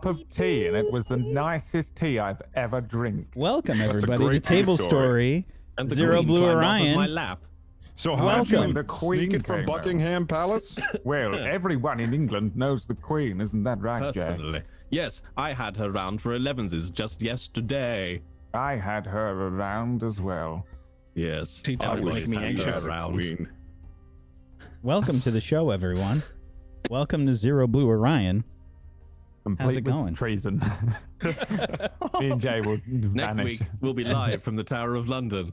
cup of tea, and it was the nicest tea I've ever drank. Welcome, That's a everybody, to great Table story. Story. And the Zero queen Blue climbed off of Orion. my lap. So how did Welcome. you The Queen sneak it from came out. Buckingham Palace? Well, everyone in England knows the Queen, isn't that right, Jay? Personally. Yes, I had her round for 11s just yesterday. I had her around as well. Yes. Tea time always make me had her anxious. around. Queen. Welcome to the show, everyone. Welcome to Zero.Blue.Orion. Complete it with going? treason. Me and Jay will Next vanish. week, we'll be live from the Tower of London.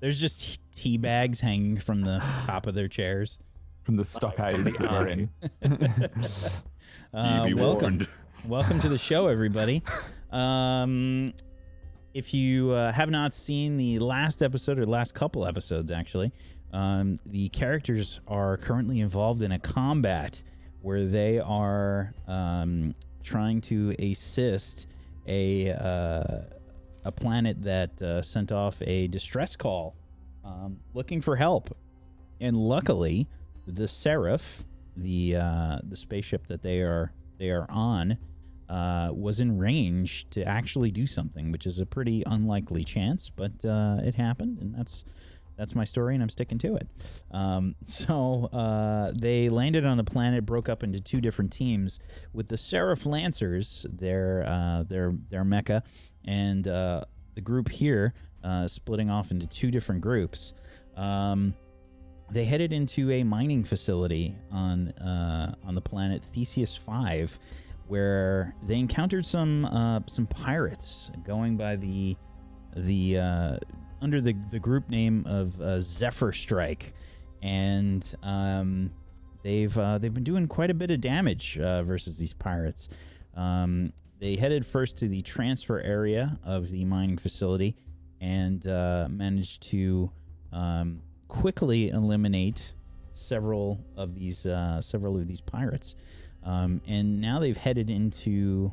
There's just tea bags hanging from the top of their chairs. From the stockade that we're in. Ye be Welcome. warned. Welcome to the show, everybody. If you have not seen the last episode, or last couple episodes, actually, the characters are currently involved in a combat where they are trying to assist a planet that sent off a distress call looking for help. And luckily, the Seraph, the spaceship that they are on, was in range to actually do something, which is a pretty unlikely chance, but it happened, and that's my story, and I'm sticking to it. So they landed on the planet, broke up into two different teams, with the Seraph Lancers, their mecha, and the group here splitting off into two different groups. They headed into a mining facility on the planet Theseus 5, where they encountered some pirates going by the under the group name of Zephyr Strike, and they've been doing quite a bit of damage versus these pirates. They headed first to the transfer area of the mining facility and managed to quickly eliminate several of these pirates. And now they've headed into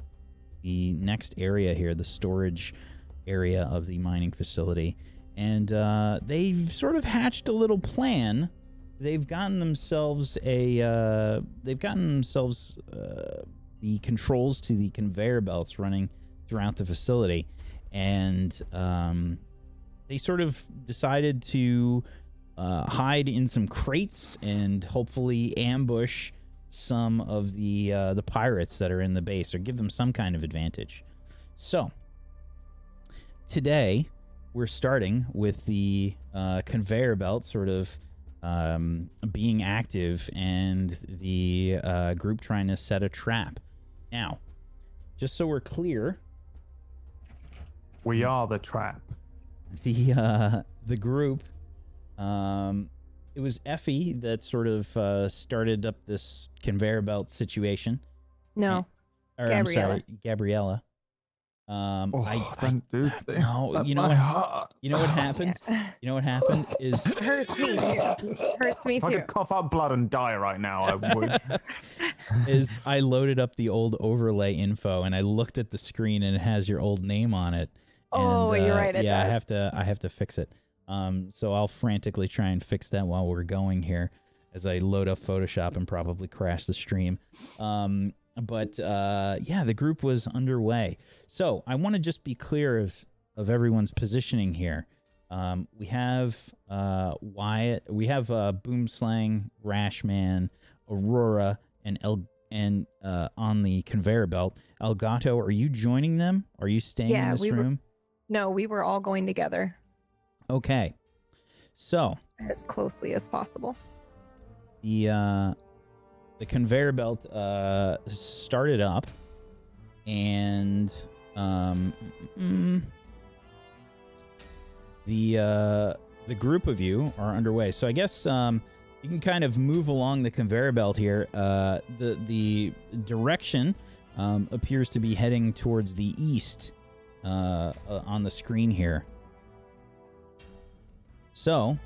the next area here, the storage area of the mining facility. And they've sort of hatched a little plan. They've gotten themselves the controls to the conveyor belts running throughout the facility. And they sort of decided to hide in some crates and hopefully ambush some of the pirates that are in the base, or give them some kind of advantage. So today we're starting with the conveyor belt sort of being active, and the group trying to set a trap. Now, just so we're clear, We are the trap. the group, it was Effie that sort of started up this conveyor belt situation. No, Or, Gabriella. I'm sorry, Gabriella. Don't do this. No, At you know my what? heart. You know what happened? You know what happened is hurts me too. Hurts me If I too. could cough up blood and die right now, I would. I loaded up the old overlay info, and I looked at the screen, and it has your old name on it. Oh, And, you're right, it yeah, does. I have to fix it. So I'll frantically try and fix that while we're going here, as I load up Photoshop and probably crash the stream. But yeah, the group was underway. So I want to just be clear of everyone's positioning here. We have Wyatt, we have Boomslang, Rashman, Aurora, and on the conveyor belt. Elgato, are you joining them? Are you staying in this room? No, we were all going together Okay. So as closely as possible. the conveyor belt started up, and the group of you are underway. So I guess you can kind of move along the conveyor belt here. The direction appears to be heading towards the east on the screen here. So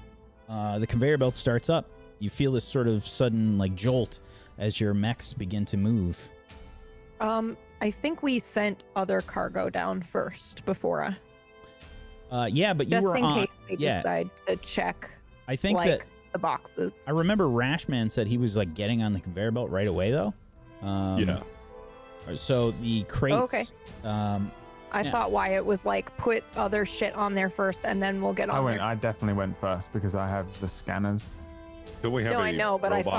the conveyor belt starts up. You feel this sort of sudden like jolt as your mechs begin to move. I think we sent other cargo down first before us, Yeah, but you just were in on. case they yeah. decide to check I think like that the boxes. I remember Rashman said he was like getting on the conveyor belt right away though. Yeah. So the crates. Okay. I Yeah. thought Wyatt was like, put other shit on there first, and then we'll get on there. I definitely went first because I have the scanners. Do we have No, a I know, but I robot?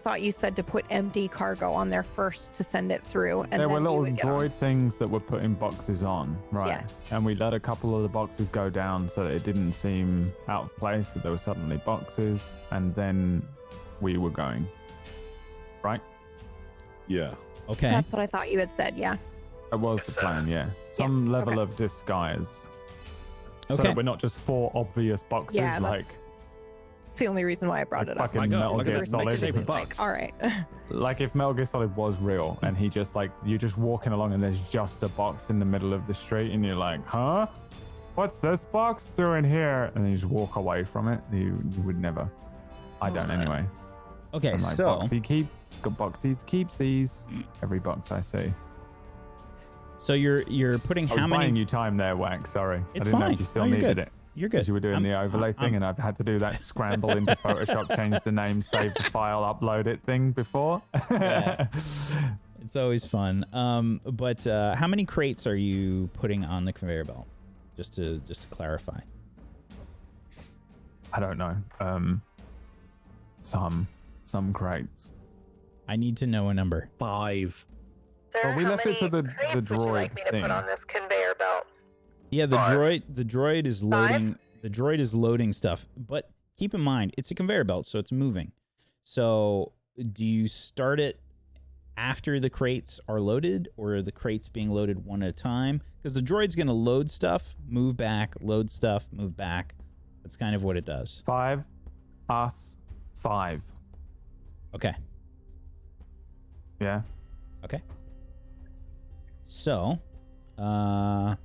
thought you said to put empty cargo on there first to send it through, and There were then we little would get on. droid things that were putting boxes on, right? Yeah. And we let a couple of the boxes go down so that it didn't seem out of place, that there were suddenly boxes, and then we were going. Right? Yeah. Okay. That's what I thought you had said. Yeah. That was the plan, yeah. Some level okay. of disguise. So Okay. that we're not just four obvious boxes Yeah, like It's the only reason why I brought Like it up. fucking My God, Metal look at Gear this Solid. mixtape box. All right. Like if Metal Gear Solid was real and he just like you're just walking along and there's just a box in the middle of the street and you're like, huh? What's this box doing here? And then you just walk away from it. You would never. I don't anyway. Okay. I'm like, So boxies keepsies. Every box I see. you're putting I was how buying many? you time there, Wax. Sorry. It's I didn't know fine. if you still No, you're needed good. it. You're good. Because you were doing I'm- the overlay thing, and I've had to do that scramble into Photoshop, change the name, save the file, upload it thing before. Yeah. It's always fun. But how many crates are you putting on the conveyor belt? Just to clarify. I don't know. Some crates. I need to know a number. 5. Sir, Well, we how left it to many the crates would you droid like me to thing. put on this conveyor belt? Yeah, the droid is loading. Five? The droid is loading stuff. But keep in mind, it's a conveyor belt, so it's moving. So do you start it after the crates are loaded, or are the crates being loaded one at a time? Because the droid's going to load stuff, move back, load stuff, move back. That's kind of what it does. 5, us, 5. Okay. Yeah. Okay. So, the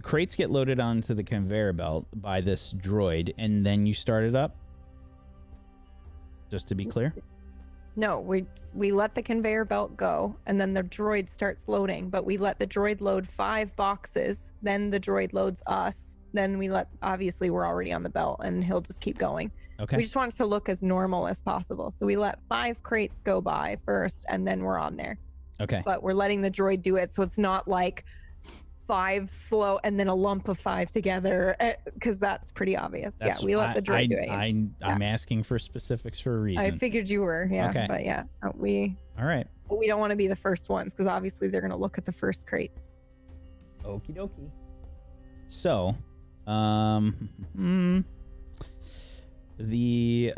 crates get loaded onto the conveyor belt by this droid, and then you start it up? Just to be clear? No, we let the conveyor belt go, and then the droid starts loading. But we let the droid load 5 boxes. Then the droid loads us. Then obviously we're already on the belt, and he'll just keep going. Okay. We just want it to look as normal as possible. So we let 5 crates go by first, and then we're on there. Okay. But we're letting the droid do it, so it's not like 5 slow and then a lump of 5 together, because that's pretty obvious. That's- We let the droid do it. I'm asking for specifics for a reason. I figured you were, yeah. Okay. But yeah, we All right. don't want to be the first ones, because obviously they're gonna look at the first crates. Okie dokie. So, the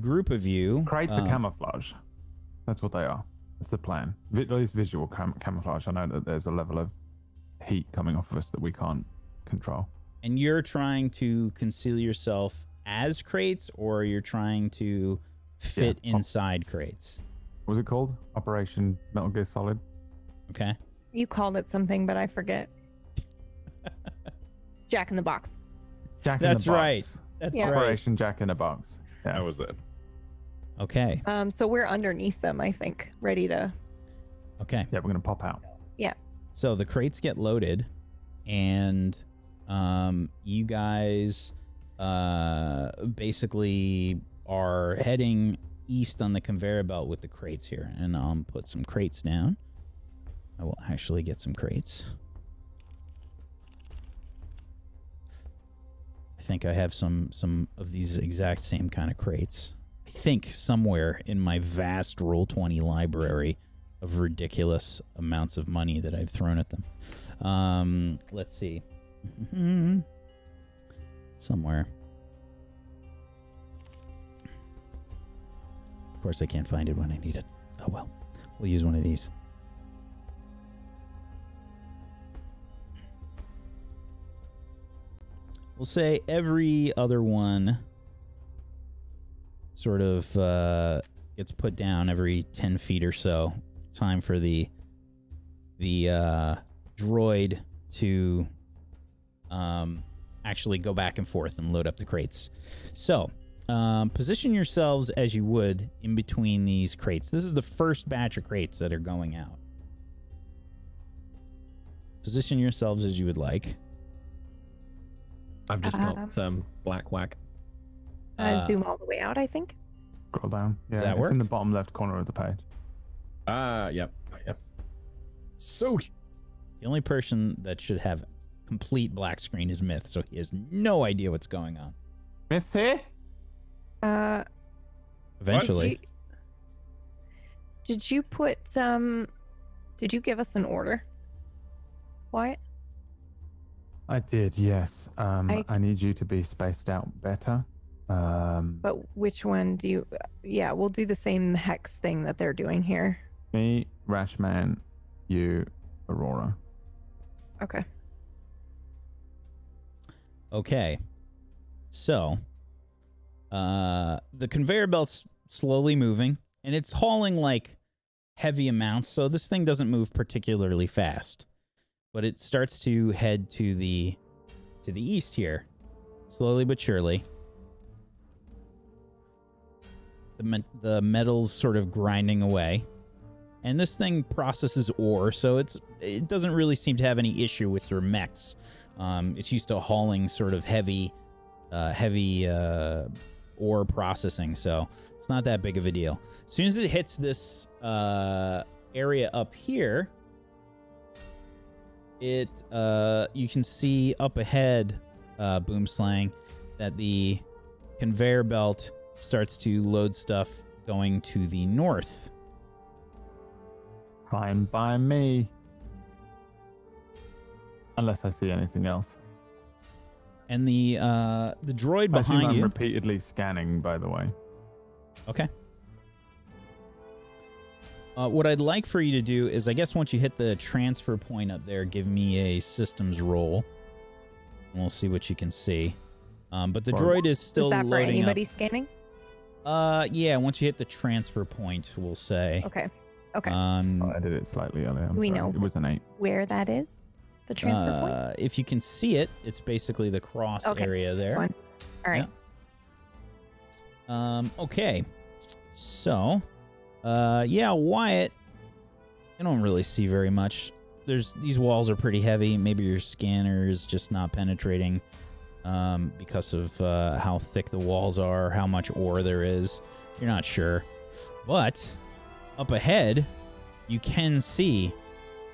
group of you. Crates are camouflage. That's what they are. That's the plan. At least visual camouflage. I know that there's a level of heat coming off of us that we can't control. And you're trying to conceal yourself as crates, or you're trying to fit inside crates? What was it called? Operation Metal Gear Solid? Okay. You called it something, but I forget. Jack in the Box. Jack in That's the Box. right. That's Yeah. right. Operation Jack in the Box. Yeah. That was it. Okay. So we're underneath them, I think, ready to. Okay. Yeah, we're going to pop out. So the crates get loaded, and you guys basically are heading east on the conveyor belt with the crates here. And I'll put some crates down. I will actually get some crates. I think I have some of these exact same kind of crates. I think somewhere in my vast Roll20 library of ridiculous amounts of money that I've thrown at them. Let's see. Somewhere. Of course, I can't find it when I need it. Oh well. We'll use one of these. We'll say every other one sort of gets put down every 10 feet or so. Time for the droid to actually go back and forth and load up the crates. So, position yourselves as you would in between these crates. This is the first batch of crates that are going out. Position yourselves as you would like. I've just got black whack. Zoom all the way out, I think. Scroll down. Yeah, that it's work? in the bottom left corner of the page. Yep. So The only person that should have complete black screen is Myth, so he has no idea what's going on. Myth's here? Eventually. Did you put did you give us an order? Wyatt? I did, yes. I- I need you to be spaced out better. But which one do you yeah, we'll do the same hex thing that they're doing here. Me, Rashman, you, Aurora. Okay. Okay. So, the conveyor belt's slowly moving, and it's hauling like heavy amounts, so this thing doesn't move particularly fast. But it starts to head to the east here, slowly but surely. The metal's sort of grinding away, and this thing processes ore, so it doesn't really seem to have any issue with your mechs. It's used to hauling sort of heavy ore processing, so it's not that big of a deal. As soon as it hits this area up here, you can see up ahead, Boomslang, that the conveyor belt starts to load stuff going to the north. Fine by me. Unless I see anything else. And the droid I assume behind I'm you. repeatedly scanning, by the way. Okay. What I'd like for you to do is, I guess once you hit the transfer point up there, give me a systems roll. And we'll see what you can see. But the droid is still Is that for loading anybody up. scanning? Yeah, once you hit the transfer point, we'll say. Okay. Okay. I did it slightly earlier. I'm We sorry. know. It was an 8. Where that is? The transfer point? If you can see it, it's basically the cross area This there. one. All right. Yeah. Okay. So, yeah, Wyatt, I don't really see very much. These walls are pretty heavy. Maybe your scanner is just not penetrating because of how thick the walls are, how much ore there is. You're not sure. But up ahead, you can see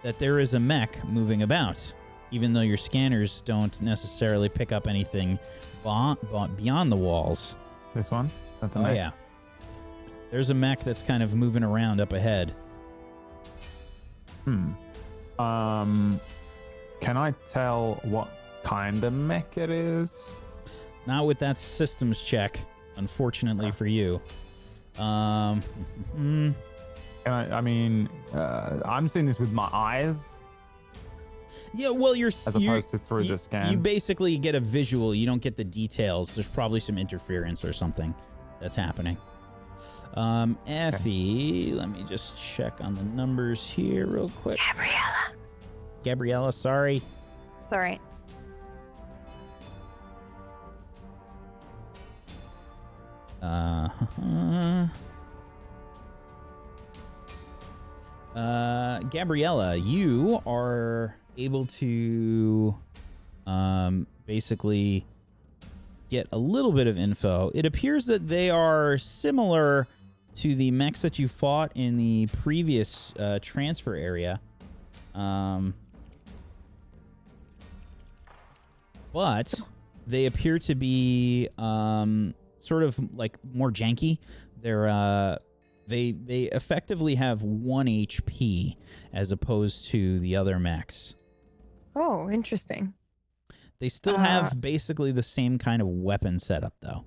that there is a mech moving about, even though your scanners don't necessarily pick up anything beyond the walls. This one? That's a Oh, mech. yeah. There's a mech that's kind of moving around up ahead. Can I tell what kind of mech it is? Not with that systems check, unfortunately for you. I'm seeing this with my eyes Yeah, well, as opposed to through the scan. You basically get a visual. You don't get the details. There's probably some interference or something that's happening. Effie, let me just check on the numbers here real quick. Gabriella, sorry. It's all right. Gabriella, you are able to basically get a little bit of info. It appears that they are similar to the mechs that you fought in the previous transfer area. But they appear to be sort of like more janky. They effectively have 1 HP as opposed to the other mechs. Oh, interesting. They still have basically the same kind of weapon setup, though.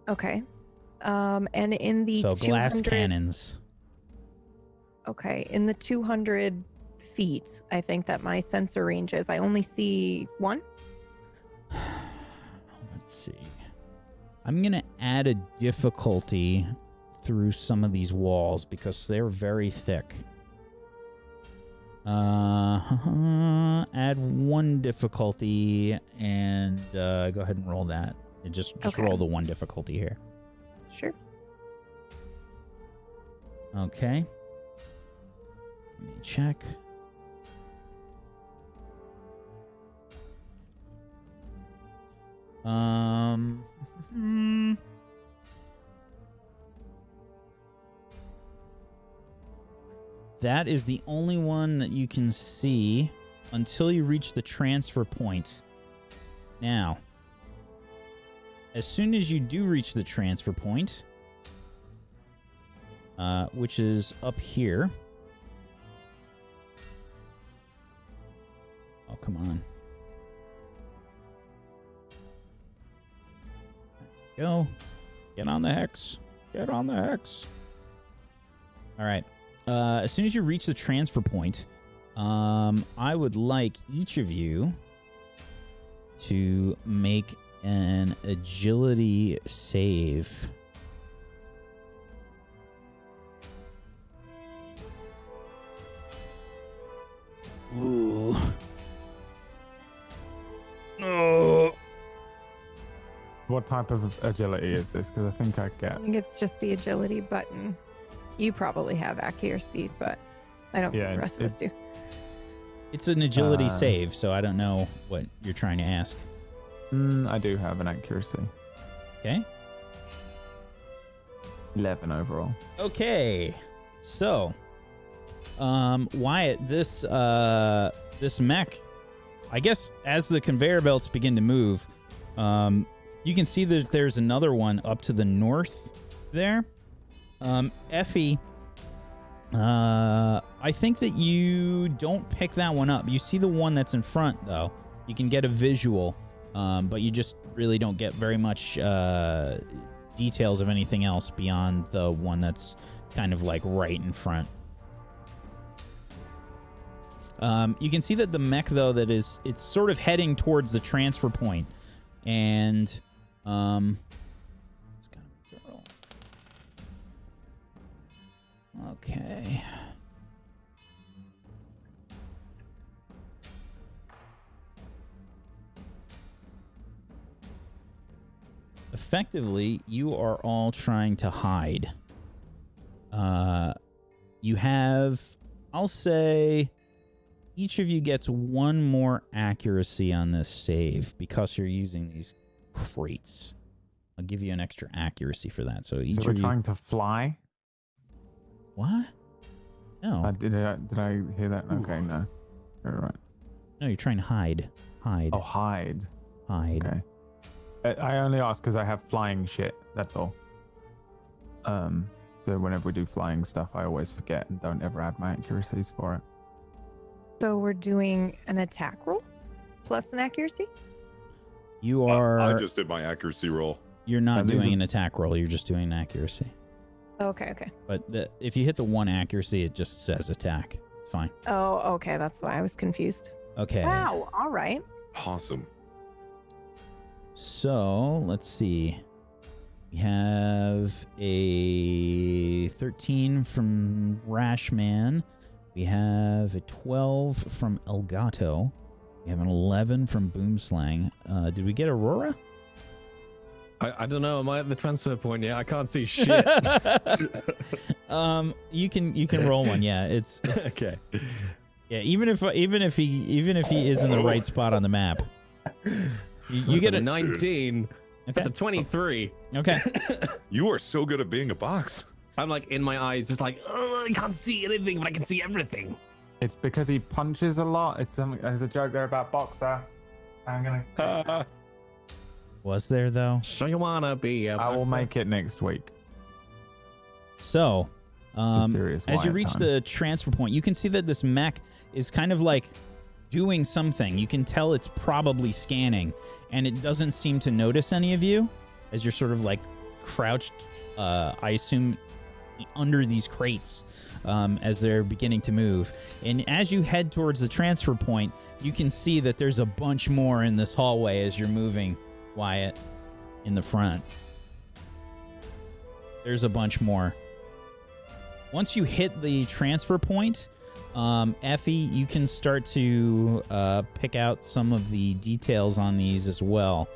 Okay. And in the So 200, glass cannons. Okay, in the 200 feet, I think that my sensor range is. I only see one. Let's see. I'm going to add a difficulty through some of these walls because they're very thick. Add 1 difficulty and go ahead and roll that. And just Okay. roll the 1 difficulty here. Sure. Okay. Let me check. That is the only one that you can see until you reach the transfer point. Now, as soon as you do reach the transfer point, which is up here. Oh, come on. Go. Get on the hex. Get on the hex. All right. As soon as you reach the transfer point, I would like each of you to make an agility save. Ooh. Oh. What type of agility is this? Because I think I I get. think it's just the agility button. You probably have accuracy, but I don't Yeah, think the rest of us do. It's an agility save, so I don't know what you're trying to ask. I do have an accuracy. Okay. 11 overall. Okay. So, Wyatt, this mech, I guess as the conveyor belts begin to move, you can see that there's another one up to the north there. Effie, I think that you don't pick that one up. You see the one that's in front, though. You can get a visual, but you just really don't get very much details of anything else beyond the one that's kind of like right in front. You can see that the mech, though, it's sort of heading towards the transfer point, and it's got a girl. Okay. Effectively, you are all trying to hide. You have, I'll say, each of you gets one more accuracy on this save because you're using these crates. I'll give you an extra accuracy for that. So each So of we're you... trying to fly? What? No. Did I hear that? Okay, no. All right. No, you're trying to hide. Hide. Oh, hide. Hide. Okay. I only ask because I have flying shit. That's all. So whenever we do flying stuff, I always forget and don't ever add my accuracies for it. So we're doing an attack roll plus an accuracy? You are... I just did my accuracy roll. You're not These doing are- an attack roll. You're just doing an accuracy. Okay, okay. But if you hit the one accuracy, it just says attack. Fine. Oh, okay. That's why I was confused. Okay. Wow. All right. Awesome. So, let's see. We have a 13 from Rashman. We have a 12 from Elgato. We have an 11 from Boomslang. Did we get Aurora? I don't know. Am I at the transfer point yet? I can't see shit. You can roll one. Yeah, it's Okay. Yeah, even if he is in the right spot on the map, you get a 19. Okay. That's a 23. Okay. You are so good at being a box. I'm like in my eyes, just like, oh, I can't see anything, but I can see everything. It's because he punches a lot. It's something. There's a joke there about boxer. I'm gonna. Was there though? So you wanna be a I will boxer? make it next week. So, serious as you Wyatt reach time. the transfer point, you can see that this mech is kind of like doing something. You can tell it's probably scanning, and it doesn't seem to notice any of you as you're sort of like crouched, I assume, under these crates as they're beginning to move. And as you head towards the transfer point, you can see that there's a bunch more in this hallway as you're moving, Wyatt, in the front. There's a bunch more. Once you hit the transfer point, Effie, you can start to pick out some of the details on these as well.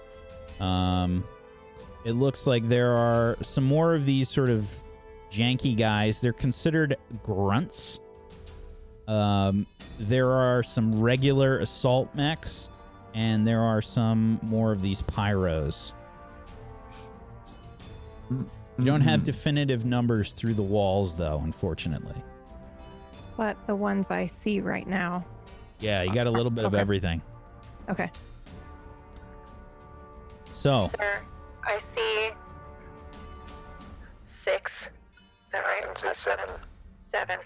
It looks like there are some more of these sort of janky guys. They're considered grunts. There are some regular assault mechs, and there are some more of these pyros. You don't have definitive numbers through the walls, though, unfortunately. But the ones I see right now. Yeah, you got a little bit of Okay. everything. Okay. So, Sir, I see 6. Is that right? I can see 7. 7.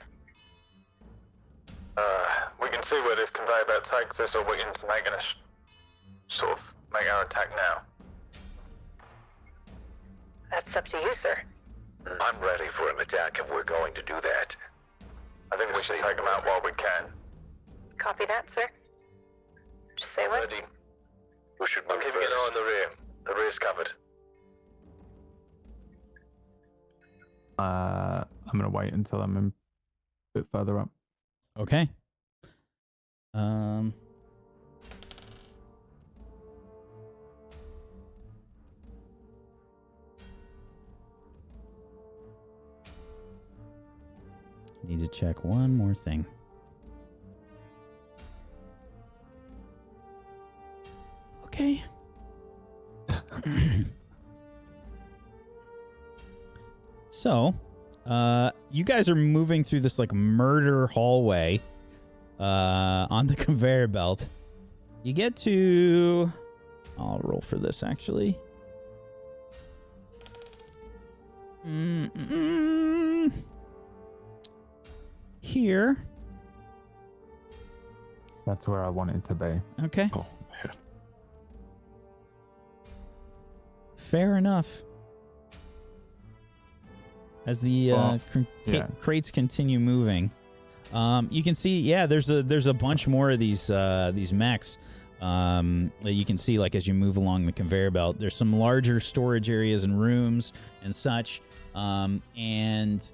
We can see where this conveyor belt takes us, or we can make sort of make our attack now. That's up to you, sir. I'm ready for an attack if we're going to do that. I think we should take them out while we can. Copy that, sir. Just say what? Ready? Who should move first? I'm keeping an eye on the rear. The rear's covered. I'm gonna wait until I'm a bit further up. okay. Need to check one more thing. Okay. So, you guys are moving through this like murder hallway on the conveyor belt. You get to... I'll roll for this, actually. Here. That's where I want it to be. Okay. Oh man. Fair enough. As the Well, yeah. crates continue moving, you can see, yeah, there's a bunch more of these mechs that you can see, like, as you move along the conveyor belt. There's some larger storage areas and rooms and such, and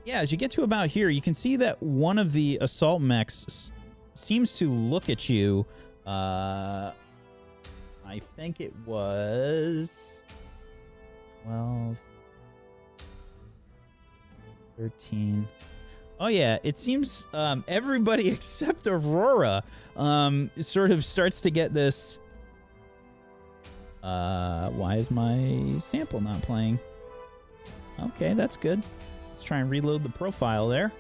yeah, as you get to about here, you can see that one of the assault mechs seems to look at you. I think it was 12, 13. Oh yeah, it seems everybody except Aurora sort of starts to get this. Why is my sample not playing? Okay, that's good. Let's try and reload the profile there.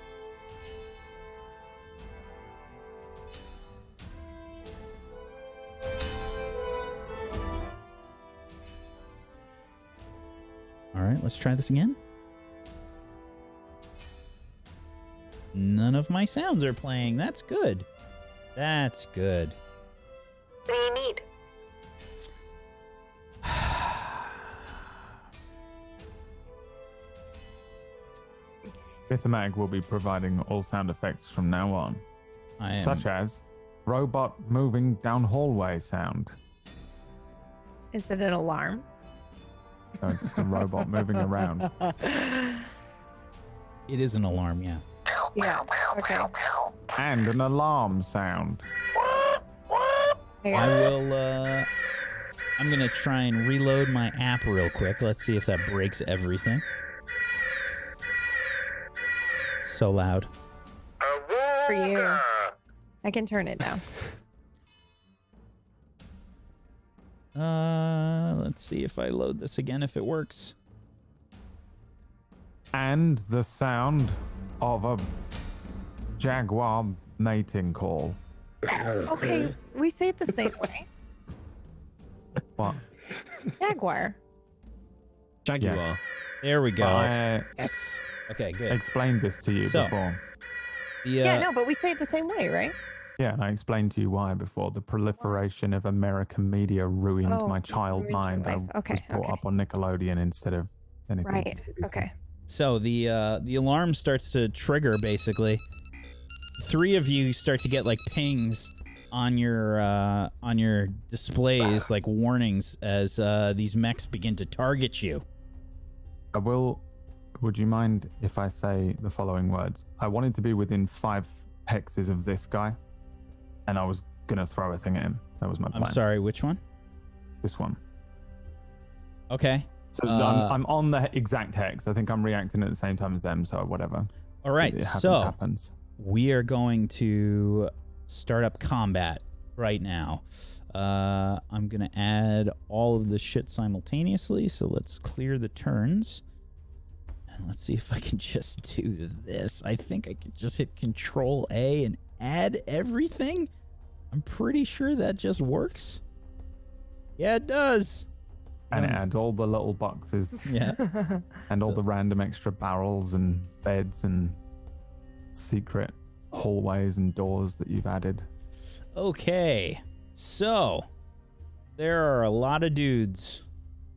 All right, let's try this again. None of my sounds are playing. That's good. That's good. What do you need? Bithamag will be providing all sound effects from now on, I am. such as robot moving down hallway sound. Is it an alarm? So it's just a robot moving around. It is an alarm, yeah. Yeah. Okay. And an alarm sound. Hang I on. will, I'm gonna try and reload my app real quick. Let's see if that breaks everything. It's so loud. For you. I can turn it down. Let's see if I load this again, if it works. And the sound of a jaguar mating call. Okay, we say it the same way. What? Jaguar. Jaguar. There we go. I Yes. Okay, good. explained this to you So- before. The, Yeah, no, but we say it the same way, right? Yeah, and I explained to you why before. The proliferation of American media ruined Oh, my child ruined your mind. I life. Okay, was brought okay. up on Nickelodeon instead of anything. Right. BBC. Okay. So the alarm starts to trigger. Basically, 3 of you start to get like pings on your displays, like warnings as these mechs begin to target you. I will. Would you mind if I say the following words? I wanted to be within 5 hexes of this guy, and I was gonna throw a thing at him. That was my plan. I'm sorry, which one? This one. Okay. So I'm on the exact hex. I think I'm reacting at the same time as them. So whatever. All right. It happens, So happens. we are going to start up combat right now. I'm gonna add all of the shit simultaneously. So let's clear the turns. And let's see if I can just do this. I think I could just hit Control A and add everything. I'm pretty sure that just works. Yeah, it does. And it adds all the little boxes Yeah. and all the random extra barrels and beds and secret hallways and doors that you've added. Okay. So, there are a lot of dudes.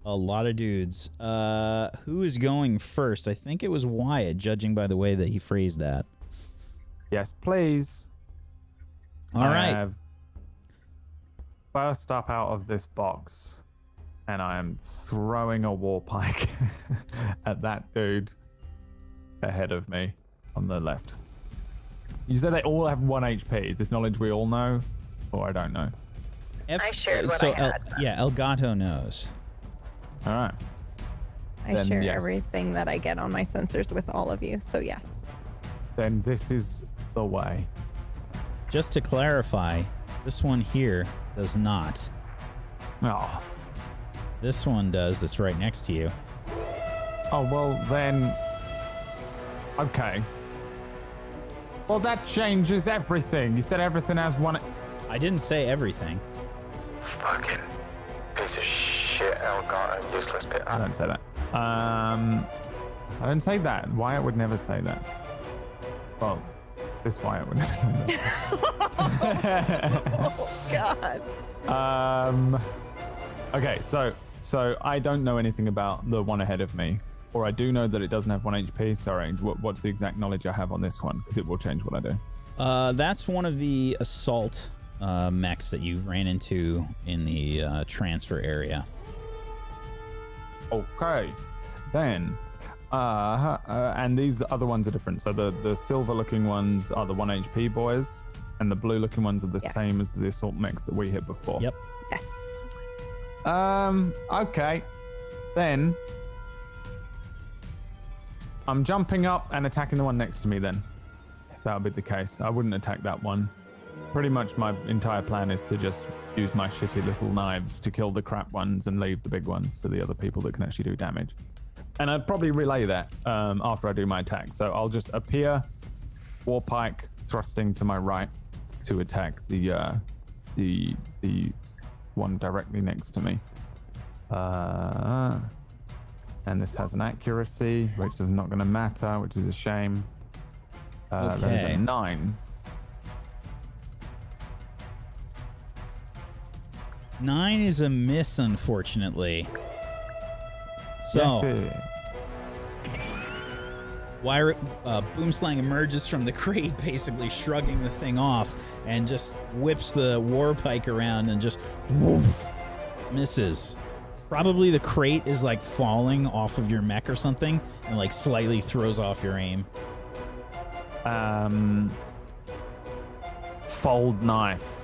Who is going first? I think it was Wyatt, judging by the way that he phrased that. Yes, please. All I right. have burst up out of this box, and I am throwing a war pike at that dude ahead of me on the left. You said they all have 1 HP. Is this knowledge we all know, or I don't know? I shared what I had. Elgato knows. All right. I Then share yes. everything that I get on my sensors with all of you, so yes. Then this is the way. Just to clarify, this one here does not. Oh. This one does. That's right next to you. Oh, well, then... Okay. Well, that changes everything. You said everything has 1... I didn't say everything. Fucking piece of shit, Elgato, useless bit. I don't say that. I don't say that. Wyatt would never say that. Well, this Wyatt would never say that. Oh, God. Okay, so I don't know anything about the one ahead of me, or I do know that it doesn't have 1 HP. Sorry, what's the exact knowledge I have on this one? Because it will change what I do. That's one of the assault mechs that you ran into in the transfer area. Okay, then, and these other ones are different. So the silver-looking ones are the 1 HP boys, and the blue-looking ones are the same as the assault mechs that we hit before. Yep. Yes. Okay, then I'm jumping up and attacking the one next to me. Then, if that would be the case, I wouldn't attack that one. Pretty much my entire plan is to just use my shitty little knives to kill the crap ones and leave the big ones to the other people that can actually do damage. And I'd probably relay that after I do my attack. So I'll just appear, war pike thrusting to my right to attack the one directly next to me. And this has an accuracy, which is not going to matter, which is a shame. That is a 9. 9 is a miss, unfortunately. So, Yes, Boomslang emerges from the crate, basically shrugging the thing off, and just whips the war pike around and just woof, misses. Probably the crate is like falling off of your mech or something, and like slightly throws off your aim. Fold knife.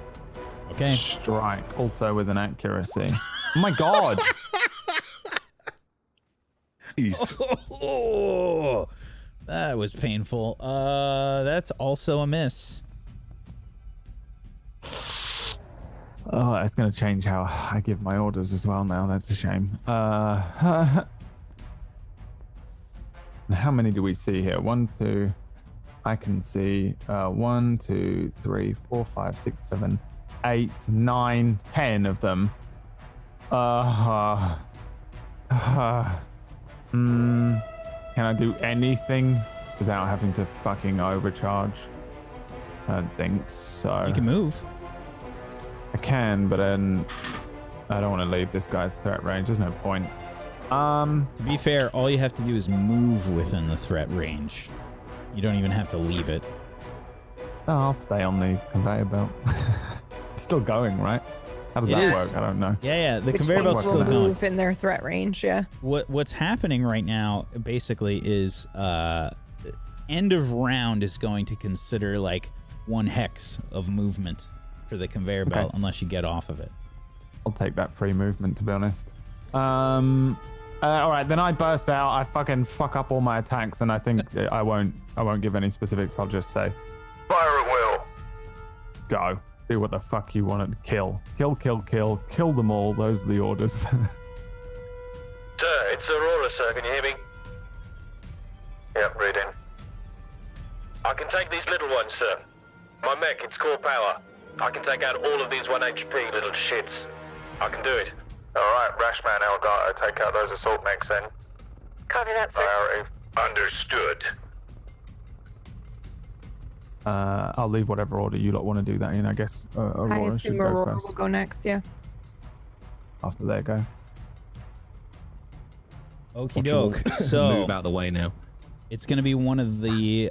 Okay. Strike, also with an accuracy. Oh my god. Jeez. Oh, that was painful. That's also a miss. Oh, that's going to change how I give my orders as well now. That's a shame. How many do we see here? 1, 2. I can see 1, 2, 3, 4, 5, 6, 7, 8, 9, 10 of them. Can I do anything without having to fucking overcharge? I don't think so. You can move. I can, but then I don't want to leave this guy's threat range. There's no point. To be fair, all you have to do is move within the threat range. You don't even have to leave it. No, I'll stay on the conveyor belt. It's still going, right? How does It that is. work? I don't know. Yeah. The Which conveyor things belt's will still going. move in their threat range, yeah. What's happening right now, basically, is end of round is going to consider like 1 hex of movement for the conveyor belt, unless you get off of it. I'll take that free movement, to be honest. All right, then I burst out. I fucking fuck up all my attacks, and I think I won't give any specifics. I'll just say, Fire at will. go. Do what the fuck you want to kill. Kill them all. Those are the orders. Sir, it's Aurora, sir. Can you hear me? Yep, reading. I can take these little ones, sir. My mech, it's core power. I can take out all of these 1 HP little shits. I can do it. Alright, Rashman Elgato, take out those assault mechs then. Copy that, sir. Priority. Understood. I'll leave whatever order you lot want to do that in. I guess I Aurora should assume go Aurora first will go next, yeah. after they go. Okie doke. So Move out the way now. it's gonna be one of the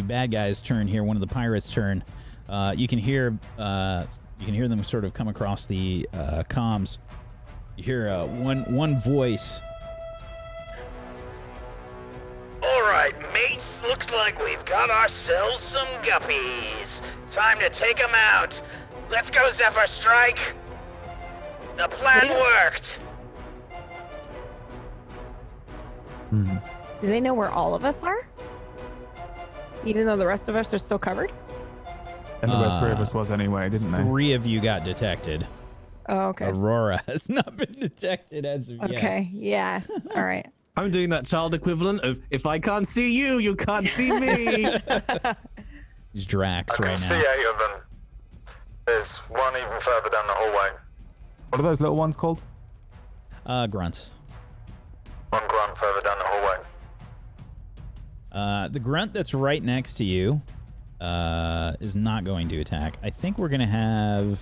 bad guys' turn here. One of the pirates' turn. You can hear them sort of come across the comms. You hear one voice. Alright, mates, looks like we've got ourselves some guppies. Time to take them out. Let's go, Zephyr Strike. The plan worked. Do they know where all of us are? Even though the rest of us are still covered? And the three of us was anyway, didn't they? 3 of you got detected. Oh, okay. Aurora has not been detected as of yet. Okay, yes. All right. I'm doing that child equivalent of if I can't see you, you can't see me. He's Drax I can right see now. 8 of them. There's one even further down the hallway. What are those little ones called? Grunts. One grunt further down the hallway. The grunt that's right next to you is not going to attack. I think we're going to have...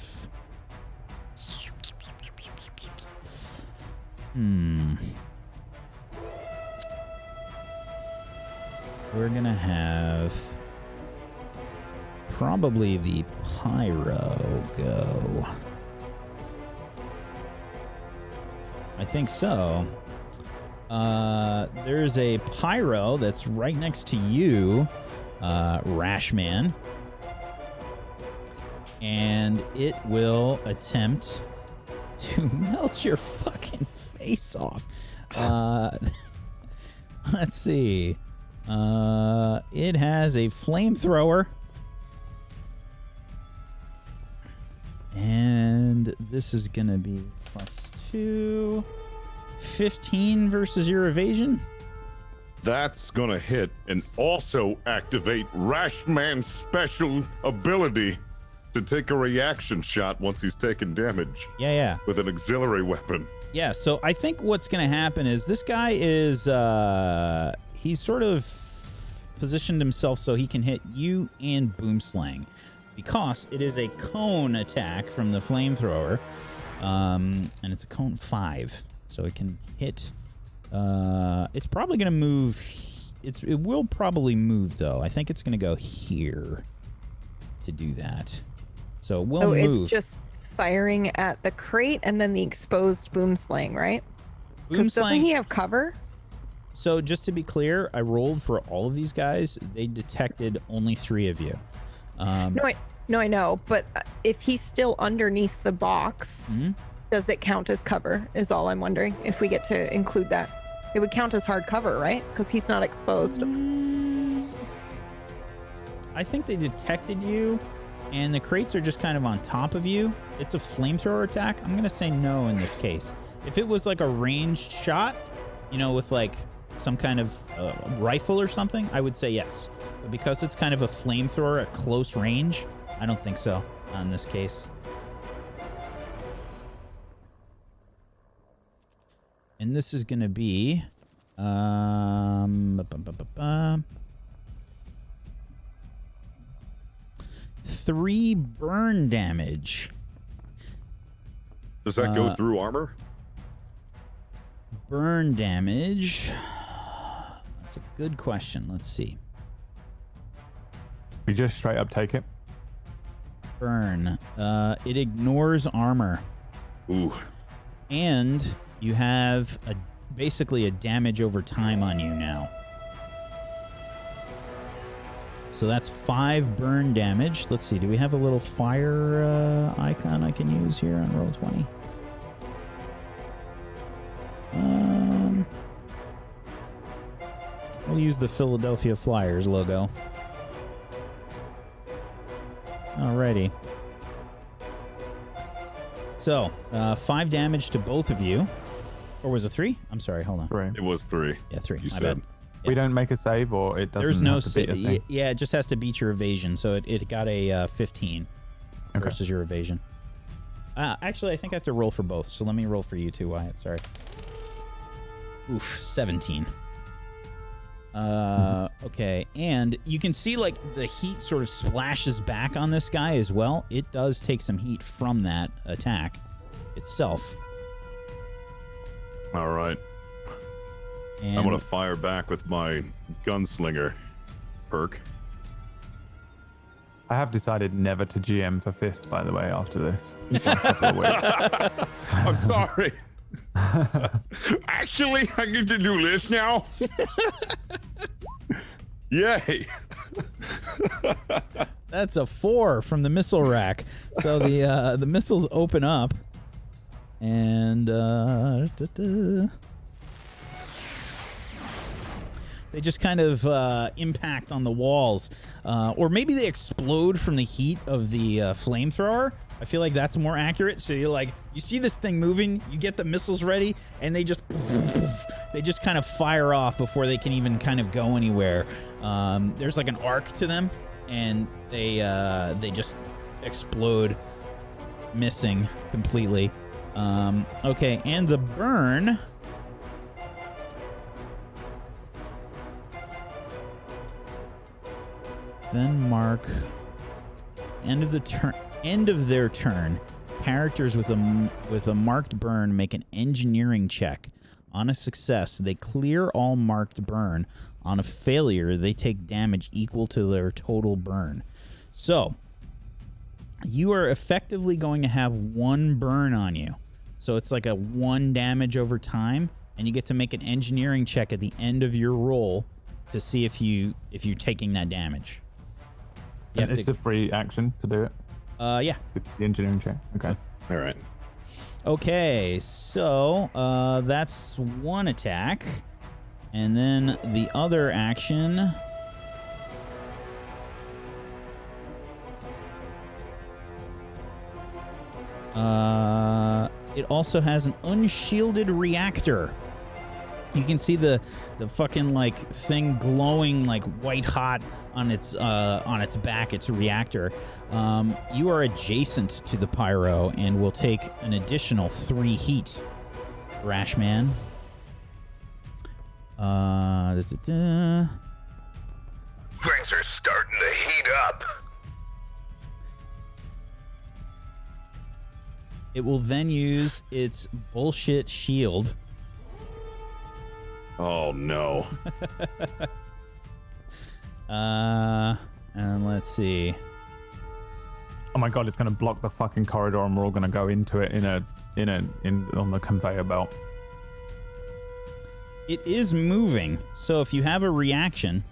We're going to have probably the Pyro go. I think so. There's a Pyro that's right next to you, Rashman. And it will attempt to melt your fucking face off. Let's see. It has a flamethrower. And this is going to be +2. 15 versus your evasion. That's gonna hit and also activate Rashman's special ability to take a reaction shot once he's taken damage Yeah. with an auxiliary weapon. Yeah, so I think what's going to happen is this guy is, he's sort of positioned himself so he can hit you and Boomslang because it is a cone attack from the flamethrower, and it's a cone 5, so it can hit, it's probably going to move, it will probably move though. I think it's going to go here to do that. So we'll move. It's just firing at the crate and then the exposed boomslang, right? Because doesn't he have cover? So just to be clear, I rolled for all of these guys. They detected only 3 of you. No, I know. But if he's still underneath the box, does it count as cover? Is all I'm wondering. If we get to include that, it would count as hard cover, right? Because he's not exposed. I think they detected you, and the crates are just kind of on top of you. It's a flamethrower attack. I'm gonna say no in this case. If it was like a ranged shot, you know, with like some kind of rifle or something, I would say yes. But because it's kind of a flamethrower at close range, I don't think so in this case. And this is going to be 3 burn damage. Does that go through armor? Burn damage. That's a good question. Let's see. We just straight up take it. Burn. It ignores armor. Ooh. And you have basically a damage over time on you now. So that's 5 burn damage. Let's see. Do we have a little fire icon I can use here on Roll20? We'll use the Philadelphia Flyers logo. Alrighty. So, 5 damage to both of you. Or was it 3? I'm sorry, hold on. Right. It was 3. Yeah, 3. You My said. bad. We don't make a save, or it doesn't There's no have to beat a thing? Yeah, it just has to beat your evasion. So it got a 15 versus your evasion. Actually, I think I have to roll for both. So let me roll for you too, Wyatt. Sorry. Oof, 17. Okay, and you can see like the heat sort of splashes back on this guy as well. It does take some heat from that attack itself. All right. And I'm going to fire back with my gunslinger perk. I have decided never to GM for Fist, by the way, after this. Last couple of weeks. I'm sorry. Actually, I get to do this now. Yay. That's a 4 from the missile rack. So the missiles open up, and they just kind of impact on the walls, or maybe they explode from the heat of the flamethrower. I feel like that's more accurate. So you see this thing moving, you get the missiles ready, and they just kind of fire off before they can even kind of go anywhere. There's like an arc to them, and they just explode, missing completely. Okay, and the burn. Then mark end of their turn. Characters with a marked burn make an engineering check. On a success, they clear all marked burn. On a failure, they take damage equal to their total burn. So, you are effectively going to have 1 burn on you. So it's like a 1 damage over time, and you get to make an engineering check at the end of your roll to see if you're taking that damage. And it's a free action to do it? Yeah. With the engineering check. Okay. All right. Okay, so that's 1 attack. And then the other action... it also has an unshielded reactor. You can see the fucking like thing glowing like white hot on its back, its reactor. You are adjacent to the pyro and will take an additional 3 heat. Rashman. Things are starting to heat up. It will then use its bullshit shield. Oh, no. And let's see. Oh my god, it's going to block the fucking corridor, and we're all going to go into it on the conveyor belt. It is moving, so if you have a reaction,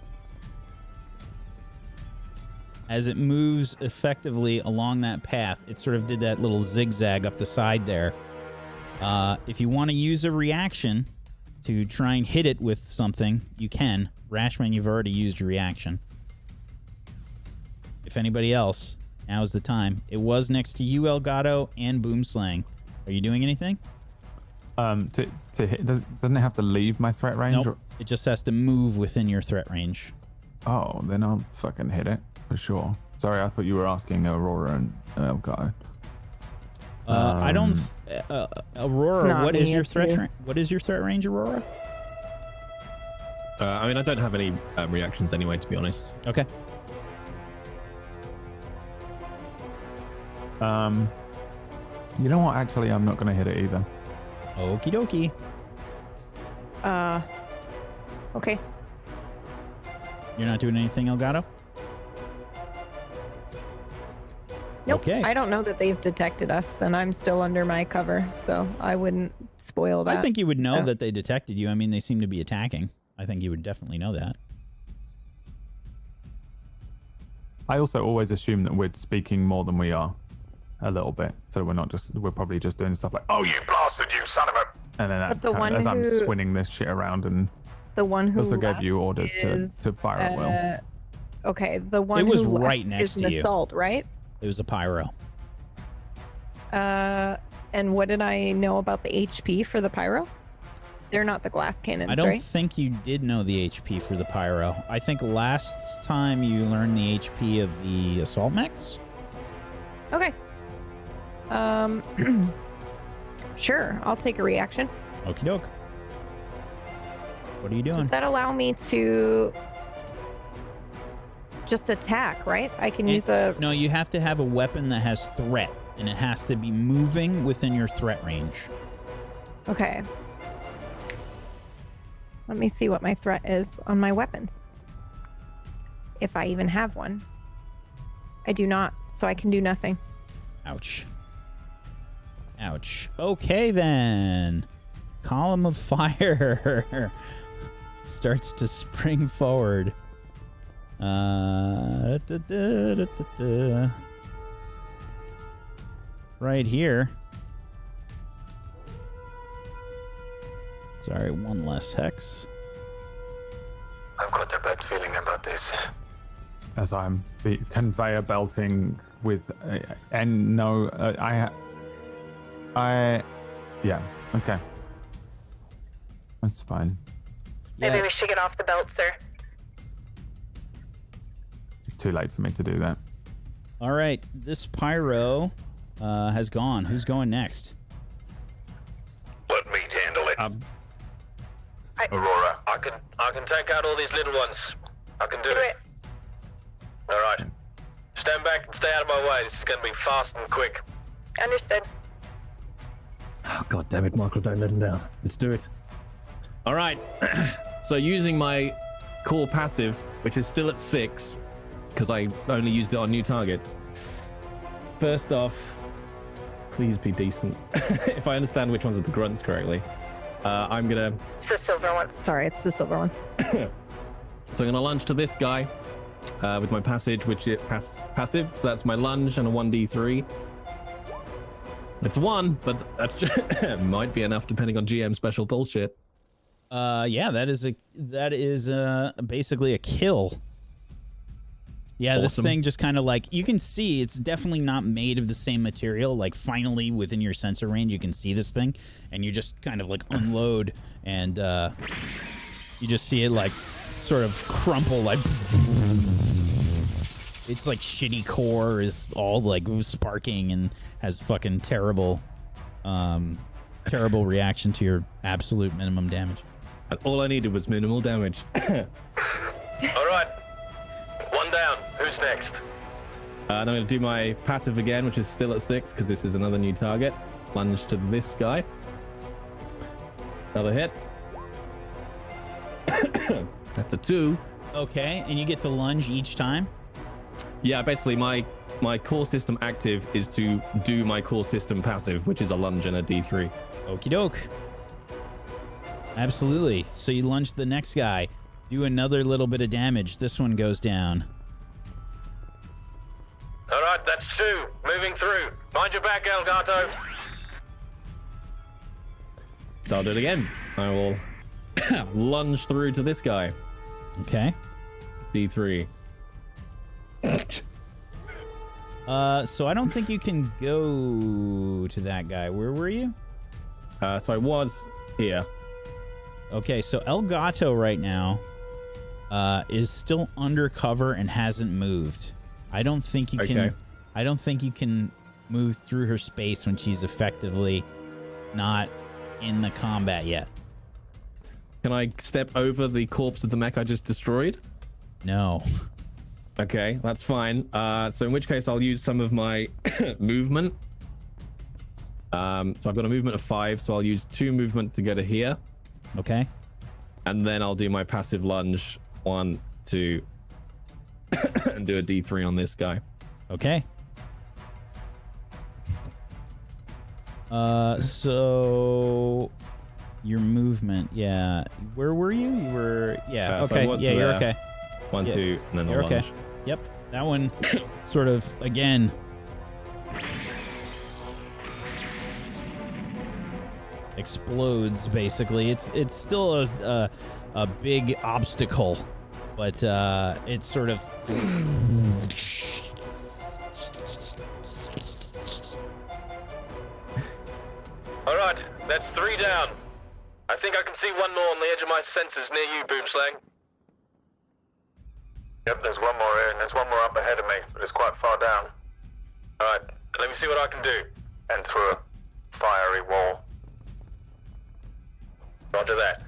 as it moves effectively along that path, it sort of did that little zigzag up the side there. If you want to use a reaction to try and hit it with something, you can. Rashman, you've already used your reaction. If anybody else, now's the time. It was next to you, Elgato, and Boomslang. Are you doing anything? To hit, doesn't it have to leave my threat range? Nope. It just has to move within your threat range. Oh, then I'll fucking hit it for sure. Sorry, I thought you were asking Aurora and Elgato. I don't. Aurora, what is your threat? you. What is your threat range, Aurora? I mean, I don't have any reactions anyway, to be honest. Okay. You know what? Actually, I'm not going to hit it either. Okie dokie. Okay. You're not doing anything, Elgato? Nope. Okay. I don't know that they've detected us, and I'm still under my cover, so I wouldn't spoil that. I think you would know Yeah. that they detected you. I mean, they seem to be attacking. I think you would definitely know that. I also always assume that we're speaking more than we are, a little bit. So we're probably just doing stuff like, Oh, you blasted, you son of a... and then But the kind of, one as I'm who- swinging this shit around, and The one who also gave left you orders is, to fire at will. Okay, the one It was who left right next is to an you. assault, right? It was a pyro. And what did I know about the HP for the pyro? They're not the glass cannons, I don't right? think you did know the HP for the pyro. I think last time you learned the HP of the assault mechs. Okay. Sure, I'll take a reaction. Okie doke. What are you doing? Does that allow me to just attack, right? I can use a... No, you have to have a weapon that has threat, and it has to be moving within your threat range. Okay. Let me see what my threat is on my weapons. If I even have one. I do not, so I can do nothing. Ouch. Ouch. Okay, then. Column of fire starts to spring forward. Right here. Sorry, one less hex. I've got a bad feeling about this. As I'm conveyor belting with, and no, yeah, okay. That's fine. Maybe we should get off the belt, sir. It's too late for me to do that. All right, this pyro has gone. Who's going next? Let me handle it. Aurora, I can take out all these little ones. I can do it. All right. Stand back and stay out of my way. This is going to be fast and quick. Understood. Oh, God damn it, Michael, don't let him down. Let's do it. All right. So using my core passive, which is still at 6, because I only used it on new targets. First off, please be decent. If I understand which ones are the grunts correctly. I'm going to... It's the silver ones. Sorry, it's the silver ones. So I'm going to lunge to this guy with my passage, which is passive. So that's my lunge and a 1d3. It's 1, but that might be enough depending on GM special bullshit. Yeah, that is basically a kill. Yeah, Awesome. This thing just kind of like, you can see it's definitely not made of the same material. Like finally within your sensor range, you can see this thing and you just kind of like unload and you just see it like sort of crumple like it's like shitty core is all like sparking and has fucking terrible reaction to your absolute minimum damage. And all I needed was minimal damage. All right. One down. Who's next? And I'm going to do my passive again, which is still at 6, because this is another new target. Lunge to this guy. Another hit. That's a 2. Okay, and you get to lunge each time? Yeah, basically my core system active is to do my core system passive, which is a lunge and a D3. Okie doke. Absolutely. So you lunge to the next guy. Do another little bit of damage. This one goes down. All right, that's 2. Moving through. Mind your back, Elgato. So I'll do it again. I will lunge through to this guy. Okay. D3. So I don't think you can go to that guy. Where were you? So I was here. Okay, so Elgato right now is still undercover and hasn't moved. I don't think you can. I don't think you can move through her space when she's effectively not in the combat yet. Can I step over the corpse of the mech I just destroyed? No. Okay, that's fine. So in which case I'll use some of my movement. So I've got a movement of 5, so I'll use 2 movement to go to here. Okay. And then I'll do my passive lunge. 1, 2, and do a D3 on this guy. Okay. So your movement, yeah. Where were you? You were, yeah. So I okay. was Yeah, you're there. okay. 1, Yeah. 2, and then You're I'll lunge. okay. Yep. That one sort of again. Explodes basically. It's still a big obstacle, but it's sort of All right, that's 3 down. I think I can see one more on the edge of my sensors near you, Boomslang. Yep, there's one more here, and there's one more up ahead of me, but it's quite far down. Alright, let me see what I can do. And through a fiery wall. Roger that.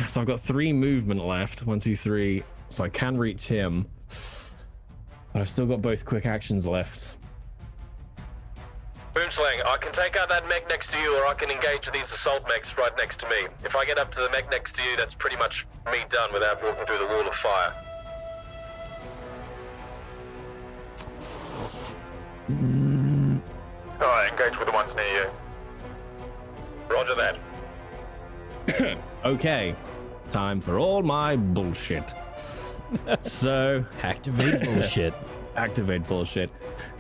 So I've got 3 movement left. 1, 2, 3. So I can reach him. But I've still got both quick actions left. Boomslang, I can take out that mech next to you, or I can engage these assault mechs right next to me. If I get up to the mech next to you, that's pretty much me done without walking through the wall of fire. Alright, engage with the ones near you. Roger that. Okay. Time for all my bullshit. So... Activate bullshit. Activate bullshit.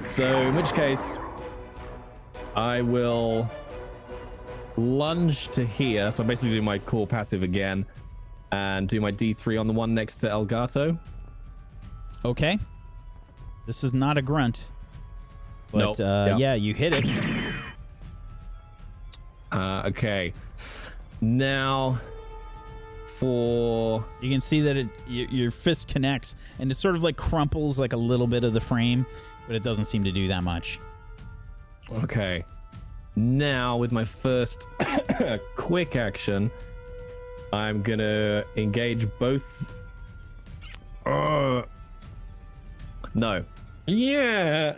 So, in which case... I will lunge to here. So I basically do my core passive again and do my D3 on the one next to Elgato. Okay. This is not a grunt. But Nope. yeah, you hit it. Okay. Now for... You can see that your fist connects and it sort of like crumples like a little bit of the frame, but it doesn't seem to do that much. Okay. Now, with my first quick action, I'm gonna engage both. No. Yeah.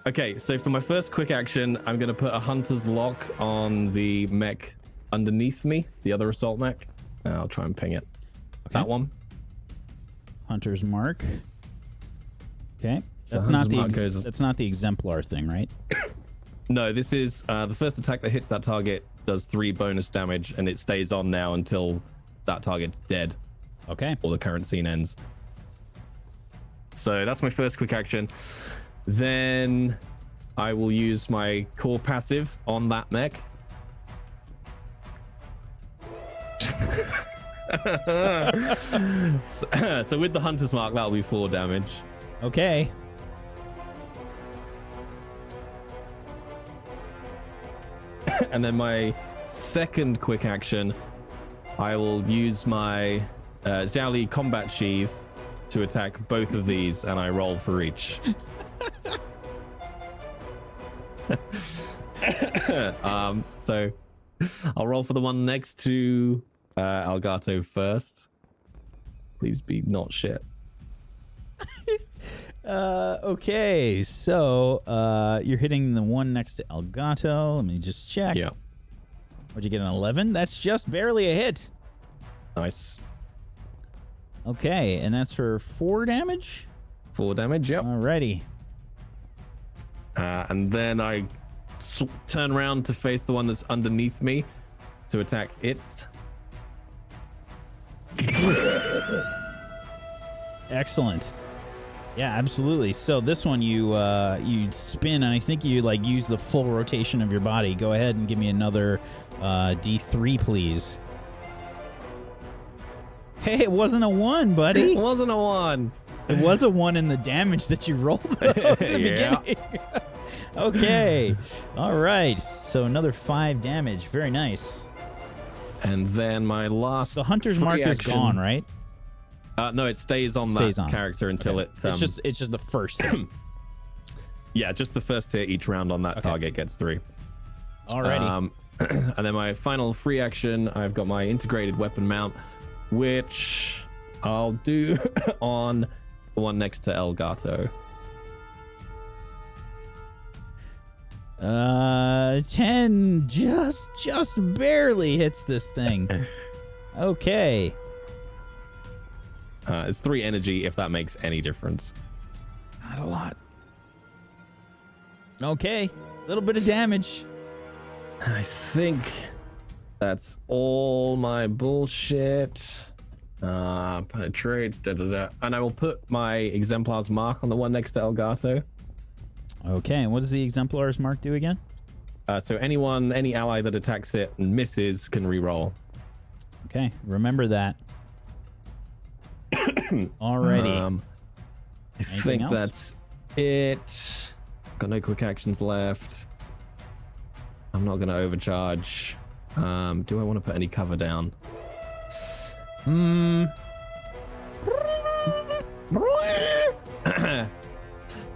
Okay, so for my first quick action, I'm gonna put a hunter's lock on the mech underneath me, the other assault mech. I'll try and ping it. Okay. That one. Hunter's mark. Okay. So That's not Hunter's the mark that's not the exemplar thing, right? No, this is the first attack that hits that target does 3 bonus damage, and it stays on now until that target's dead. Okay. Or the current scene ends. So that's my first quick action. Then I will use my core passive on that mech. So with the hunter's mark, that'll be 4 damage. Okay. And then my second quick action, I will use my Xiaoli combat sheath to attack both of these, and I roll for each. So I'll roll for the one next to Elgato first. Please be not shit. Okay, so you're hitting the one next to Elgato. Let me just check. Yeah. What'd you get, an 11? That's just barely a hit. Nice. Okay, and that's for 4 damage? 4 damage, yep. Alrighty. And then I turn around to face the one that's underneath me to attack it. Excellent. Yeah, absolutely. So this one you spin, and I think you like use the full rotation of your body. Go ahead and give me another D3, please. Hey, it wasn't a 1, buddy. It wasn't a 1. It was a 1 in the damage that you rolled at the beginning. Okay. All right. So another 5 damage. Very nice. And then my last. The hunter's free mark is action- gone, right? No, it stays on Stays that on. character until Okay. it. It's just the first hit. Yeah, just the first hit each round on that target gets 3. Alrighty. And then my final free action, I've got my integrated weapon mount, which I'll do on the one next to Elgato. 10 just barely hits this thing. Okay. It's 3 energy, if that makes any difference. Not a lot. Okay. A little bit of damage. I think that's all my bullshit. Penetrates, and I will put my exemplar's mark on the one next to Elgato. Okay, and what does the exemplar's mark do again? So any ally that attacks it and misses can reroll. Okay, remember that. Alrighty. I think else? that's it. Got no quick actions left. I'm not going to overcharge. Do I want to put any cover down?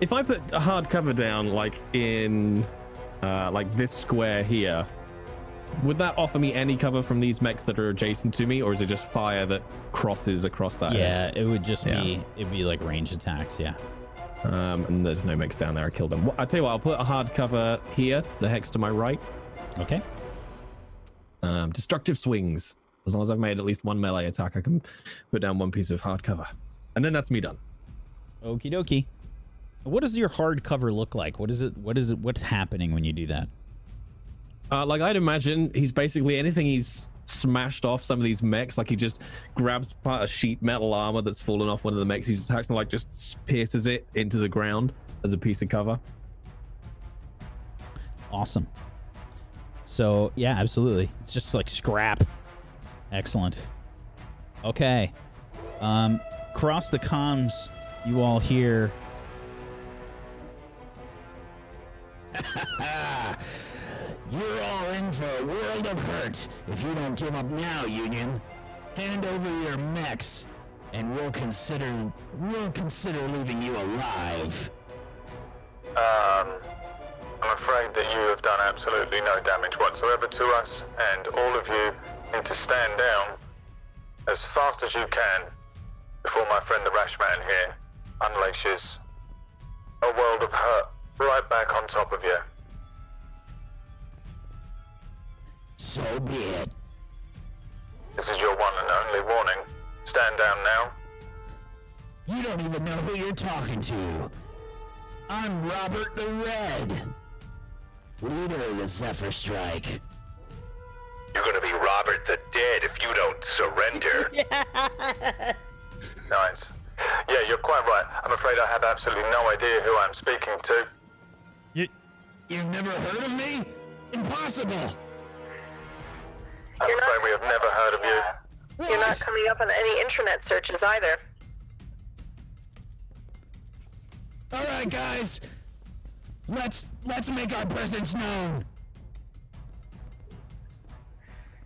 If I put a hard cover down, like in like this square here, would that offer me any cover from these mechs that are adjacent to me, or is it just fire that crosses across that? Yeah, edge? it would just be, it'd be like range attacks, yeah. And there's no mechs down there. I killed them. I tell you what, I'll put a hard cover here, the hex to my right. Okay. Destructive swings. As long as I've made at least one melee attack, I can put down one piece of hard cover. And then that's me done. Okie dokie. What does your hard cover look like? What's happening when you do that? Like I'd imagine he's basically anything he's smashed off some of these mechs, like he just grabs part of sheet metal armor that's fallen off one of the mechs he's attacked and like just pierces it into the ground as a piece of cover. Awesome. So yeah, absolutely. It's just like scrap. Excellent. Okay. Across the comms, you all hear. You're all in for a world of hurt if you don't give up now, Union. Hand over your mechs, and we'll consider leaving you alive. I'm afraid that you have done absolutely no damage whatsoever to us, and all of you need to stand down as fast as you can before my friend the Rashman here unleashes a world of hurt right back on top of you. So be it. This is your one and only warning. Stand down now. You don't even know who you're talking to. I'm Robert the Red, leader of the Zephyr Strike. You're gonna be Robert the Dead if you don't surrender. Nice. Yeah, you're quite right. I'm afraid I have absolutely no idea who I'm speaking to. You've never heard of me? Impossible. I'm afraid we have never heard of you. You're not coming up on any intranet searches either. All right, guys. Let's make our presence known.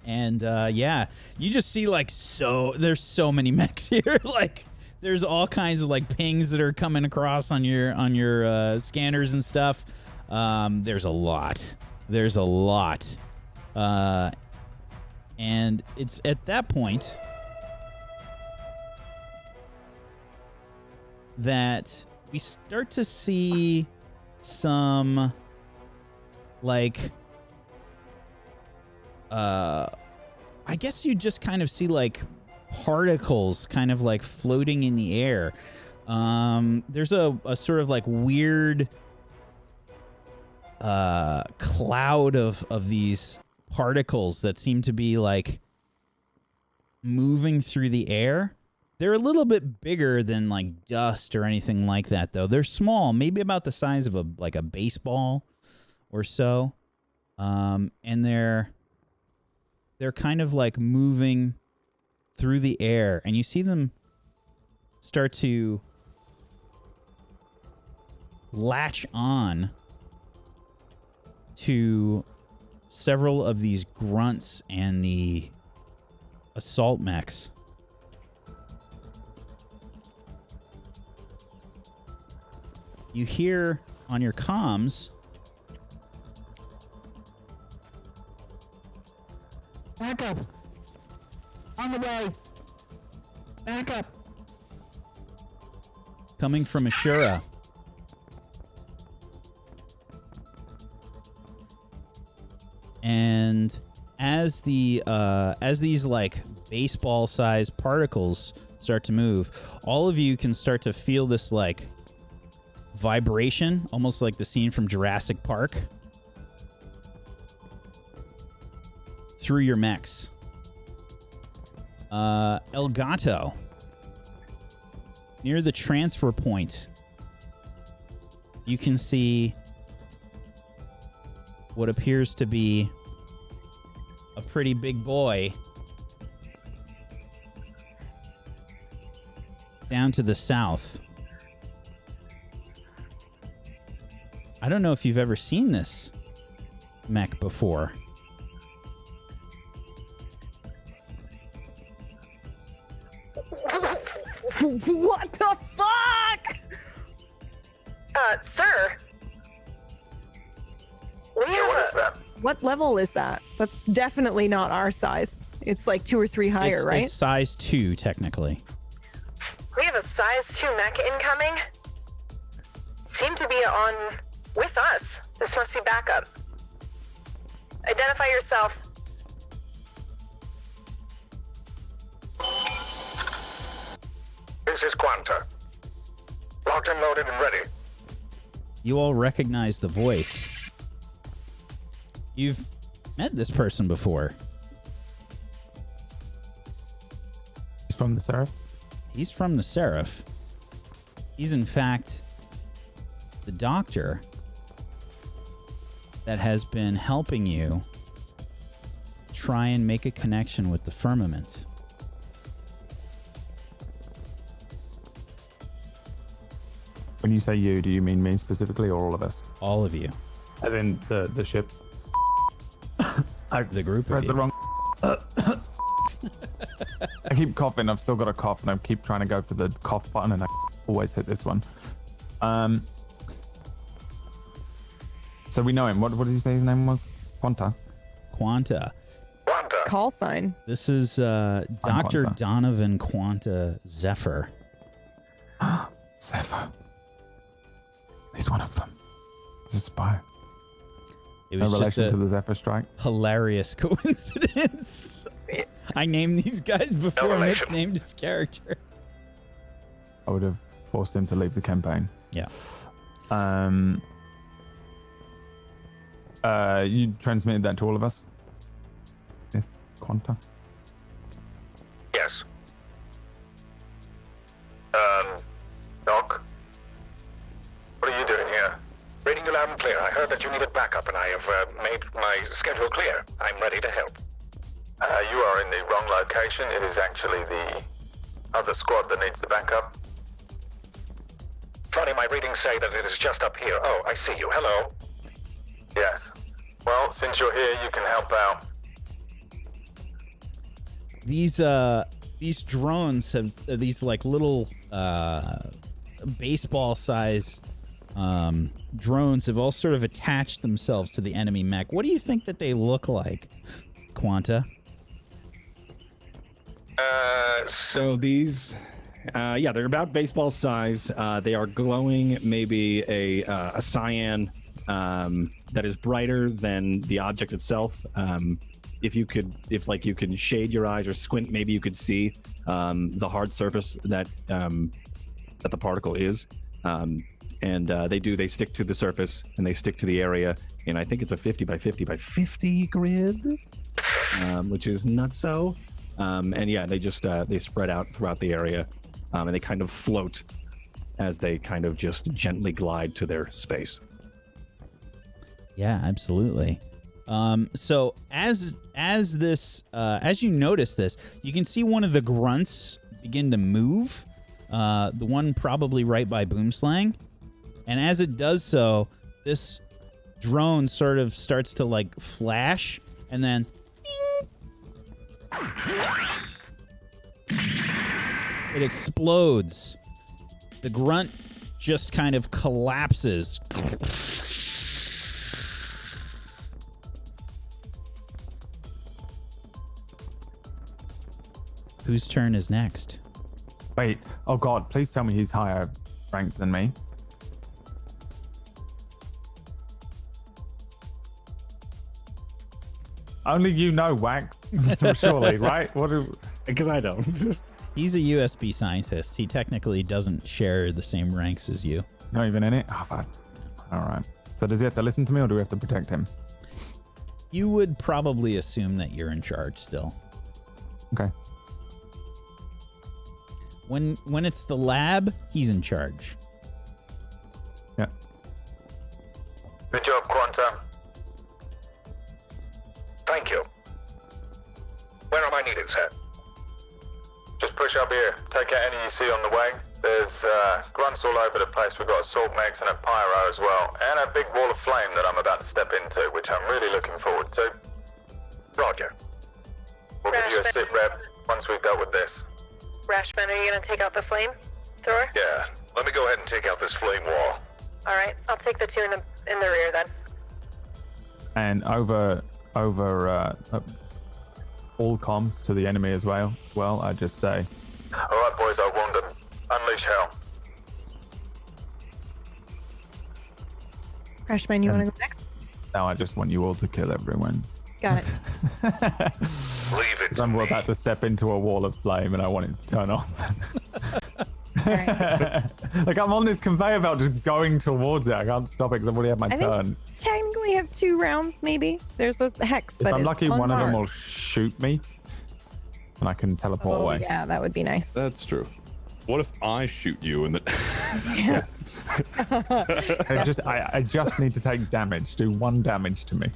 And yeah, you just see like there's so many mechs here. Like there's all kinds of like pings that are coming across on your scanners and stuff. There's a lot. And it's at that point that we start to see some like I guess you just kind of see like particles kind of like floating in the air. There's a sort of like weird cloud of these particles that seem to be like moving through the air. They're a little bit bigger than like dust or anything like that, though. They're small, maybe about the size of a baseball or so. And they're kind of like moving through the air, and you see them start to latch on to several of these grunts and the assault mechs. You hear on your comms, Back up. On the way. Back up. coming from Ashura. And as these like baseball-sized particles start to move, all of you can start to feel this like vibration, almost like the scene from Jurassic Park, through your mechs. Elgato, near the transfer point, you can see what appears to be a pretty big boy down to the south. I don't know if you've ever seen this, mech before. What the fuck? Sir. What is that? What level is that? That's definitely not our size. It's like 2 or 3 higher, right? It's size 2, technically. We have a size 2 mech incoming. Seem to be on with us. This must be backup. Identify yourself. This is Quanta. Locked and loaded and ready. You all recognize the voice. You've met this person before. He's from the Seraph. He's from the Seraph. He's, in fact, the doctor that has been helping you try and make a connection with the firmament. When you say you, do you mean me specifically or all of us? All of you. As in the ship? The group of Press you. the wrong. I keep coughing. I've still got a cough, and I keep trying to go for the cough button, and I always hit this one. So we know him. What did you say his name was? Quanta. Quanta. Quanta. Call sign. This is Dr. Quanta. Donovan Quanta Zephyr. Zephyr. He's one of them. He's a spy. It No was just relation a to the Zephyr Strike. hilarious coincidence. I named these guys before Mick relation. named his character. I would have forced him to leave the campaign. Yeah. You transmitted that to all of us? Yes, Quanta. Yes. Doc? What are you doing here? Reading you loud and clear. I heard that you needed backup, and I have made my schedule clear. I'm ready to help. You are in the wrong location. It is actually the other squad that needs the backup. Funny, my readings say that it is just up here. Oh, I see you. Hello. Yes. Well, since you're here, you can help out. These drones have these like little baseball size drones have all sort of attached themselves to the enemy mech. What do you think that they look like, Quanta? So these, they're about baseball size. They are glowing, maybe a cyan that is brighter than the object itself. If you can shade your eyes or squint, maybe you could see the hard surface that the particle is. They stick to the surface and they stick to the area. And I think it's a 50 by 50 by 50 grid, which is nutso. They just they spread out throughout the area, and they kind of float as they kind of just gently glide to their space. Yeah, absolutely. So as you notice this, you can see one of the grunts begin to move. The one probably right by Boomslang, and as it does so, this drone sort of starts to like flash, and then it explodes. The grunt just kind of collapses. Whose turn is next? Wait. Oh God! Please tell me he's higher ranked than me. Only you know, Whack. Surely, right? Because I don't. He's a USB scientist. He technically doesn't share the same ranks as you. Not even in it? Oh, fuck. All right. So does he have to listen to me or do we have to protect him? You would probably assume that you're in charge still. Okay. When it's the lab, he's in charge. Yeah. Good job, Quanta. Thank you. Where am I needed, sir? Just push up here. Take out any you see on the way. There's grunts all over the place. We've got assault mechs and a pyro as well, and a big wall of flame that I'm about to step into, which I'm really looking forward to. Roger. We'll give you a sit rep once we've dealt with this. Rashman, are you gonna take out the flame thrower? Yeah, let me go ahead and take out this flame wall. All right, I'll take the two in the rear then. And over all comms to the enemy as well. Well, I just say, All right, boys, I warned them. Unleash hell. Freshman, you want to go next? now I just want you all to kill everyone. Got it. Leave it to I'm me. about to step into a wall of flame and I want it to turn off. Right. Like I'm on this conveyor belt just going towards it. I can't stop it because I've already had my I turn. think technically have 2 rounds, maybe. There's a hex If that I'm is lucky, one of them will unmarked. shoot me and I can teleport Oh, away. yeah, that would be nice. That's true. What if I shoot you and then Yes. I just need to take damage. Do 1 damage to me.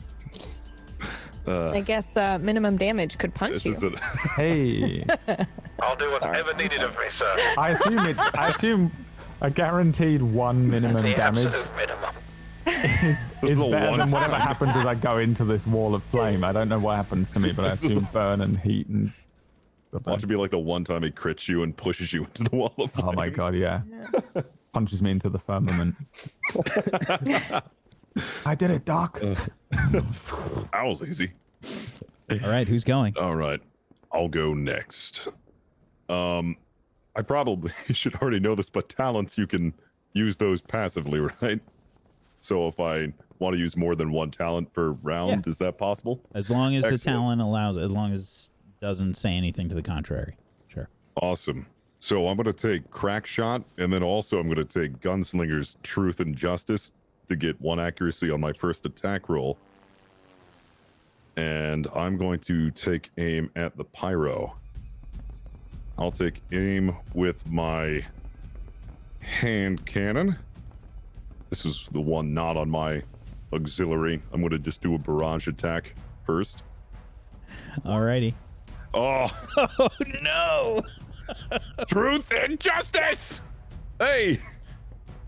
I guess minimum damage could punch this you. is it? Hey, I'll do what's ever needed of me, sir. I assume a guaranteed 1 minimum The damage absolute minimum. is is the better one than whatever time. happens as I go into this wall of flame. I don't know what happens to me, but I This is assume burn and heat and. Watch it be like the one time he crits you and pushes you into the wall of flame. Oh my god, yeah. Punches me into the firmament. I did it, Doc. That was easy. All right, who's going? All right, I'll go next. I probably should already know this, but talents, you can use those passively, right? So if I want to use more than 1 talent per round, Yeah. is that possible? As long as the Excellent. talent allows, as long as it doesn't say anything to the contrary. Sure. Awesome. So I'm going to take Crack Shot, and then also I'm going to take Gunslinger's Truth and Justice to get 1 accuracy on my first attack roll. And I'm going to take aim at the Pyro. I'll take aim with my hand cannon. This is the one not on my auxiliary. I'm going to just do a barrage attack first. Alrighty. Oh, Oh no! Truth and Justice! Hey!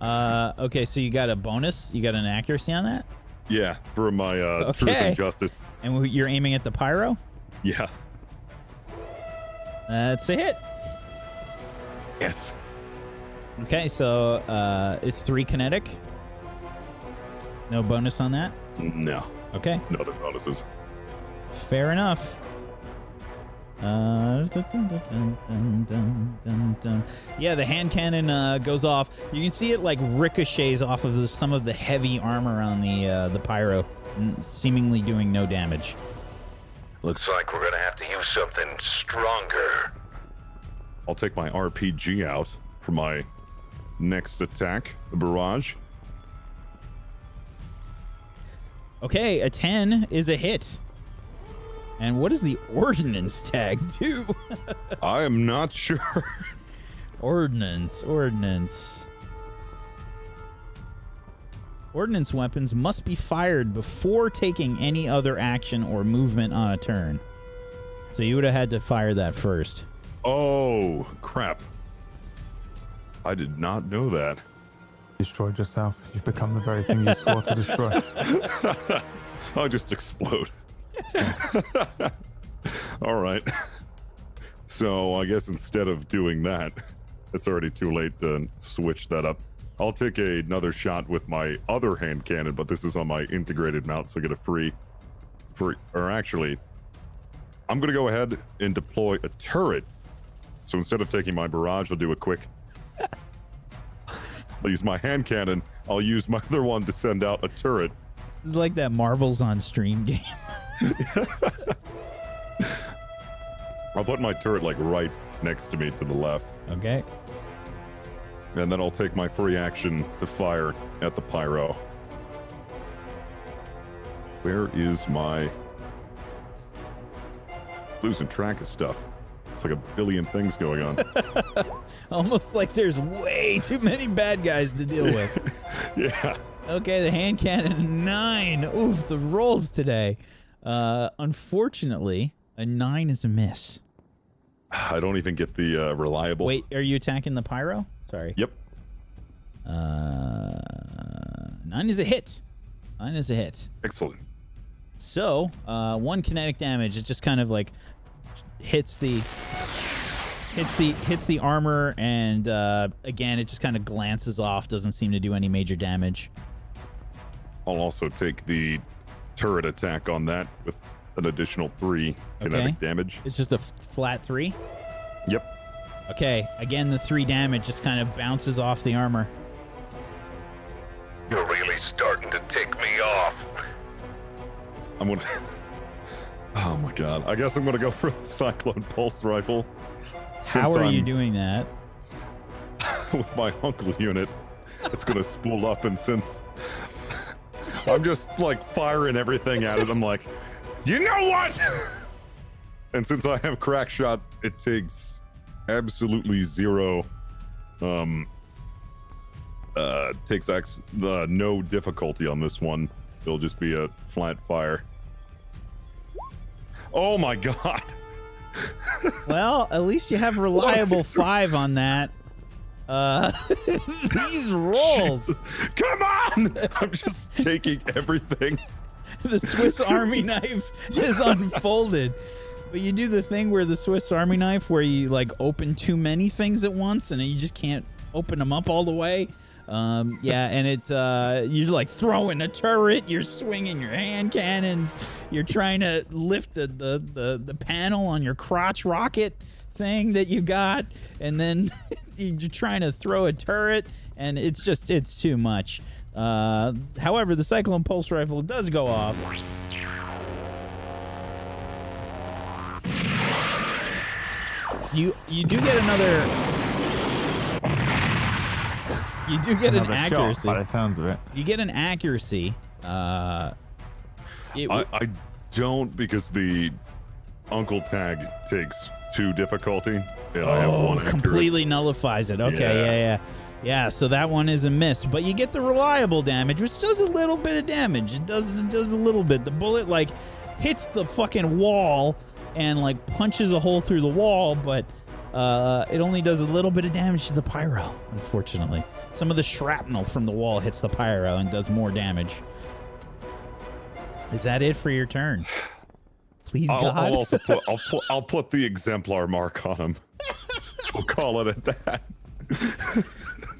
Okay, so you got a bonus. You got an accuracy on that, Yeah, for my Truth Okay. and Justice. and you're aiming at the pyro. Yeah. That's a hit. Yes. Okay, so it's 3 kinetic. No bonus on that. No. Okay, No other bonuses. fair enough. Yeah, the hand cannon goes off. You can see it like ricochets off of some of the heavy armor on the pyro, seemingly doing no damage. Looks like we're gonna have to use something stronger. I'll take my RPG out for my next attack, the barrage. Okay, a 10 is a hit. And what does the ordnance tag do? I am not sure. Ordnance. Ordnance weapons must be fired before taking any other action or movement on a turn. So you would have had to fire that first. Oh, crap. I did not know that. Destroyed yourself. You've become the very thing you swore to destroy. I'll just explode. All right. So I guess instead of doing that, it's already too late to switch that up. I'll take another shot with my other hand cannon, but this is on my integrated mount, so I get a free. Or actually, I'm going to go ahead and deploy a turret. So instead of taking my barrage, I'll do a quick. I'll use my hand cannon. I'll use my other one to send out a turret. This is like that marbles on stream game. I'll put my turret like right next to me to the left. Okay. And then I'll take my free action to fire at the pyro. Where is my... Losing track of stuff. It's like a billion things going on. Almost like there's way too many bad guys to deal with. Yeah. Okay, the hand cannon, 9. Oof, the rolls today. Unfortunately, a 9 is a miss. I don't even get the reliable... Wait, are you attacking the pyro? Sorry. Yep. 9 is a hit. 9 is a hit. Excellent. So, 1 kinetic damage. It just kind of like hits the armor, and again, it just kind of glances off. Doesn't seem to do any major damage. I'll also take the turret attack on that with an additional 3 kinetic damage. It's just a flat 3. Yep. Okay. Again, the 3 damage just kind of bounces off the armor. You're really starting to tick me off. I'm gonna. Oh my god! I guess I'm gonna go for a cyclone pulse rifle. How are you doing that? With my uncle unit, it's gonna spool up, and since I'm just like firing everything at it, I'm like, you know what? And since I have crack shot, it takes absolutely 0. Takes no difficulty on this one. It'll just be a flat fire. Oh my god! Well, at least you have reliable 5 on that. These rolls. Jesus. Come on! I'm just taking everything. The Swiss Army knife is unfolded. But you do the thing where the Swiss Army knife where you like open too many things at once and you just can't open them up all the way. Yeah, and it you're like throwing a turret, you're swinging your hand cannons, you're trying to lift the panel on your crotch rocket thing that you got, and then you're trying to throw a turret, and it's too much. However, the Cyclone Pulse Rifle does go off. You do get another. You do get an accuracy. Shot, by the sounds of it. You get an accuracy. I don't, because the Uncle Tag takes 2 difficulty. And I have 1 accurate. Completely nullifies it. Okay, yeah. So that one is a miss, but you get the reliable damage, which does a little bit of damage. It does a little bit. The bullet like hits the fucking wall and like punches a hole through the wall, but it only does a little bit of damage to the pyro, unfortunately. Some of the shrapnel from the wall hits the pyro and does more damage. Is that it for your turn? Please, God. I'll also I'll put the exemplar mark on him. We'll call it at that.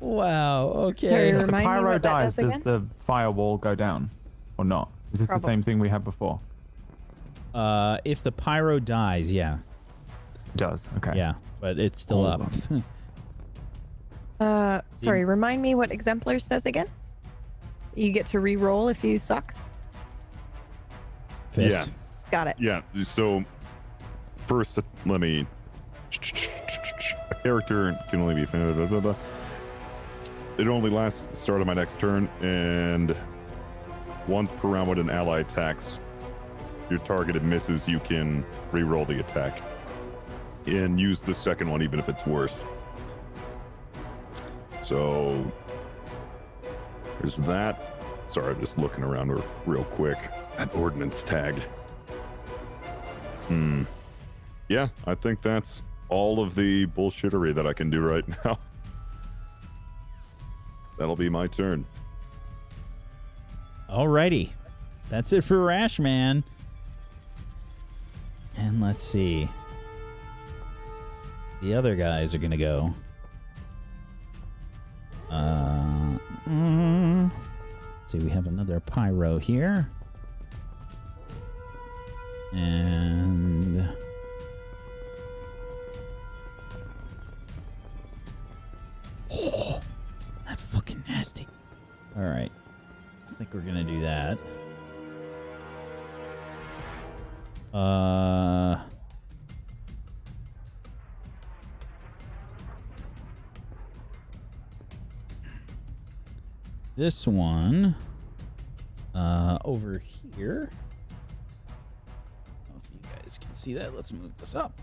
Wow. Okay. Sorry, If the remind me pyro what that dies, does does again? the firewall go down or not? Is this the same thing we had before? If the pyro dies, yeah. It does. Okay. Yeah, but it's still up. Sorry, remind me what exemplars does again? You get to re-roll if you suck. Fist. Yeah. Got it. Yeah. So first, let me. A character can only be. It only lasts at the start of my next turn, and once per round when an ally attacks, your targeted misses, you can re-roll the attack and use the second one even if it's worse. So there's that. Sorry, I'm just looking around real quick. That ordnance tag. Yeah, I think that's all of the bullshittery that I can do right now. That'll be my turn. Alrighty. That's it for Rash Man. And let's see. The other guys are going to go. See, we have another pyro here. And oh, that's fucking nasty. All right. I think we're going to do that. This one over here. I don't know if you guys can see that. Let's move this up.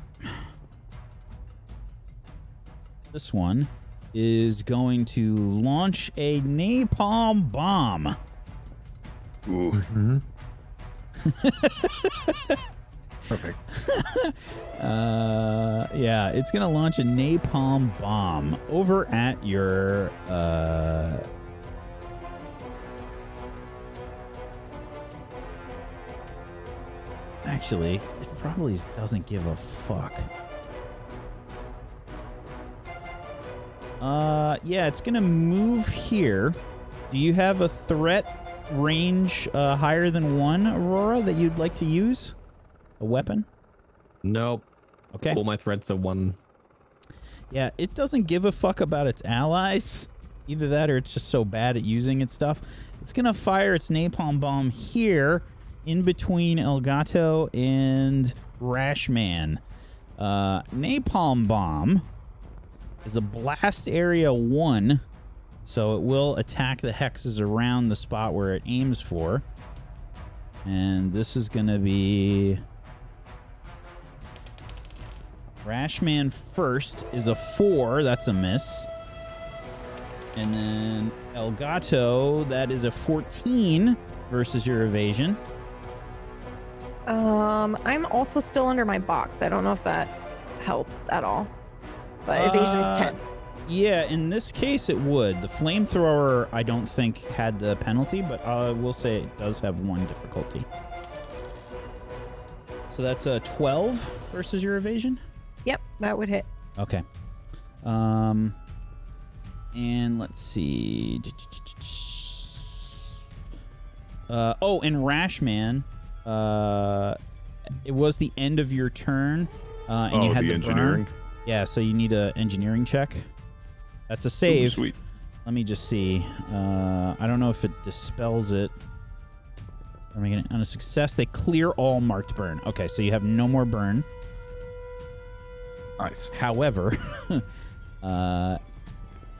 This one is going to launch a napalm bomb. Ooh. Perfect. Yeah, it's gonna launch a napalm bomb over at your Actually, it probably doesn't give a fuck. Yeah, it's gonna move here. Do you have a threat range higher than 1, Aurora, that you'd like to use? A weapon? Nope. Okay. All my threats are 1. Yeah, it doesn't give a fuck about its allies. Either that or it's just so bad at using its stuff. It's gonna fire its napalm bomb here in between Elgato and Rashman. Napalm bomb is a blast area 1, so it will attack the hexes around the spot where it aims for. And this is going to be... Rashman first is a 4, that's a miss. And then Elgato, that is a 14 versus your evasion. I'm also still under my box. I don't know if that helps at all. But evasion's 10. Yeah, in this case it would. The flamethrower, I don't think, had the penalty, but I will say it does have 1 difficulty. So that's a 12 versus your evasion? Yep, that would hit. Okay. And let's see. Oh, and Rashman, it was the end of your turn, and you had the engineering. burn. Yeah, so you need an engineering check. That's a save. Ooh, sweet. Let me just see. I don't know if it dispels it. On a success, they clear all marked burn. Okay, so you have no more burn. Nice. However,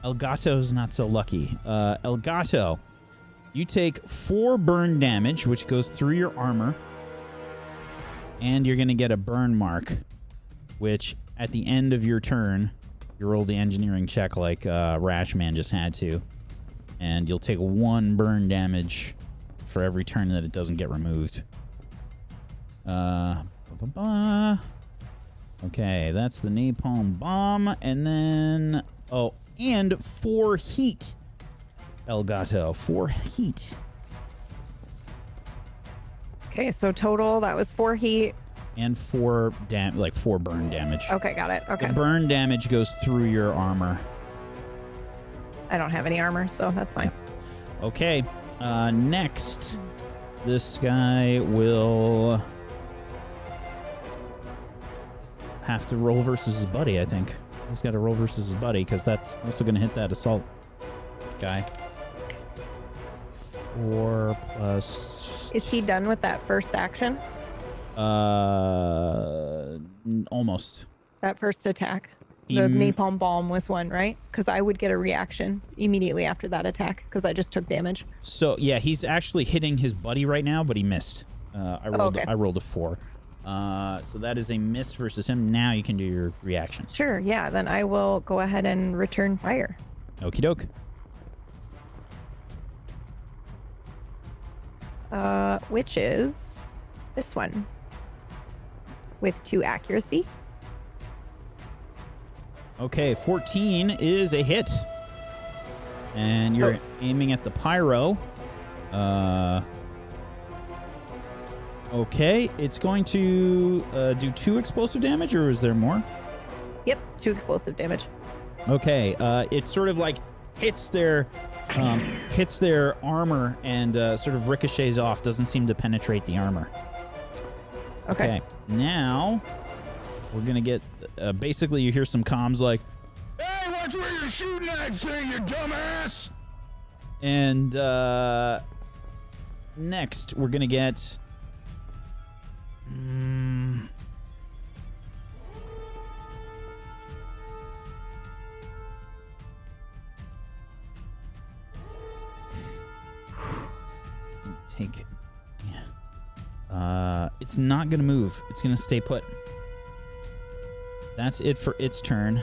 Elgato's not so lucky. Elgato, you take 4 burn damage, which goes through your armor, and you're going to get a burn mark, which at the end of your turn, you roll the engineering check like Rashman just had to, and you'll take 1 burn damage for every turn that it doesn't get removed. Okay, that's the napalm bomb, and then... Oh, and 4 heat, Elgato. 4 heat. Okay, so total, that was 4 heat. And 4 burn damage. Okay, got it. Okay. The burn damage goes through your armor. I don't have any armor, so that's fine. Okay, next, this guy will have to roll versus his buddy, I think. He's got to roll versus his buddy, because that's also going to hit that assault guy. 4 plus... Is he done with that first action? Almost. That first attack? The napalm bomb was 1, right? Because I would get a reaction immediately after that attack, because I just took damage. So, yeah, he's actually hitting his buddy right now, but he missed. I rolled a 4. So that is a miss versus him. Now you can do your reaction. Sure, yeah. Then I will go ahead and return fire. Okie doke. Which is this one. With 2 accuracy. Okay, 14 is a hit. And you're aiming at the pyro. Okay, it's going to do 2 explosive damage, or is there more? Yep, 2 explosive damage. Okay, it sort of like hits their armor and sort of ricochets off. Doesn't seem to penetrate the armor. Okay, now we're gonna get basically you hear some comms like, "Hey, watch where you're shooting that thing, you dumbass!" And next we're gonna get. Take it. Yeah. It's not gonna move. It's gonna stay put. That's it for its turn.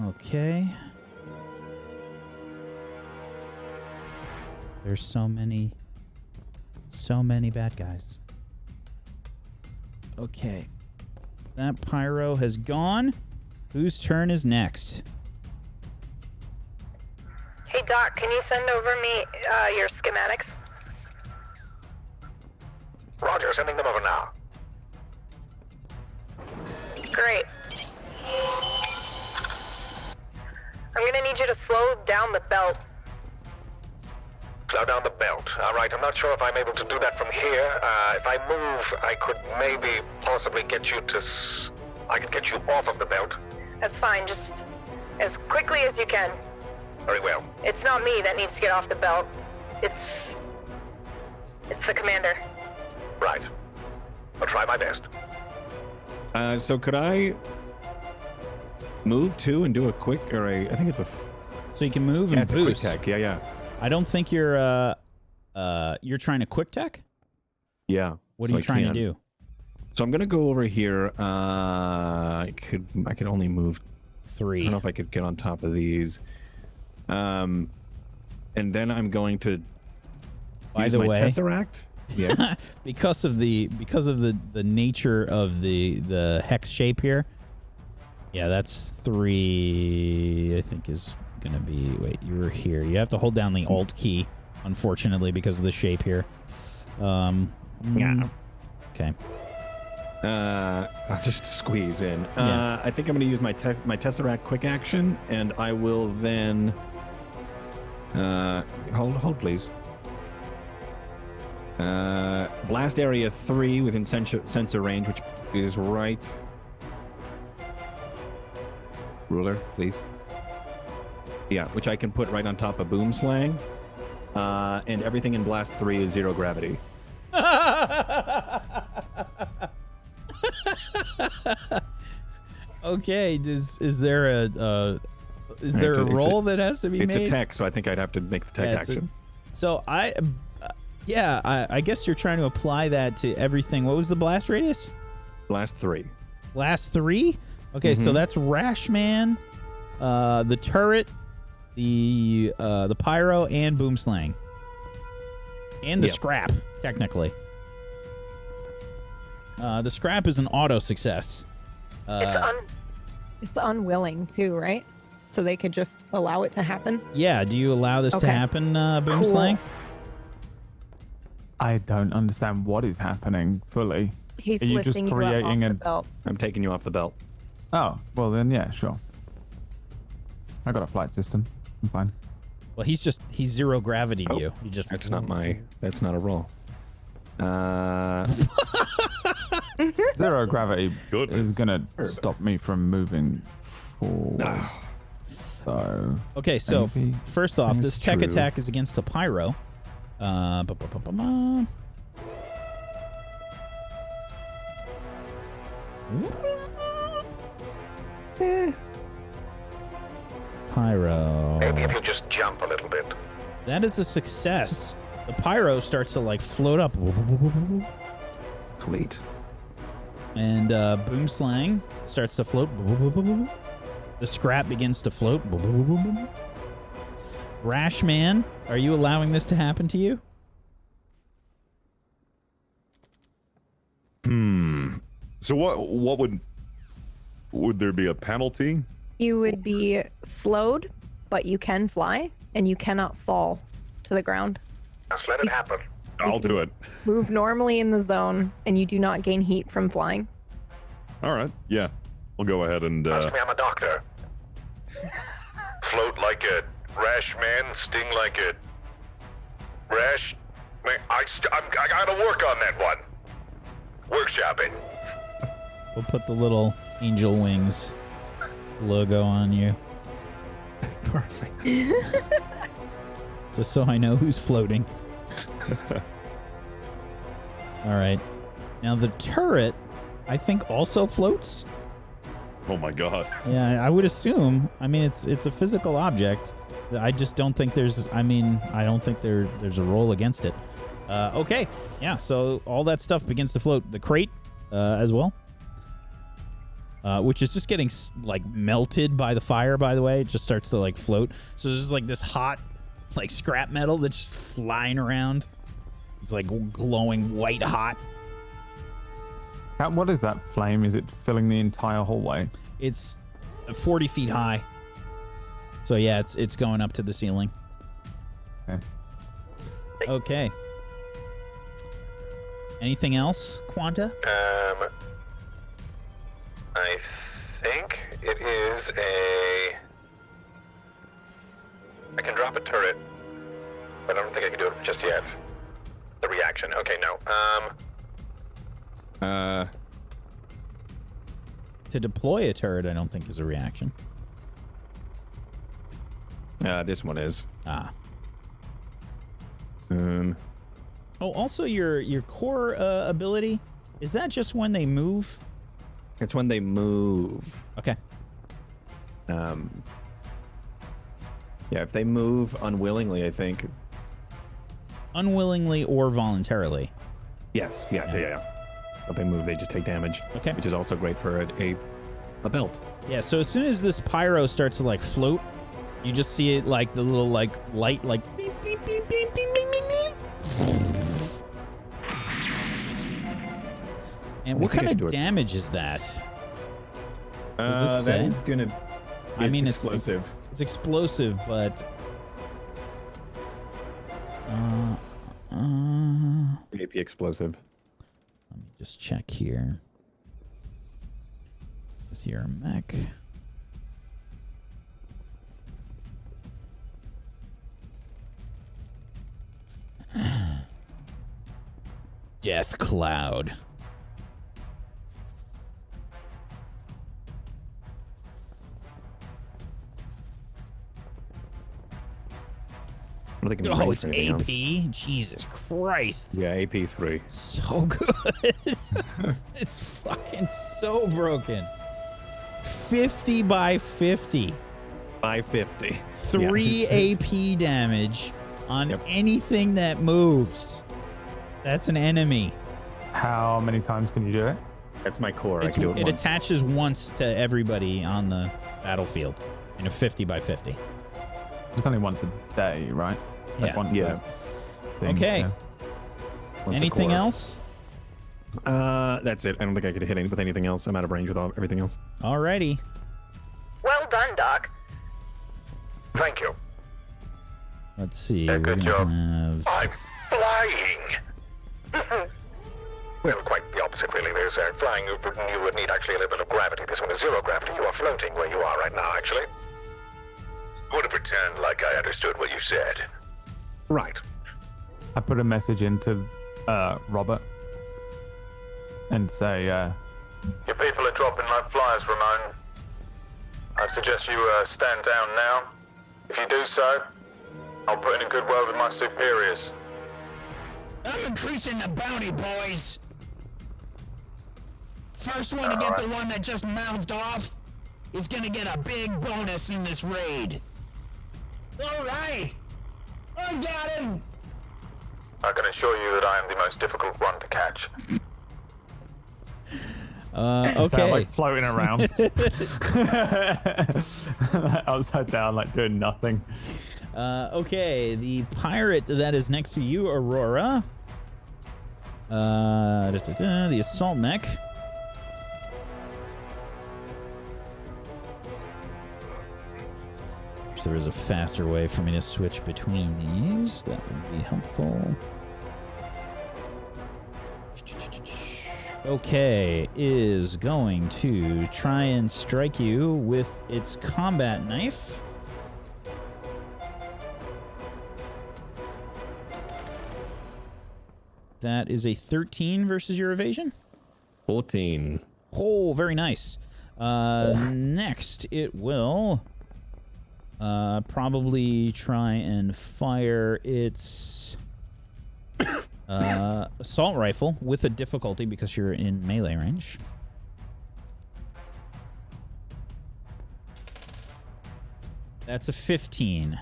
Okay. There's so many bad guys. Okay. That pyro has gone. Whose turn is next? Hey, Doc, can you send over me your schematics? Roger, sending them over now. Great. I'm gonna need you to slow down the belt. Slow down the belt. All right, I'm not sure if I'm able to do that from here. If I move, I could maybe possibly get you to... I could get you off of the belt. That's fine, just as quickly as you can. Very well. It's not me that needs to get off the belt. It's the commander. Right. I'll try my best. So could I move too and do a quick, or I think it's a... So you can move Yeah, and it's a quick boost. tech. Yeah. I don't think you're trying to quick tech? Yeah. What So are you I trying to can. do? So I'm gonna go over here. I could only move 3. I don't know if I could get on top of these. And then I'm going to By use the my way, Tesseract. Yes. because of the nature of the hex shape here. Yeah, that's 3. I think is gonna be. Wait, you were here. You have to hold down the Alt key, unfortunately, because of the shape here. Yeah. Okay. I'll just squeeze in. Yeah. I think I'm going to use my Tesseract quick action, and I will then hold please. Blast area 3 within sensor range, which is right. Ruler, please. Yeah, which I can put right on top of Boom Slang. And everything in Blast 3 is 0 gravity. Okay, is there a roll that has to be It's made? a tech, so I think I'd have to make the tech Yeah, it's action. So I guess you're trying to apply that to everything. What was the blast radius? Blast 3. Blast 3? Okay, so that's Rashman, the turret, the pyro, and Boom Slang. And the Yep. scrap, technically. The scrap is an auto success. It's unwilling too, right? So they could just allow it to happen. Yeah, do you allow this to Okay. happen, Boom Cool. Slang? I don't understand what is happening fully. He's Are you just lifting you up off creating the a- belt. I'm taking you off the belt. Oh, well then, yeah, sure. I got a flight system. I'm fine. Well, he's 0 gravity Oh, you. He just That's not a roll. 0 gravity Goodness. is gonna stop me from moving forward. So Okay, so maybe first off, this that's tech true. attack is against the pyro. Pyro. Maybe if you just jump a little bit. That is a success. The pyro starts to like float up. Sweet. And Boom Slang starts to float. The scrap begins to float. Rashman, are you allowing this to happen to you? So what would there be a penalty? You would be slowed, but you can fly, and you cannot fall to the ground. Just let it happen. I'll do it. Move normally in the zone, and you do not gain heat from flying. All right. Yeah. I'll go ahead and Trust me, I'm a doctor. Float like a rash man, sting like a rash. Man, I gotta work on that one. Workshopping. We'll put the little angel wings logo on you. Perfect. Just so I know who's floating. All right. Now the turret, I think, also floats. oh my god. Yeah, I would assume. I mean, it's a physical object. I just don't think there's. I mean, I don't think there's a roll against it. Okay. Yeah. So all that stuff begins to float. The crate, as well. Which is just getting like melted by the fire. By the way, it just starts to like float. So there's just like this hot like scrap metal that's just flying around. It's like glowing white hot. What is that flame? Is it filling the entire hallway? It's 40 feet high. So yeah, it's going up to the ceiling. Okay. Anything else, Quanta? I think it is a... I can drop a turret, but I don't think I can do it just yet. The reaction. Okay, no. To deploy a turret, I don't think is a reaction. This one is. Ah. Oh, also your core ability, is that just when they move? It's when they move. Okay. Yeah, if they move unwillingly, I think. Unwillingly or voluntarily? Yes, yeah. If they move, they just take damage. Okay. Which is also great for a belt. Yeah, so as soon as this pyro starts to like float, you just see it like the little like light like beep beep beep beep beep beep beep beep. And what kind of damage is that? Does it say? That is gonna. I mean, it's explosive. It's explosive, but AP explosive. let me just check here with your mech. Death Cloud. I don't think it can Oh, range it's for anything AP? else. Jesus Christ. Yeah, AP 3. So good. It's fucking so broken. 50 by 50. 550. 3 AP damage on anything that moves. That's an enemy. How many times can you do it? That's my core. I It's, can do it it once. attaches once to everybody on the battlefield in a 50 by 50. It's only once a day, right? Yeah. Once Yeah. a thing, Okay. yeah. Once a Anything core. else? That's it. I don't think I could hit with anything else. I'm out of range with everything else. Alrighty. Well done, Doc. Thank you. Let's see. Yeah, good we're job. gonna have- I'm flying. Well, quite the opposite, really. There's flying. You would need actually a little bit of gravity. This one is zero gravity. You are floating where you are right now, actually. I want to pretend like I understood what you said. Right. I put a message into Robert and say, Your people are dropping like flies, Ramon. I suggest you stand down now. If you do so, I'll put in a good word with my superiors. I'm increasing the bounty, boys. First one to get the one that just mouthed off is gonna get a big bonus in this raid. All right, I got him. I can assure you that I am the most difficult one to catch. Okay. so I'm like floating around. Upside down, like doing nothing. Okay, the pirate that is next to you, Aurora. The assault mech. Wish there was a faster way for me to switch between these. That would be helpful. Okay, is going to try and strike you with its combat knife. That is a 13 versus your evasion. 14. Oh, very nice. Next, it will probably try and fire its assault rifle with a difficulty because you're in melee range. That's a 15.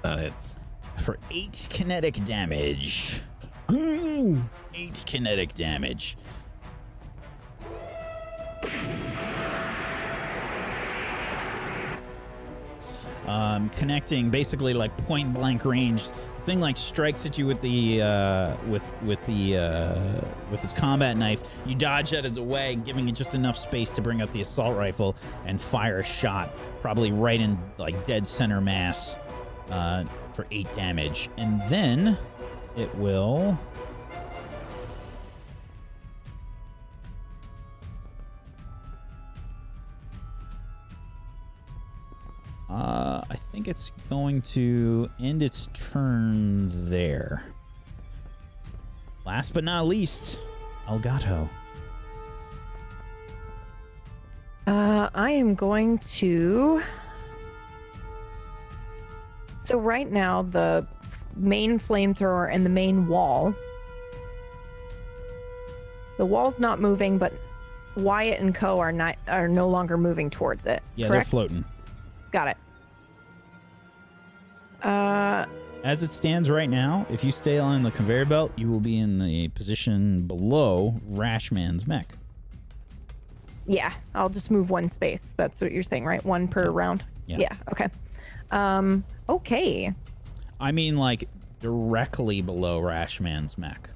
That hits. For 8 kinetic damage. 8 kinetic damage. connecting basically like point blank range. The thing like strikes at you with the with its combat knife. You dodge out of the way, giving it just enough space to bring up the assault rifle and fire a shot, probably right in like dead center mass, for 8 damage, and then it will. I think it's going to end its turn there. Last but not least, Elgato. I am going to... So right now, the main flamethrower and the main wall... The wall's not moving, but Wyatt and Co. are no longer moving towards it. Yeah, correct? they're floating. Got it. As it stands right now, if you stay on the conveyor belt, you will be in the position below Rashman's mech. Yeah, I'll just move 1 space. That's what you're saying, right? 1 per round? Yeah. Okay. Okay. I mean, like, directly below Rashman's mech.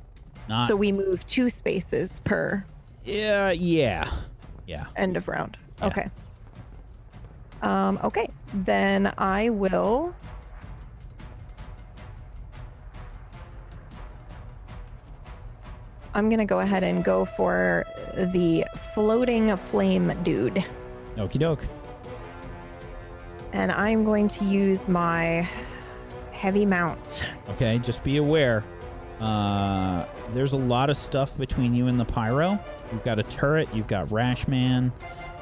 Not... So we move 2 spaces per... Yeah. End of round. Yeah. Okay. Okay. Then I will... I'm going to go ahead and go for the floating flame dude. Okie doke. And I'm going to use my heavy mount. Okay, just be aware. There's a lot of stuff between you and the pyro. You've got a turret, you've got Rashman,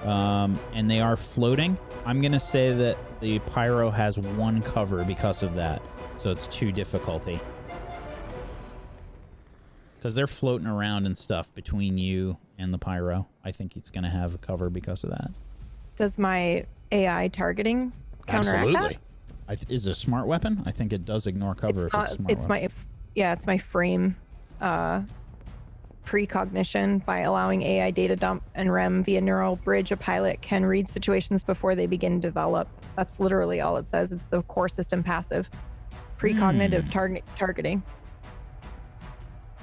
and they are floating. I'm going to say that the pyro has 1 cover because of that, so it's 2 difficulty. Because they're floating around and stuff between you and the pyro. I think it's going to have a cover because of that. Does my AI targeting counteract Absolutely. that? Is it a smart weapon? I think it does ignore cover if it's a smart weapon. It's my frame precognition. By allowing AI data dump and REM via neural bridge, a pilot can read situations before they begin to develop. That's literally all it says. It's the core system passive. Precognitive targeting.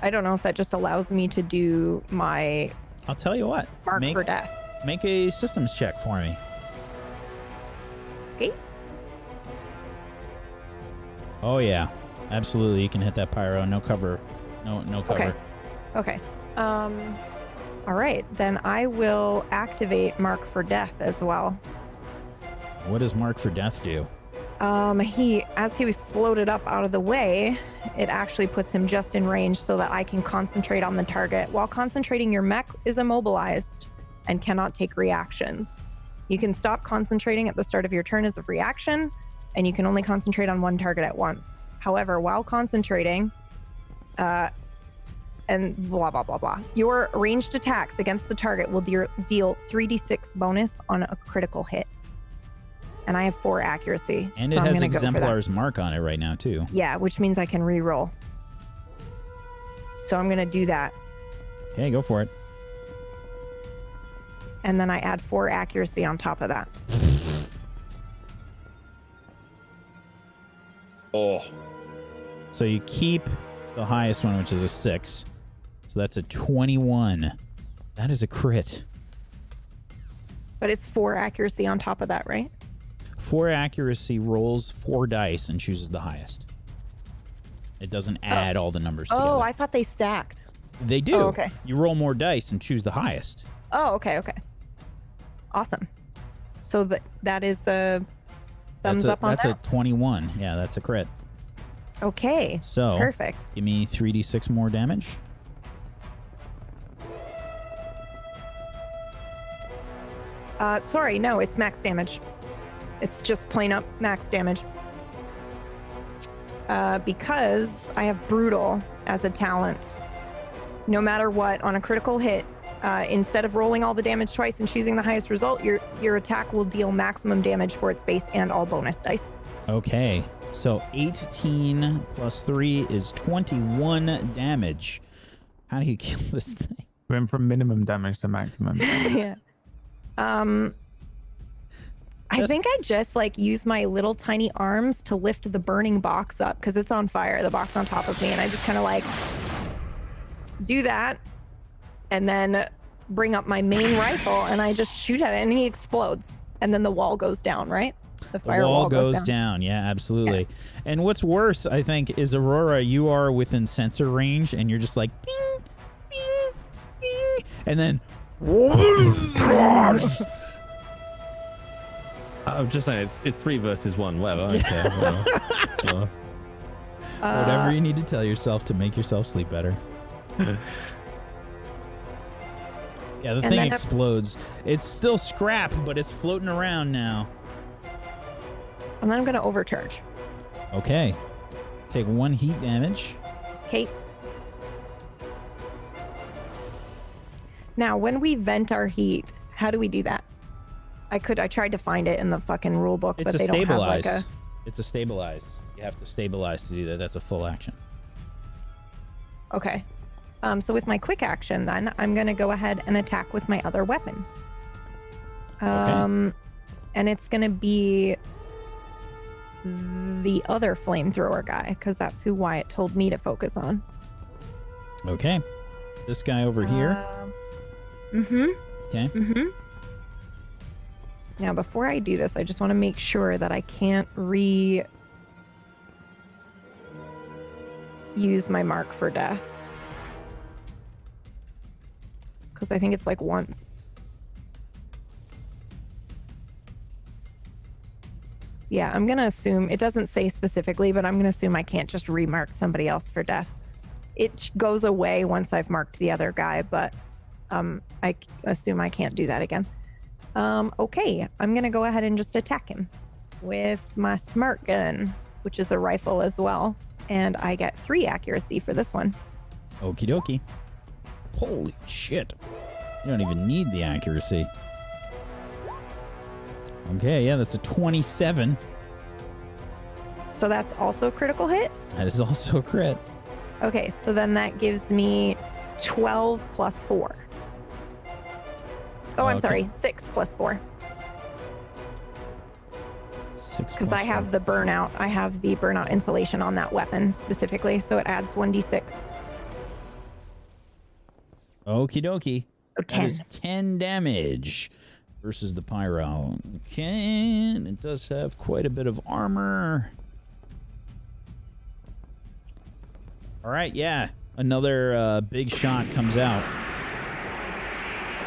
I don't know if that just allows me to do my... I'll tell you what. Mark for death. Make a systems check for me. Okay. Oh, yeah. Absolutely. You can hit that pyro. No cover. No cover. Okay. All right. Then I will activate Mark for Death as well. What does Mark for Death do? As he was floated up out of the way, it actually puts him just in range so that I can concentrate on the target. While concentrating, your mech is immobilized and cannot take reactions. You can stop concentrating at the start of your turn as a reaction, and you can only concentrate on 1 target at once. However, while concentrating, and blah, blah, blah, blah, your ranged attacks against the target will deal 3d6 bonus on a critical hit. And I have 4 accuracy. And so it I'm has gonna go for that. Exemplar's mark on it right now, too. Yeah, which means I can re-roll. So I'm going to do that. Okay, go for it. And then I add 4 accuracy on top of that. Oh. So you keep the highest one, which is a 6. So that's a 21. That is a crit. But it's 4 accuracy on top of that, right? 4 accuracy rolls 4 dice and chooses the highest. It doesn't add all the numbers together. Oh, I thought they stacked. They do. Oh, okay. You roll more dice and choose the highest. Oh, okay. Awesome. So that is a thumbs up on that? That's a 21. Yeah, that's a crit. Okay. So, perfect. Give me 3d6 more damage. Sorry, no, it's max damage. It's just plain up max damage. Because I have Brutal as a talent. No matter what, on a critical hit, instead of rolling all the damage twice and choosing the highest result, your attack will deal maximum damage for its base and all bonus dice. Okay, so 18 plus 3 is 21 damage. How do you kill this thing? Went from minimum damage to maximum damage. Yeah. I think I just like use my little tiny arms to lift the burning box up because it's on fire, the box on top of me, and I just kind of like do that and then bring up my main rifle and I just shoot at it and he explodes and then the wall goes down, right? The wall goes down. Yeah, absolutely. Yeah. And what's worse, I think, is Aurora, you are within sensor range and you're just like bing, bing, bing, and then I'm just saying, it's 3 versus 1, whatever. Okay, well. Whatever you need to tell yourself to make yourself sleep better. Yeah, the thing explodes. It's still scrap, but it's floating around now. And then I'm going to overcharge. Okay. Take 1 heat damage. Okay. Now, when we vent our heat, how do we do that? I tried to find it in the fucking rule book, but they don't have like a... It's a stabilize. You have to stabilize to do that. That's a full action. Okay. So with my quick action, then, I'm going to go ahead and attack with my other weapon. And it's going to be the other flamethrower guy, because that's who Wyatt told me to focus on. Okay. This guy over here. Okay. Now, before I do this, I just want to make sure that I can't use my mark for death. Because I think it's like once. Yeah, I'm going to assume, it doesn't say specifically, but I'm going to assume I can't just remark somebody else for death. It goes away once I've marked the other guy, but I assume I can't do that again. Okay, I'm going to go ahead and just attack him with my smart gun, which is a rifle as well. And I get 3 accuracy for this one. Okie dokie. Holy shit. You don't even need the accuracy. Okay, yeah, that's a 27. So that's also a critical hit? That is also a crit. Okay, so then that gives me 12 plus 4. Oh, I'm sorry, 6 plus 4. 6 because I have the burnout. I have the burnout insulation on that weapon specifically, so it adds 1d6. Okie dokie. So 10. That is 10 damage versus the pyro. Okay, and it does have quite a bit of armor. All right, yeah. Another big shot comes out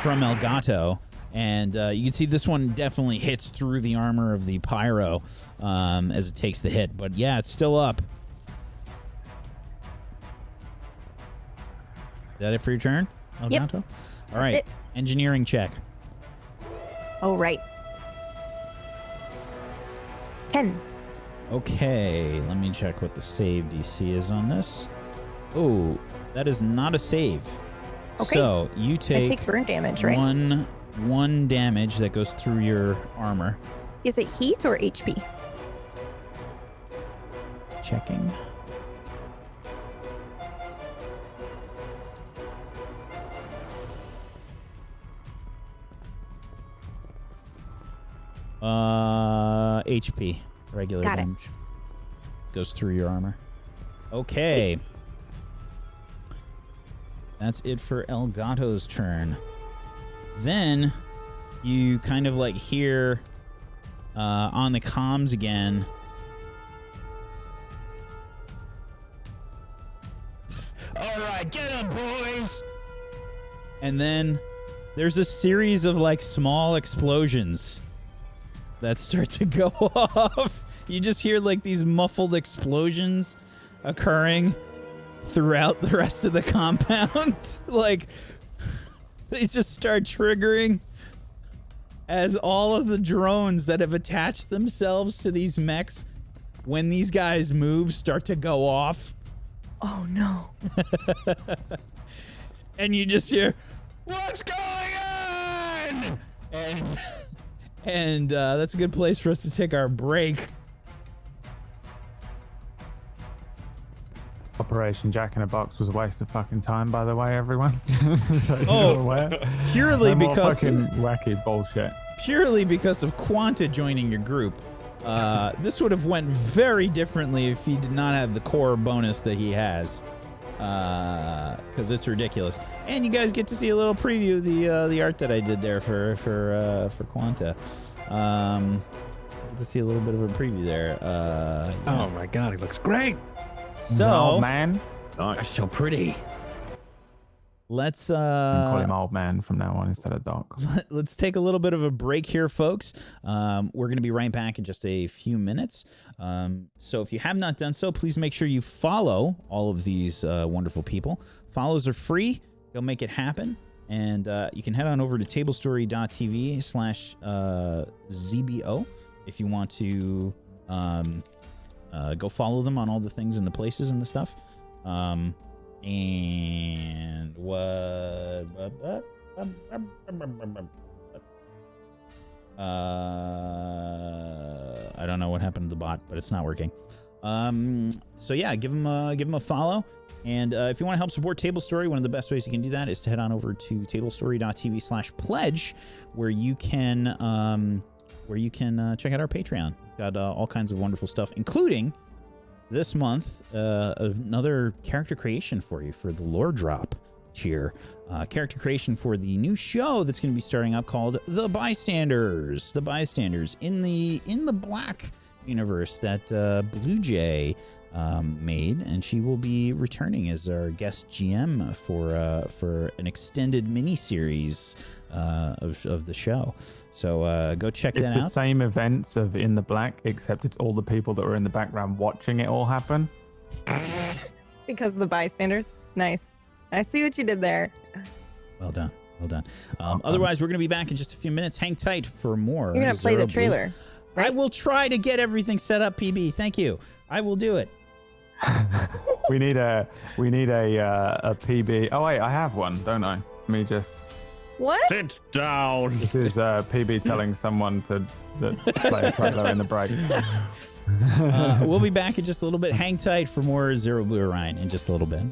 from Elgato. And you can see this one definitely hits through the armor of the pyro as it takes the hit. But yeah, it's still up. Is that it for your turn, Elgato? Yep. All right. Engineering check. Oh, right. 10. Okay, let me check what the save DC is on this. Oh, that is not a save. Okay. So you I take burn damage, right? One damage that goes through your armor. Is it heat or HP? Checking. HP. Regular Got it. damage. Goes through your armor. Okay. That's it for Elgato's turn. Then you kind of like hear on the comms again. All right, get them, boys. And then there's a series of like small explosions that start to go off. You just hear like these muffled explosions occurring throughout the rest of the compound. Like they just start triggering as all of the drones that have attached themselves to these mechs, when these guys move, start to go off. Oh no. And you just hear, what's going on? And that's a good place for us to take our break. Operation Jack in a Box was a waste of fucking time, by the way, everyone. So purely no more because fucking wacky bullshit. purely because of Quanta joining your group. This would have went very differently if he did not have the core bonus that he has. Because it's ridiculous. And you guys get to see a little preview of the art that I did there for Quanta. Get to see a little bit of a preview there. Yeah. Oh my god, he looks great. So, old man. Nice. So pretty. let's Call him old man from now on instead of Doc. let's take a little bit of a break here, folks. We're going to be right back in just a few minutes. So if you have not done so, please make sure you follow all of these wonderful people. Follows are free. Go make it happen. And you can head on over to tablestory.tv/ZBO if you want to go follow them on all the things and the places and the stuff. And what? I don't know what happened to the bot, but it's not working. So yeah, give them a follow. And if you want to help support Table Story, one of the best ways you can do that is to head on over to tablestory.tv/pledge, where you can check out our Patreon. We've got all kinds of wonderful stuff, including this month another character creation for you for the lore drop tier. Character creation for the new show that's going to be starting up called The Bystanders. The Bystanders in the Black universe that Blue Jay made, and she will be returning as our guest GM for an extended mini series of the show. So go check that out. It's the same events of In the Black, except it's all the people that were in the background watching it all happen. Because of the bystanders. Nice. I see what you did there. Well done. Otherwise, we're going to be back in just a few minutes. Hang tight for more. You're going to play the Zero.Blue. trailer. Right? I will try to get everything set up, PB. Thank you. I will do it. we need a PB. Oh wait, I have one, don't I? Let me just. What? Sit down. This is PB telling someone to play a trailer in the break. We'll be back in just a little bit. Hang tight for more Zero.Blue.Orion in just a little bit.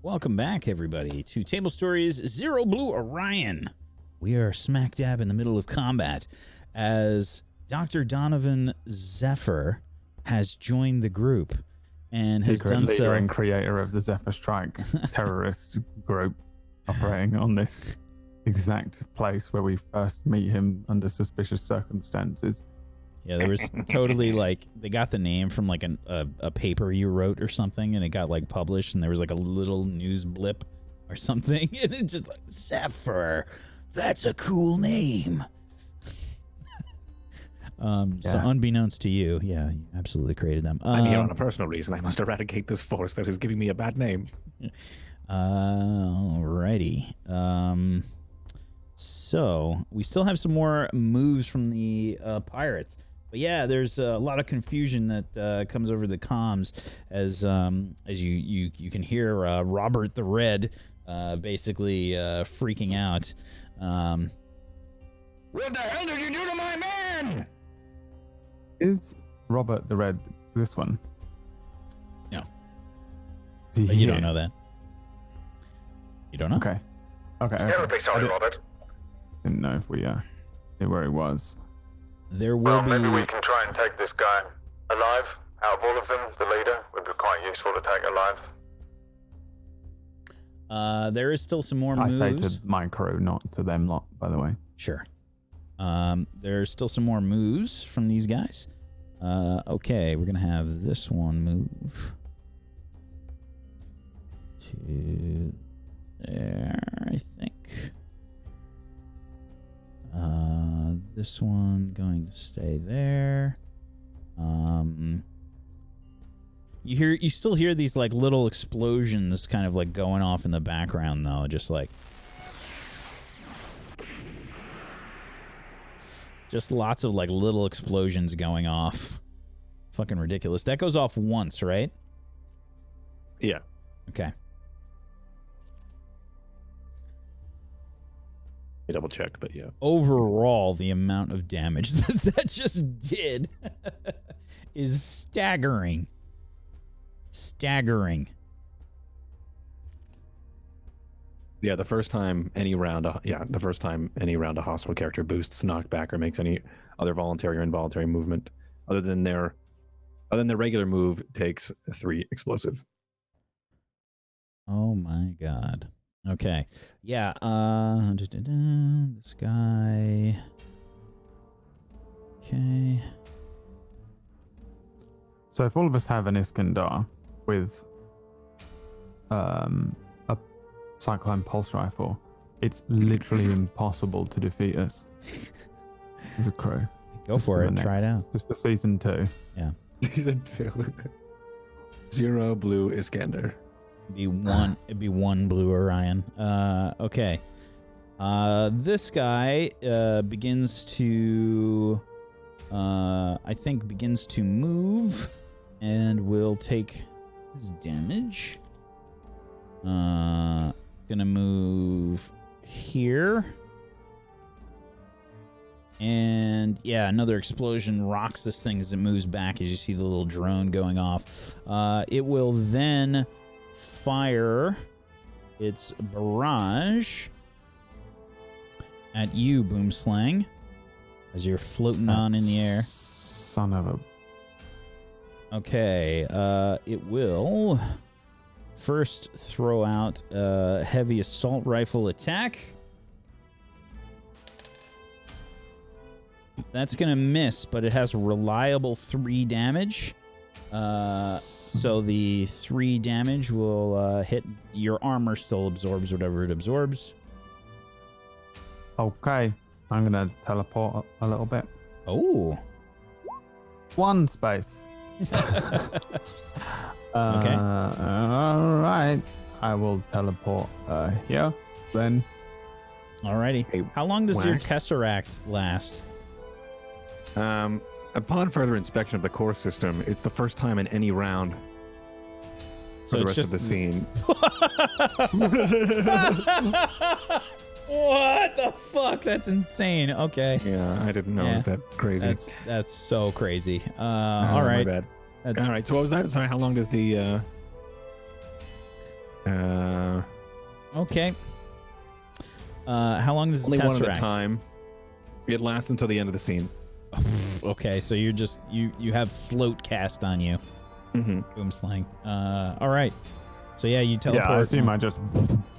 Welcome back, everybody, to Table Stories Zero.Blue.Orion. We are smack dab in the middle of combat as Dr. Donovan Zephyr has joined the group and has Secret done leader so. and creator of the Zephyr Strike terrorist group operating on this exact place where we first meet him under suspicious circumstances. Yeah, there was totally like they got the name from like a paper you wrote or something, and it got like published, and there was like a little news blip or something, and it just like Zephyr, that's a cool name. So unbeknownst to you, yeah, you absolutely created them. I'm here on a personal reason. I must eradicate this force that is giving me a bad name. Alrighty. So we still have some more moves from the pirates. But yeah, there's a lot of confusion that comes over the comms as you can hear Robert the Red basically freaking out. What the hell did you do to my man? Is Robert the Red this one? No. Is he But you here? don't know that. You don't know? Okay. Never be sorry, Robert. Didn't know if we knew where he was. There will Well, be... maybe we can try and take this guy alive. Out of all of them, the leader would be quite useful to take alive. There is still some more I moves. say to my crew, not to them lot, by the way. Sure. There's still some more moves from these guys. Okay, we're going to have this one move to there, I think. This one going to stay there. You still hear these like little explosions kind of like going off in the background though, just like lots of like little explosions going off. Fucking ridiculous. That goes off once, right? Yeah. Okay. I double check, but yeah. Overall, the amount of damage that just did is staggering. Staggering. Yeah, the first time any round a hostile character boosts knockback or makes any other voluntary or involuntary movement other than their regular move takes 3 explosive. Oh my god. Okay. Yeah, this guy. Okay. So if all of us have an Iskandar with a Cyclone Pulse Rifle, it's literally impossible to defeat us as a crew. Go for it. Try it out. Just for season 2. Yeah. Season 2. Zero Blue Iskander. It'd be one Blue Orion. Okay. This guy begins to move and will take his damage. Gonna move here. And yeah, another explosion rocks this thing as it moves back as you see the little drone going off. It will then fire its barrage at you, Boomslang, as you're floating on in the air. Son of a... Okay, it will first throw out a heavy assault rifle attack. That's going to miss, but it has reliable 3 damage. So the 3 damage will hit your armor, still absorbs whatever it absorbs. Okay, I'm going to teleport a little bit. Oh. 1 space. Okay. All right. I will teleport here, then. Alrighty. Hey, how long does your whack. Tesseract last? Upon further inspection of the core system, it's the first time in any round for the rest of the scene. What the fuck? That's insane. Okay. Yeah, I didn't know it was that crazy. That's so crazy. All My right. bad. That's, All right. So what was that? Sorry. How long does the? Okay. How long does the Only one at a Tesseract? time. It lasts until the end of the scene. Okay, so you're just you have float cast on you. Mm-hmm. Boomslang. All right. So yeah, you teleport. Yeah, I assume I just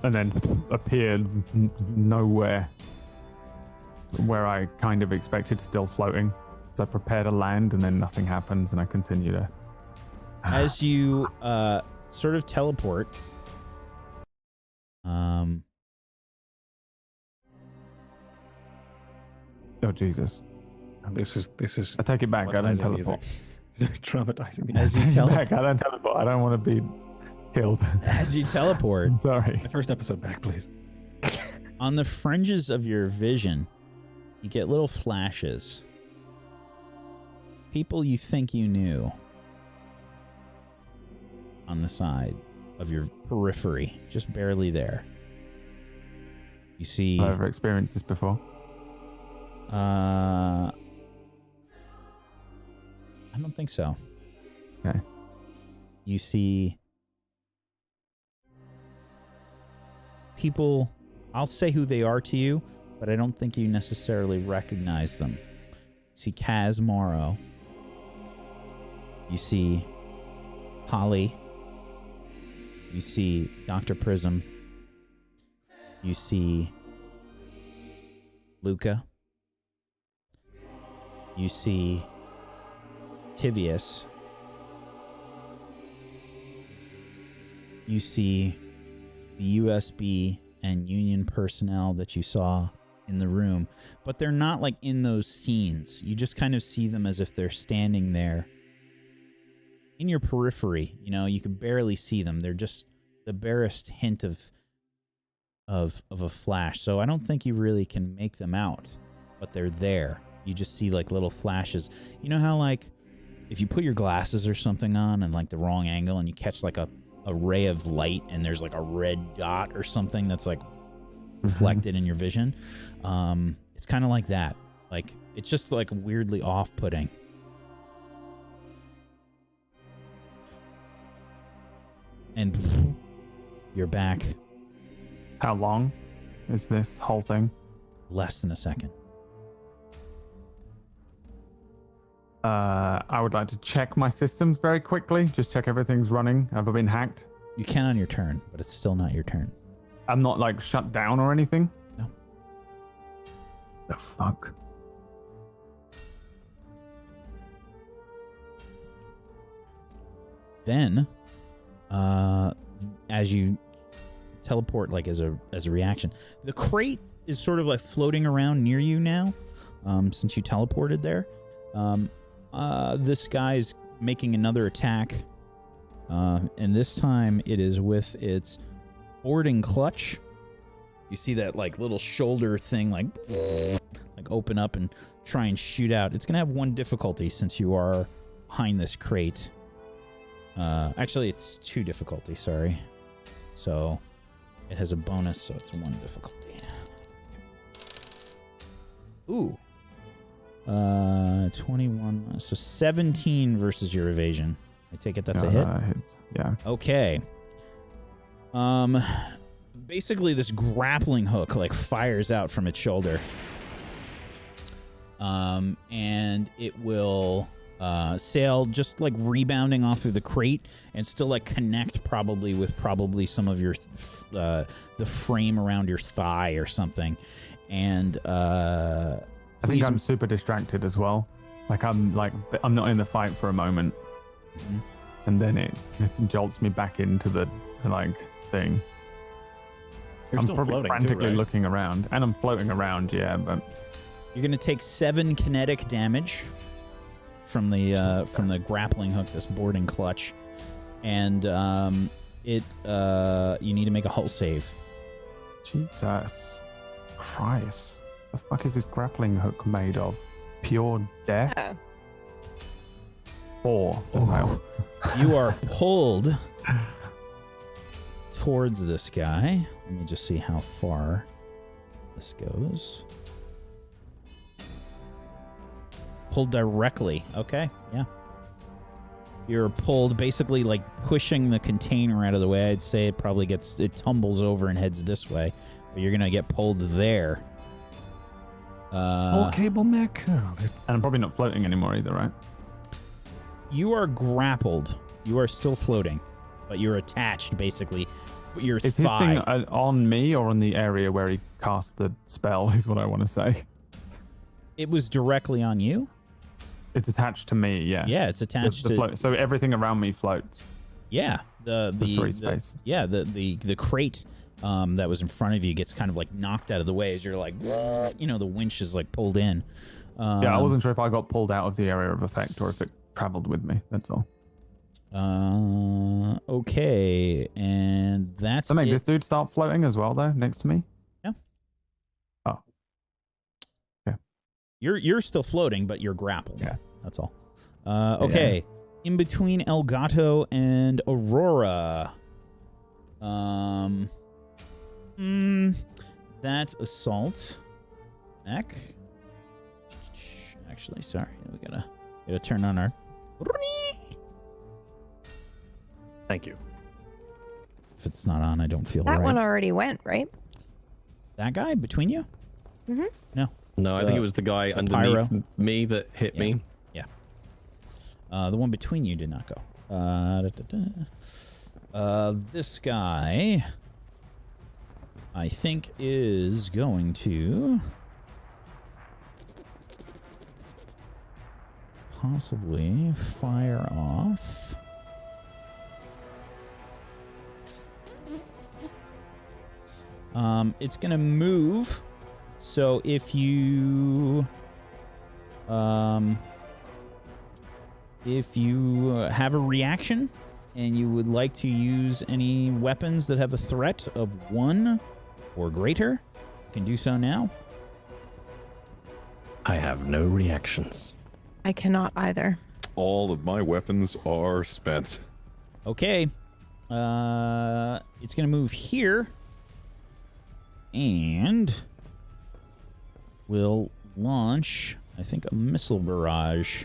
and then appeared nowhere where I kind of expected, still floating. So I prepare to land, and then nothing happens, and I continue to. As you sort of teleport. Oh Jesus! This is. I take it back. I don't traumatizing music. teleport. Traumatizing music. As you Take it teleport. back. I don't teleport. I don't want to be killed. As you teleport. Sorry. The first episode back, please. On the fringes of your vision, you get little flashes. People you think you knew on the side of your periphery, just barely there. You see... I've ever experienced this before. I don't think so. Okay. You see people, I'll say who they are to you, but I don't think you necessarily recognize them. You see Kaz Morrow. You see Holly. You see Dr. Prism. You see Luca. You see Tivius. You see the USB and Union personnel that you saw in the room, but they're not like in those scenes. You just kind of see them as if they're standing there in your periphery. You know, you can barely see them. They're just the barest hint of a flash. So I don't think you really can make them out, but they're there. You just see like little flashes. You know how like if you put your glasses or something on and like the wrong angle and you catch like a ray of light and there's like a red dot or something that's like reflected in your vision. It's kind of like that. Like it's just like weirdly off-putting. And you're back. How long is this whole thing? Less than a second. I would like to check my systems very quickly. Just check everything's running. Have I been hacked? You can on your turn, but it's still not your turn. I'm not like shut down or anything? No. The fuck? Then, as you teleport, like as a reaction, the crate is sort of like floating around near you now, since you teleported there. This guy's making another attack, and this time it is with its boarding clutch. You see that like little shoulder thing like open up and try and shoot out. It's gonna have one difficulty since you are behind this crate. Actually, it's 2 difficulty, sorry. So it has a bonus, so it's 1 difficulty. Ooh. 21, so 17 versus your evasion. I take it that's a hit? Hits. Yeah. Okay. Basically this grappling hook like fires out from its shoulder. And it will sail just like rebounding off of the crate and still like connect probably with some of your the frame around your thigh or something. And I think I'm super distracted as well. I'm not in the fight for a moment. Mm-hmm. And then it jolts me back into the thing. You're I'm still probably floating frantically too, right? looking around, and I'm floating around, yeah, but you're going to take 7 kinetic damage from the grappling hook, this boarding clutch. And you need to make a hull save. Jesus Christ. The fuck is this grappling hook made of? Pure death? Yeah. 4. Oh. You are pulled towards this guy. Let me just see how far this goes. Pulled directly. Okay, yeah. You're pulled, basically like pushing the container out of the way. I'd say it tumbles over and heads this way. But you're gonna get pulled there. Cable mech. Oh, And I'm probably not floating anymore either, right? You are grappled. You are still floating, but you're attached basically. Your Is his thigh. thing on me or on the area where he cast the spell? Is what I want to say. It was directly on you. It's attached to me. Yeah. Yeah, it's attached to. float. So everything around me floats. Yeah, the three spaces. Yeah, the crate that was in front of you gets kind of like knocked out of the way as you're like, you know, the winch is like pulled in. Yeah, I wasn't sure if I got pulled out of the area of effect or if it traveled with me. That's all. Okay, and that's So, mate, it. this dude start floating as well, though, next to me. Yeah. Oh. Okay. You're still floating, but you're grappled. Yeah. That's all. Okay. In between Elgato and Aurora. That assault mech. Actually, sorry, we gotta turn on our. thank you. If it's not on, I don't feel That right. one already went, right? That guy between you? Mm-hmm. No. No, I think it was the guy underneath me that hit me. Yeah. The one between you did not go. This guy, I think, is going to possibly fire off. It's gonna move. So if you have a reaction and you would like to use any weapons that have a threat of 1 or greater, you can do so now. I have no reactions. I cannot either. All of my weapons are spent. Okay. It's gonna move here. And will launch, I think, a missile barrage.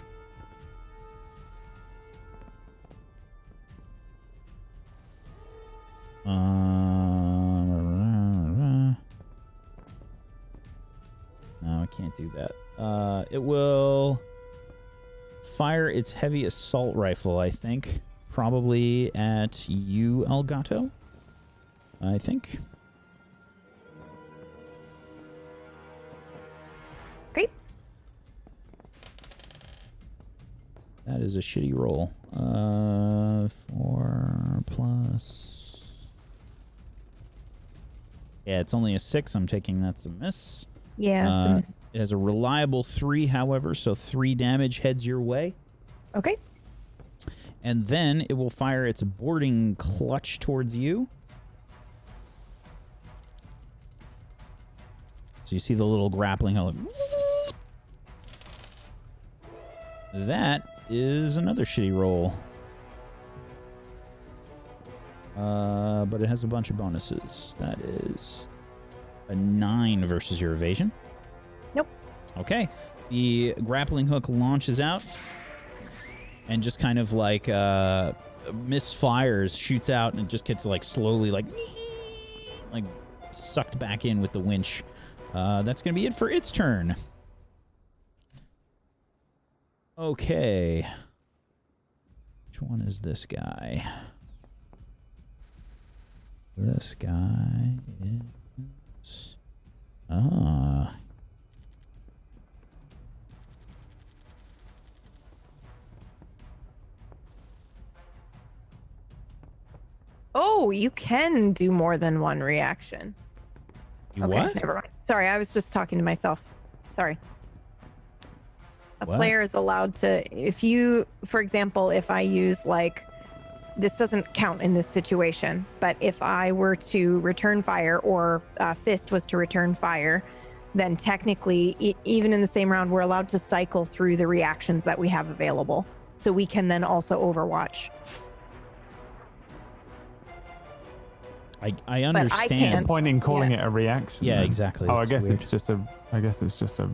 No, I can't do that. It will fire its heavy assault rifle, I think. Probably at you, Elgato. I think. Great. That is a shitty roll. 4 plus. Yeah, it's only a 6. I'm taking that's a miss. Yeah, it's a miss. It has a reliable 3, however, so 3 damage heads your way. Okay. And then it will fire its boarding clutch towards you. So you see the little grappling hook. That is another shitty roll. But it has a bunch of bonuses. That is a 9 versus your evasion. Nope. Okay. The grappling hook launches out and just kind of like misfires, shoots out, and it just gets like slowly like sucked back in with the winch. That's going to be it for its turn. Okay. Which one is this guy? This guy is... Oh, you can do more than one reaction. You Okay, what? never mind. Sorry, I was just talking to myself. Sorry. A What? player is allowed to, if you, for example, if I use like, this doesn't count in this situation, but if I were to return fire or Fist was to return fire, then technically, even in the same round, we're allowed to cycle through the reactions that we have available. So we can then also Overwatch. I understand. can't. Point in calling Yeah. it a reaction. Yeah, then. exactly. Oh, It's I guess weird. it's just a. I guess it's just a.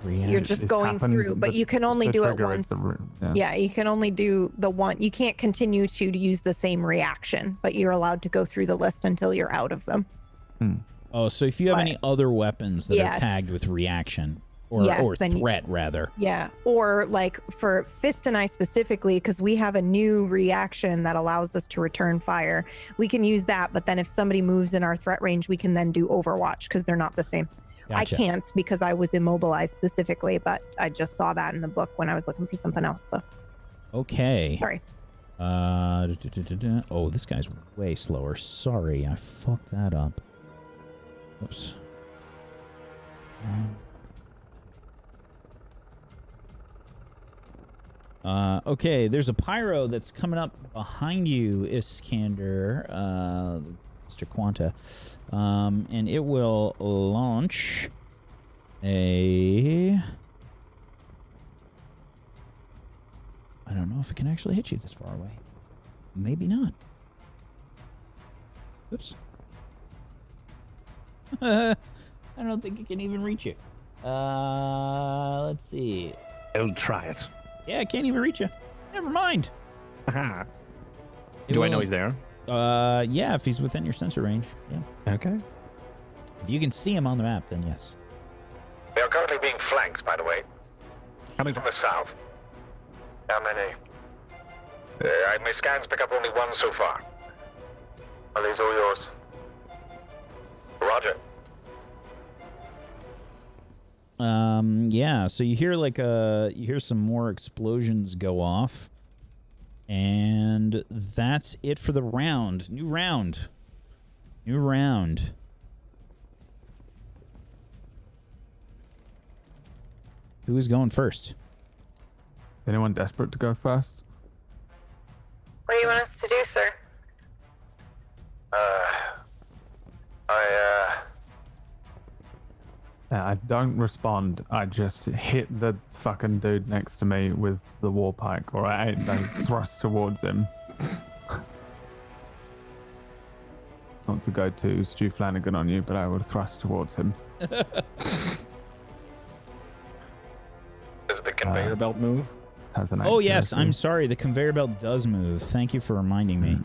You're just This going happens- through, but the- you can only the do it trigger is once. the- Yeah, you can only do the one. You can't continue to use the same reaction, but you're allowed to go through the list until you're out of them. Oh, so if you have But- any other weapons that Yes. are tagged with reaction or, Yes, or then you- threat, rather. Yeah, or like for Fist and I specifically, because we have a new reaction that allows us to return fire. We can use that, but then if somebody moves in our threat range, we can then do Overwatch because they're not the same. Gotcha. I can't because I was immobilized specifically, but I just saw that in the book when I was looking for something else. So Okay. sorry. Oh, this guy's way slower. Sorry, I fucked that up. Oops. Okay, there's a pyro that's coming up behind you, Iskander, Mr. Quanta. And it will launch a... I don't know if it can actually hit you this far away. Maybe not. Oops. I don't think it can even reach you. Let's see. I'll try it. Yeah, I can't even reach you. Never mind. Aha. It Do I know will- he's there? Yeah, if he's within your sensor range. Yeah. Okay. If you can see him on the map, then yes. They are currently being flanked, by the way. Coming From the south. How many? My scans pick up only one so far. Are these all yours? Roger. Yeah, so you hear like you hear some more explosions go off. And that's it for the round. New round. New round. Who is going first? Anyone desperate to go first? What do you want us to do, sir? I don't respond. I just hit the fucking dude next to me with the war pike, or I thrust towards him. Not to go to Stu Flanagan on you, but I would thrust towards him. Does the conveyor belt move? Has an Oh, yes. accuracy. I'm sorry. The conveyor belt does move. Thank you for reminding me.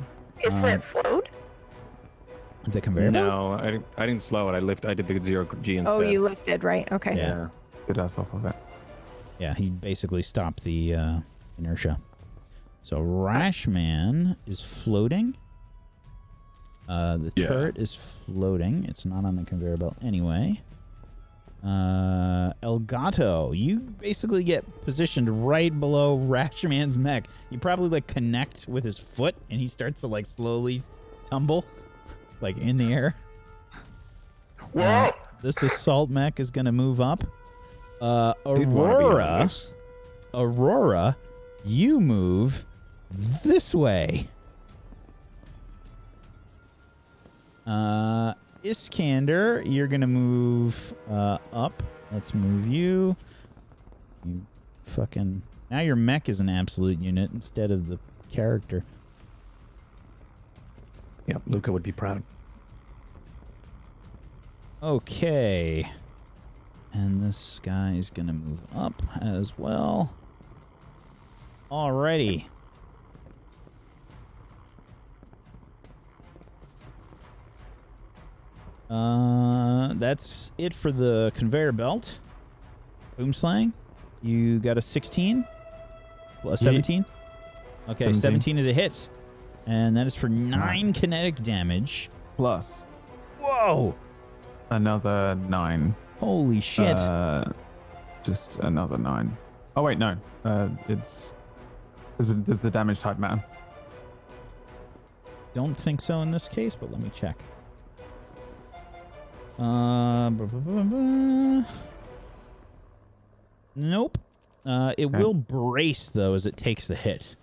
Isn't it slowed? The conveyor belt? No, I didn't slow it. I did the 0G instead. Oh, you lifted, right? Okay. Yeah. Get us off of it. Yeah, he basically stopped the inertia. So Rashman is floating. The turret is floating. It's not on the conveyor belt anyway. Elgato, you basically get positioned right below Rashman's mech. You probably like connect with his foot, and he starts to like slowly tumble, like in the air. Whoa! This assault mech is gonna move up. Did wanna be on this. Aurora, you move this way. Iskander, you're gonna move up. Let's move you. You fucking... Now your mech is an absolute unit instead of the character. Yep, Luca would be proud. Okay. And this guy is gonna move up as well. Alrighty. That's it for the conveyor belt. Boomslang, you got a 16? Well, a 17? Okay, 17. 17 is a hit. And that is for 9 kinetic damage. Plus Whoa! another 9. Holy shit. Just another 9. Oh, wait, no. Does the damage type matter? Don't think so in this case, but let me check. Nope. It will brace, though, as it takes the hit.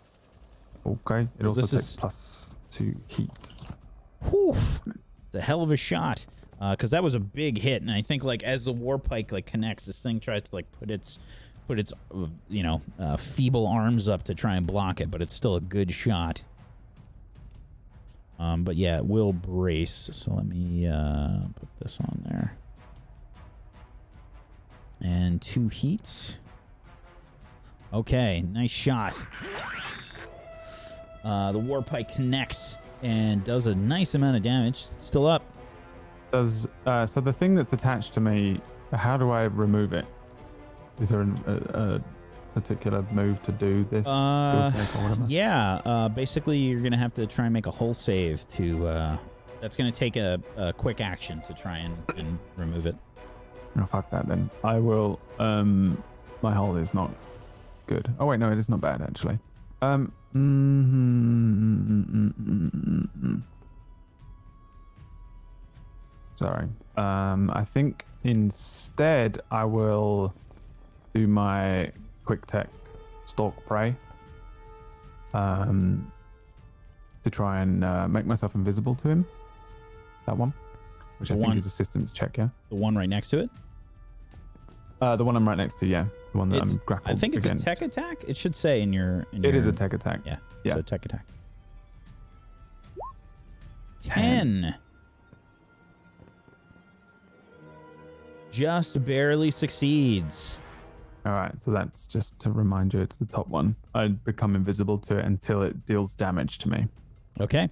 Okay. It also This takes is- +2 heat. Whew. It's a hell of a shot. Because that was a big hit, and I think like as the warpike like connects, this thing tries to like put its feeble arms up to try and block it, but it's still a good shot. But yeah, it will brace. So let me put this on there. And 2 heat. Okay, nice shot. The war pike connects and does a nice amount of damage. Still up. Does so the thing that's attached to me, how do I remove it? Is there a particular move to do this? Skill check or whatever? Yeah, basically you're going to have to try and make a hull save to... that's going to take a quick action to try and remove it. Oh, fuck that then. I will... my hull is not good. Oh, wait, no, it is not bad, actually. Sorry. I think instead I will do my quick tech stalk prey to try and make myself invisible to him. That one, which I think is assistance check. Yeah, the one right next to it. The one I'm right next to. Yeah, the one that I'm grappled. I think it's against. a tech attack. It should say in your. It is a tech attack. Yeah. Yeah. So tech attack. 10. Just barely succeeds. All right, so that's just to remind you, it's the top one. I become invisible to it until it deals damage to me. Okay.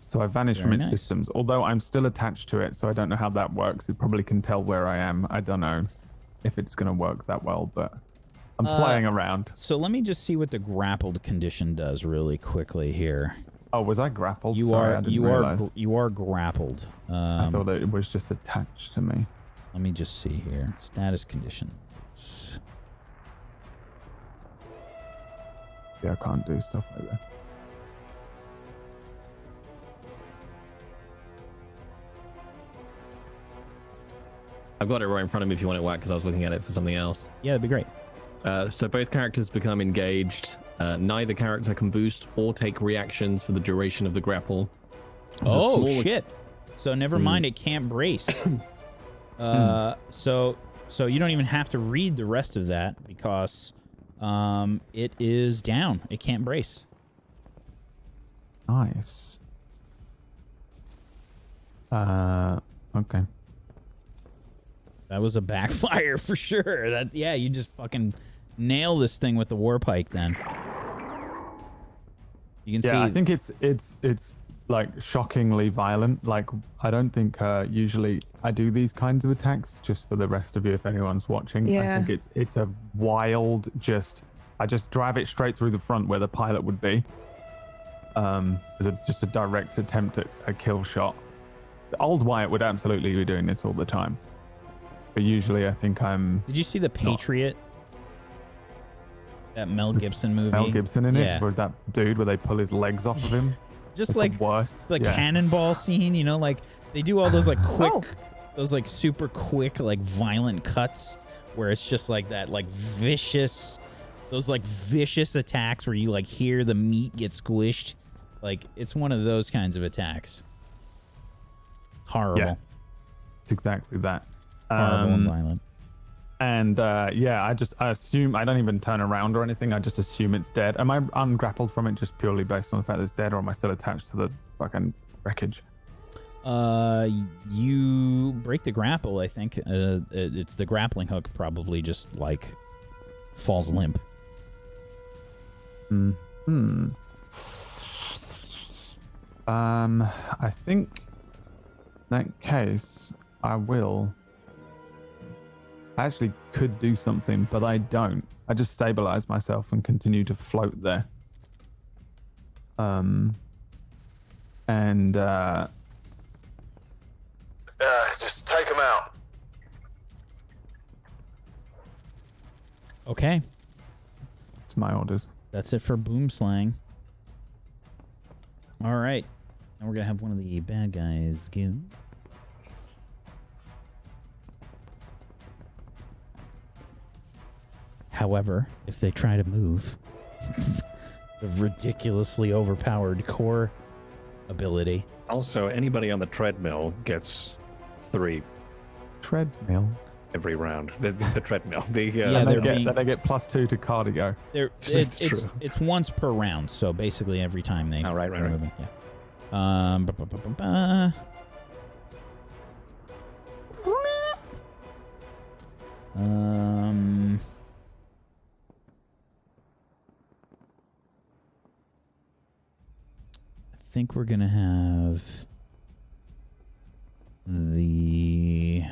So I vanish Very from its nice. systems, although I'm still attached to it, so I don't know how that works. It probably can tell where I am. I don't know if it's going to work that well, but I'm flying around. So let me just see what the grappled condition does really quickly here. Oh, was I grappled? You Sorry, are I didn't realize. you are grappled. I thought that it was just attached to me. Let me just see here. Status conditions. Yeah, I can't do stuff like that. I've got it right in front of me if you want it whack, because I was looking at it for something else. Yeah, that'd be great. So both characters become engaged. Neither character can boost or take reactions for the duration of the grapple. Oh, smaller- shit. So never mind, it can't brace. So you don't even have to read the rest of that because it is down. It can't brace. Nice. Okay. That was a backfire for sure. Yeah, you just fucking nail this thing with the war pike then. You can see. Yeah, I think it's like shockingly violent. Like I don't think usually I do these kinds of attacks. Just for the rest of you, if anyone's watching, Yeah. I think it's a wild. I just drive it straight through the front where the pilot would be. As just a direct attempt at a kill shot. The old Wyatt would absolutely be doing this all the time, but usually I think I'm. Did you see The Patriot? That Mel Gibson movie. Mel Gibson in Yeah. it, with that dude where they pull his legs off of him. Just It's like the worst. the Yeah. cannonball scene, you know, like they do all those like quick, those like super quick, like violent cuts where it's just like that, like vicious, those like vicious attacks where you like hear the meat get squished. Like it's one of those kinds of attacks. Horrible. Yeah. It's exactly that. Horrible and violent. And I assume I don't even turn around or anything. I just assume it's dead. Am I ungrappled from it just purely based on the fact that it's dead, or am I still attached to the fucking wreckage? You break the grapple, I think. It's the grappling hook probably just like falls limp. I think in that case I actually could do something, but I don't. I just stabilize myself and continue to float there. Just take him out. Okay. It's my orders. That's it for Boomslang. All right. Now we're going to have one of the bad guys go. However, if they try to move, the ridiculously overpowered core ability. Also, anybody on the treadmill gets 3 Treadmill. every round. The treadmill. Yeah, And they're then being- I get +2 to cardio. It's once per round, so basically every time they. Oh, right. they're moving, yeah. Ba, ba, ba, ba, ba. I think we're gonna have the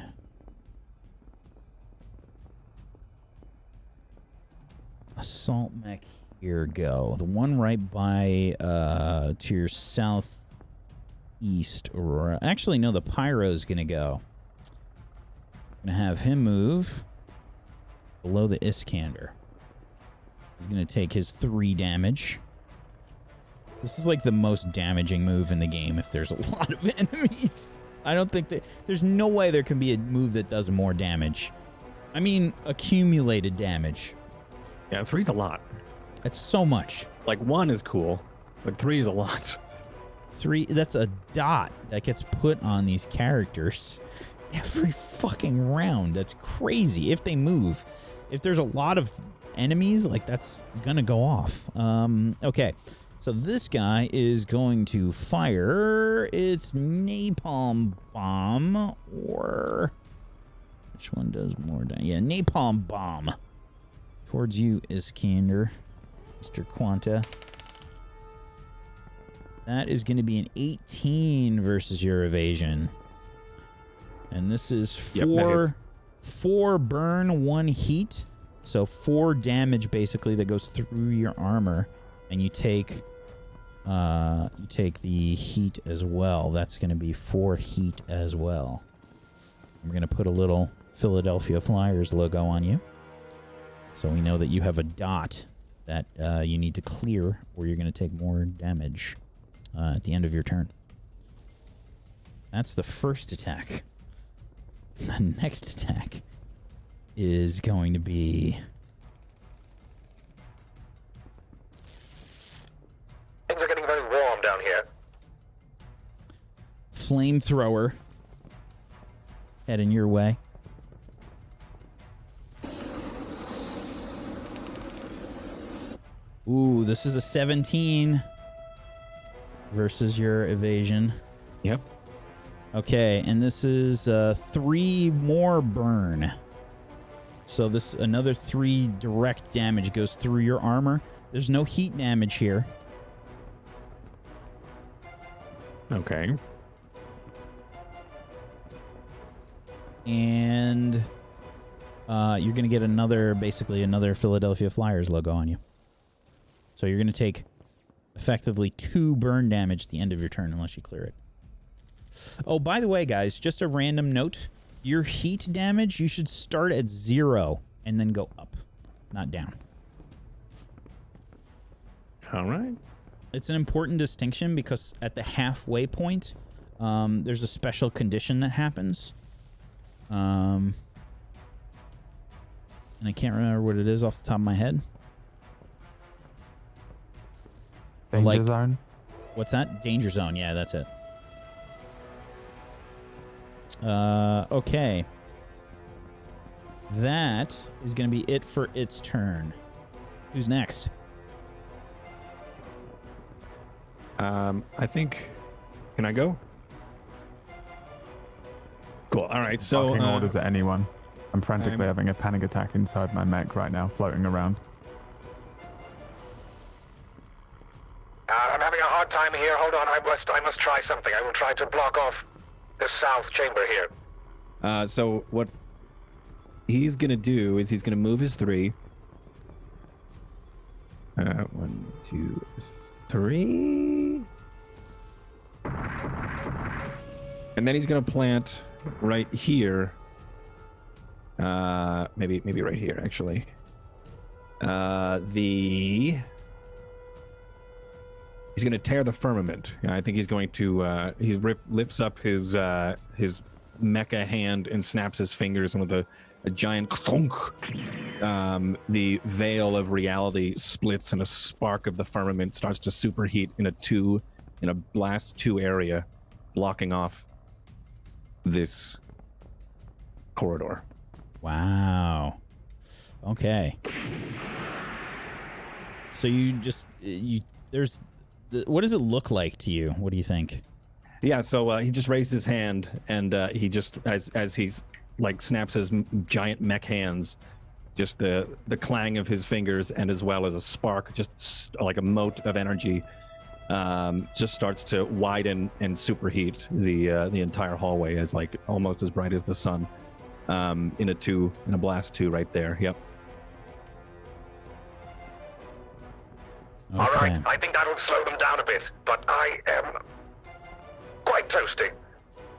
assault mech here go. The one right by to your southeast, or actually no, the pyro's gonna go. Gonna have him move below the Iskander. He's gonna take his 3 damage. This is like the most damaging move in the game if there's a lot of enemies. I don't think that there's no way there can be a move that does more damage. I mean, accumulated damage. Yeah, 3's a lot. That's so much. Like 1 is cool, but 3 is a lot. 3, that's a dot that gets put on these characters every fucking round. That's crazy. If they move, if there's a lot of enemies, like that's gonna go off. Okay. So this guy is going to fire its napalm bomb, or which one does more damage? Yeah, napalm bomb towards you, Iskander, Mr. Quanta. That is going to be an 18 versus your evasion, and this is 4 burn, 1 heat, so 4 damage basically that goes through your armor, and you take the heat as well. That's going to be 4 heat as well. I'm going to put a little Philadelphia Flyers logo on you, so we know that you have a dot that you need to clear, or you're going to take more damage at the end of your turn. That's the first attack. The next attack is going to be... Things are getting very warm down here. Flamethrower. Heading your way. Ooh, this is a 17 versus your evasion. Yep. Okay, and this is 3 more burn. So this another 3 direct damage goes through your armor. There's no heat damage here. Okay. And you're going to get basically another Philadelphia Flyers logo on you. So you're going to take effectively 2 burn damage at the end of your turn unless you clear it. Oh, by the way, guys, just a random note. Your heat damage, you should start at 0 and then go up, not down. All right. It's an important distinction because at the halfway point, there's a special condition that happens. And I can't remember what it is off the top of my head. Danger zone? What's that? Danger zone. Yeah, that's it. Okay. That is going to be it for its turn. Who's next? I think... Can I go? Cool. All right. So Barking orders at anyone. I'm frantically having a panic attack inside my mech right now, floating around. I'm having a hard time here. Hold on. I must try something. I will try to block off the south chamber here. So what he's gonna do is he's gonna move his 3. 1, 2, 3. And then he's gonna plant right here. Maybe right here actually. He's going to tear the firmament. I think he's going to. He lifts up his mecha hand and snaps his fingers, and with a giant clunk, the veil of reality splits, and a spark of the firmament starts to superheat in a blast 2 area, blocking off this corridor. Wow. Okay. So what does it look like to you? What do you think? Yeah, so he just raised his hand, and he just as he's like snaps his giant mech hands. Just the clang of his fingers, and as well as a spark, just like a mote of energy, just starts to widen and superheat the entire hallway as like almost as bright as the sun. In a blast 2 right there. Yep. Okay. All right, I think that'll slow them down a bit, but I am quite toasty.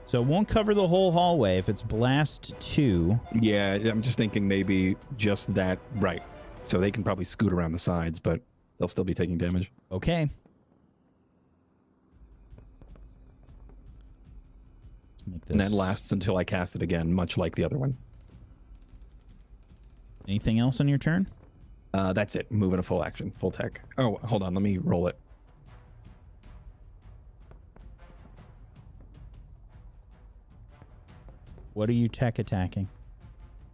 So it won't cover the whole hallway if it's blast 2. Yeah, I'm just thinking maybe just that. Right. So they can probably scoot around the sides, but they'll still be taking damage. Okay. Let's make this. And that lasts until I cast it again, much like the other one. Anything else on your turn? That's it. Moving a full action, full tech. Oh, hold on. Let me roll it. What are you tech attacking?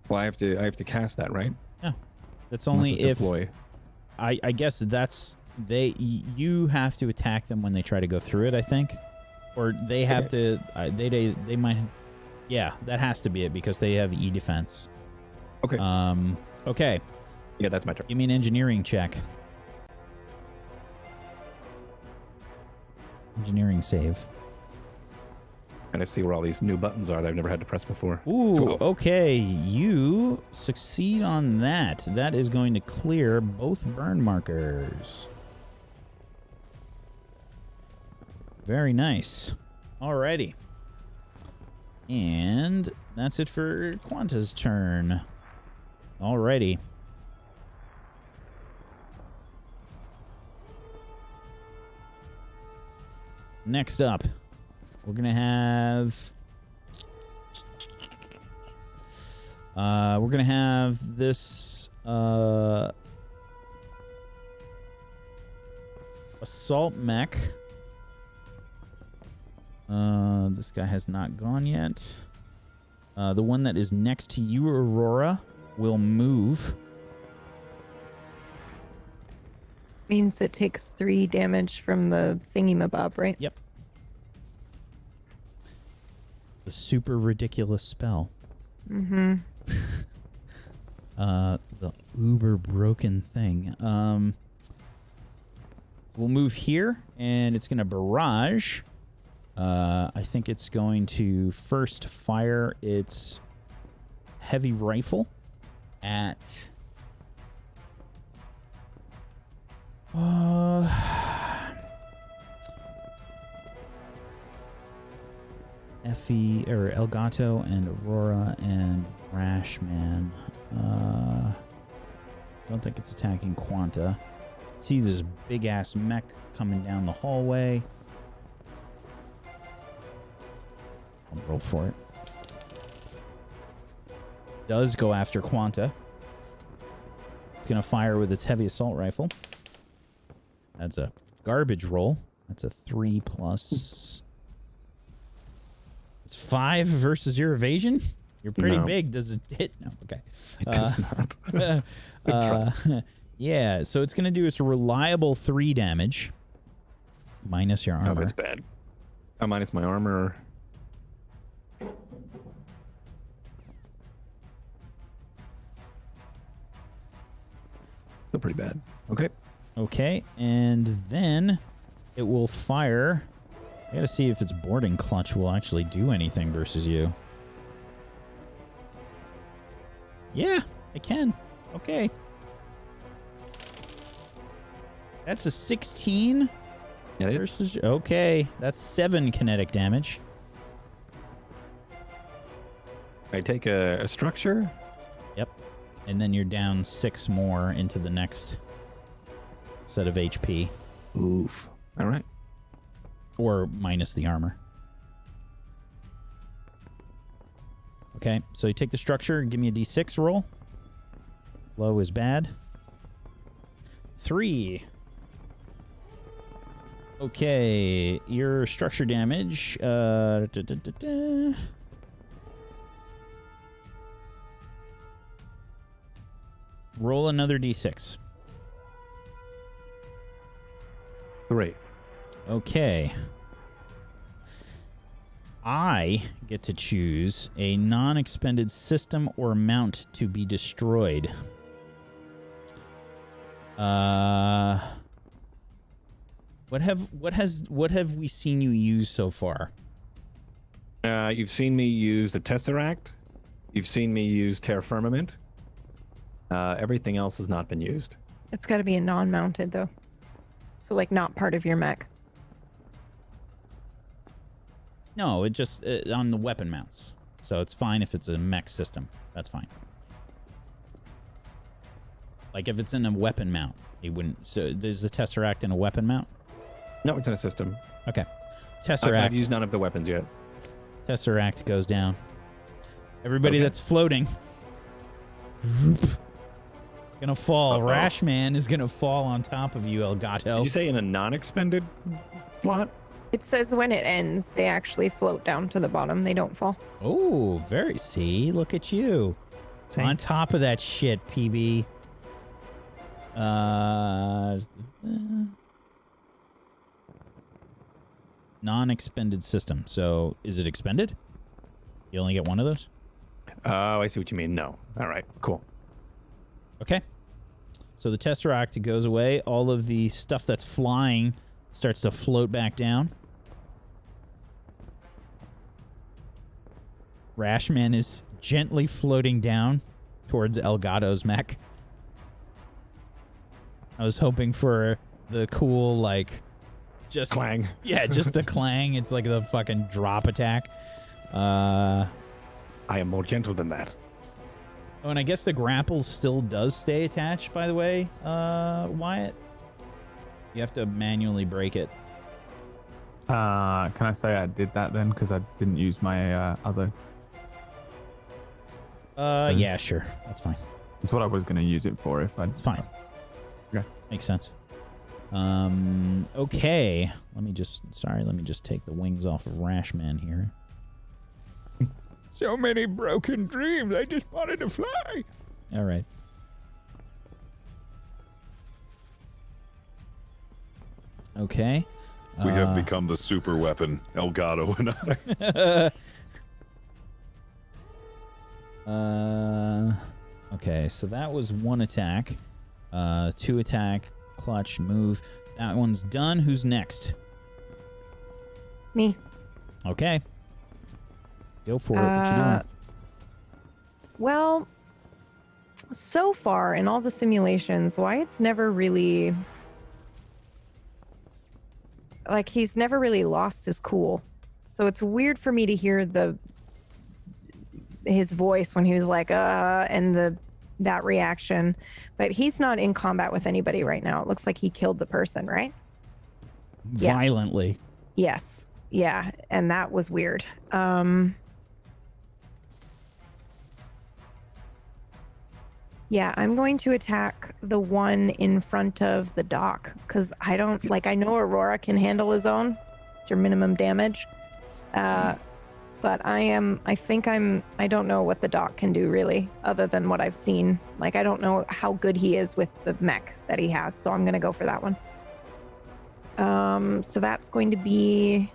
Well, I have to cast that, right? Yeah. That's only Unless it's if deploy. I guess that's you have to attack them when they try to go through it, I think. Or they have to they might. Yeah, that has to be it because they have E defense. Okay. Okay. Yeah, that's my turn. Give me an engineering check. Engineering save. And I see where all these new buttons are that I've never had to press before. Ooh, 12. okay. You succeed on that. That is going to clear both burn markers. Very nice. Alrighty. And that's it for Quanta's turn. Alrighty. Next up, we're gonna have this assault mech. This guy has not gone yet. The one that is next to you, Aurora, will move. Means it takes 3 damage from the thingy-mabob, right? Yep. The super ridiculous spell. Mm-hmm. The uber broken thing. We'll move here, and it's going to barrage. I think it's going to first fire its heavy rifle at... Effie or Elgato and Aurora and Rashman. Don't think it's attacking Quanta. See this big ass mech coming down the hallway. I'll roll for it. Does go after Quanta. It's gonna fire with its heavy assault rifle. That's a garbage roll. That's a 3 plus. It's 5 versus your evasion. You're pretty No. big. Does it hit? No. Okay. It does not. Good try. Yeah. So it's gonna do its reliable 3 damage. Minus your armor. Oh, that's bad. Oh, minus my armor. Still pretty bad. Okay. Okay, and then it will fire. I gotta see if its boarding clutch will actually do anything versus you. Yeah, I can. Okay. That's a 16 Yeah, it is. versus... Okay, that's 7 kinetic damage. I take a structure. Yep. And then you're down 6 more into the next set of HP. Oof. All right. Or minus the armor. Okay, so you take the structure, give me a d6 roll. Low is bad. 3. Okay, your structure damage. Roll another d6. Great. Okay. I get to choose a non-expended system or mount to be destroyed. What have we seen you use so far? You've seen me use the Tesseract. You've seen me use Terra Firmament. Everything else has not been used. It's got to be a non-mounted though, so like not part of your mech. No, it just on the weapon mounts. So it's fine if it's a mech system. That's fine. Like if it's in a weapon mount, it wouldn't. So is the Tesseract in a weapon mount? No, it's in a system. Okay. Tesseract. I've used none of the weapons yet. Tesseract goes down. Everybody Okay. that's floating. Gonna fall. Rashman is gonna fall on top of you, Elgato. Did you say in a non-expended slot? It says when it ends, they actually float down to the bottom. They don't fall. Oh, very. See, look at you. Same. On top of that shit, PB. Non-expended system. So, is it expended? You only get one of those? Oh, I see what you mean. No. All right, cool. Okay. So the Tesseract goes away. All of the stuff that's flying starts to float back down. Rashman is gently floating down towards Elgato's mech. I was hoping for the cool, like, just... Clang. Yeah, just the clang. It's like the fucking drop attack. I am more gentle than that. Oh, and I guess the grapple still does stay attached, by the way, Wyatt. You have to manually break it. Can I say I did that then? Because I didn't use my other... Yeah, sure. That's fine. It's what I was going to use it for if I... It's fine. Okay. Makes sense. Okay. Let me just take the wings off of Rashman here. So many broken dreams. I just wanted to fly. All right. Okay. We have become the super weapon, Elgato and I. Okay, so that was one attack. 2 attack, clutch, move. That one's done. Who's next? Me. Okay. Go for it. What you doing? Well, so far in all the simulations, Wyatt's never really... Like, he's never really lost his cool. So it's weird for me to hear his voice when he was like, and that reaction. But he's not in combat with anybody right now. It looks like he killed the person, right? Yeah. Violently. Yes. Yeah. And that was weird. Yeah, I'm going to attack the one in front of the dock because I don't I know Aurora can handle his own, your minimum damage. But I don't know what the dock can do really, other than what I've seen. Like, I don't know how good he is with the mech that he has, so I'm going to go for that one. So that's going to be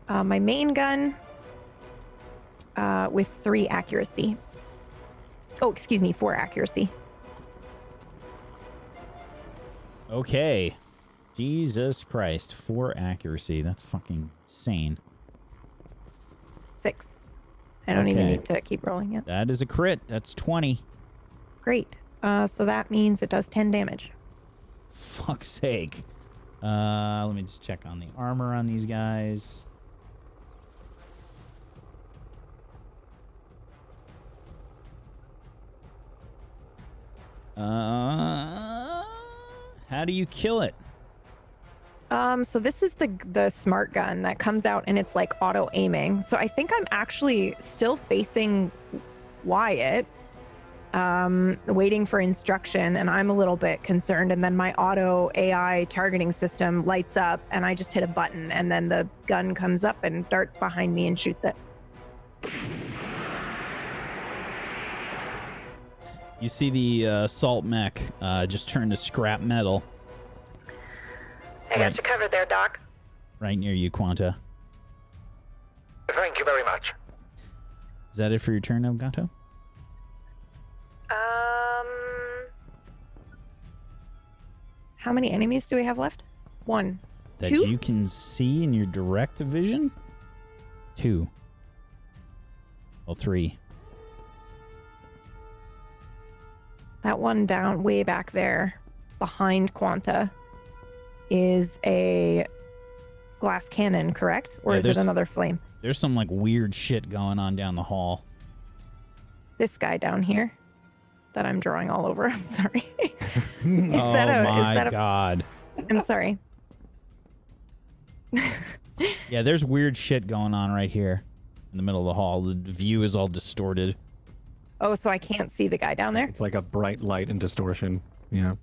my main gun with 3 accuracy. Oh, excuse me, 4 accuracy. Okay. Jesus Christ. 4 accuracy. That's fucking insane. 6. I don't even need to keep rolling it. That is a crit. That's 20. Great. So that means it does 10 damage. Fuck's sake. Let me just check on the armor on these guys. How do you kill it? So this is the smart gun that comes out and it's like auto aiming. So I think I'm actually still facing Wyatt, waiting for instruction, and I'm a little bit concerned. And then my auto AI targeting system lights up and I just hit a button and then the gun comes up and darts behind me and shoots it. You see the assault mech just turn to scrap metal. I got you covered there, Doc. Right near you, Quanta. Thank you very much. Is that it for your turn, Elgato? How many enemies do we have left? 1. That 2? you can see in your direct vision? 2. Well, 3. That one down way back there, behind Quanta, is a glass cannon, correct? Or Yeah, is it there's- another flame? There's some like weird shit going on down the hall. This guy down here that I'm drawing all over. I'm sorry. Oh my god. I'm sorry. Yeah, there's weird shit going on right here in the middle of the hall. The view is all distorted. Oh, so I can't see the guy down there? It's like a bright light and distortion. Yeah.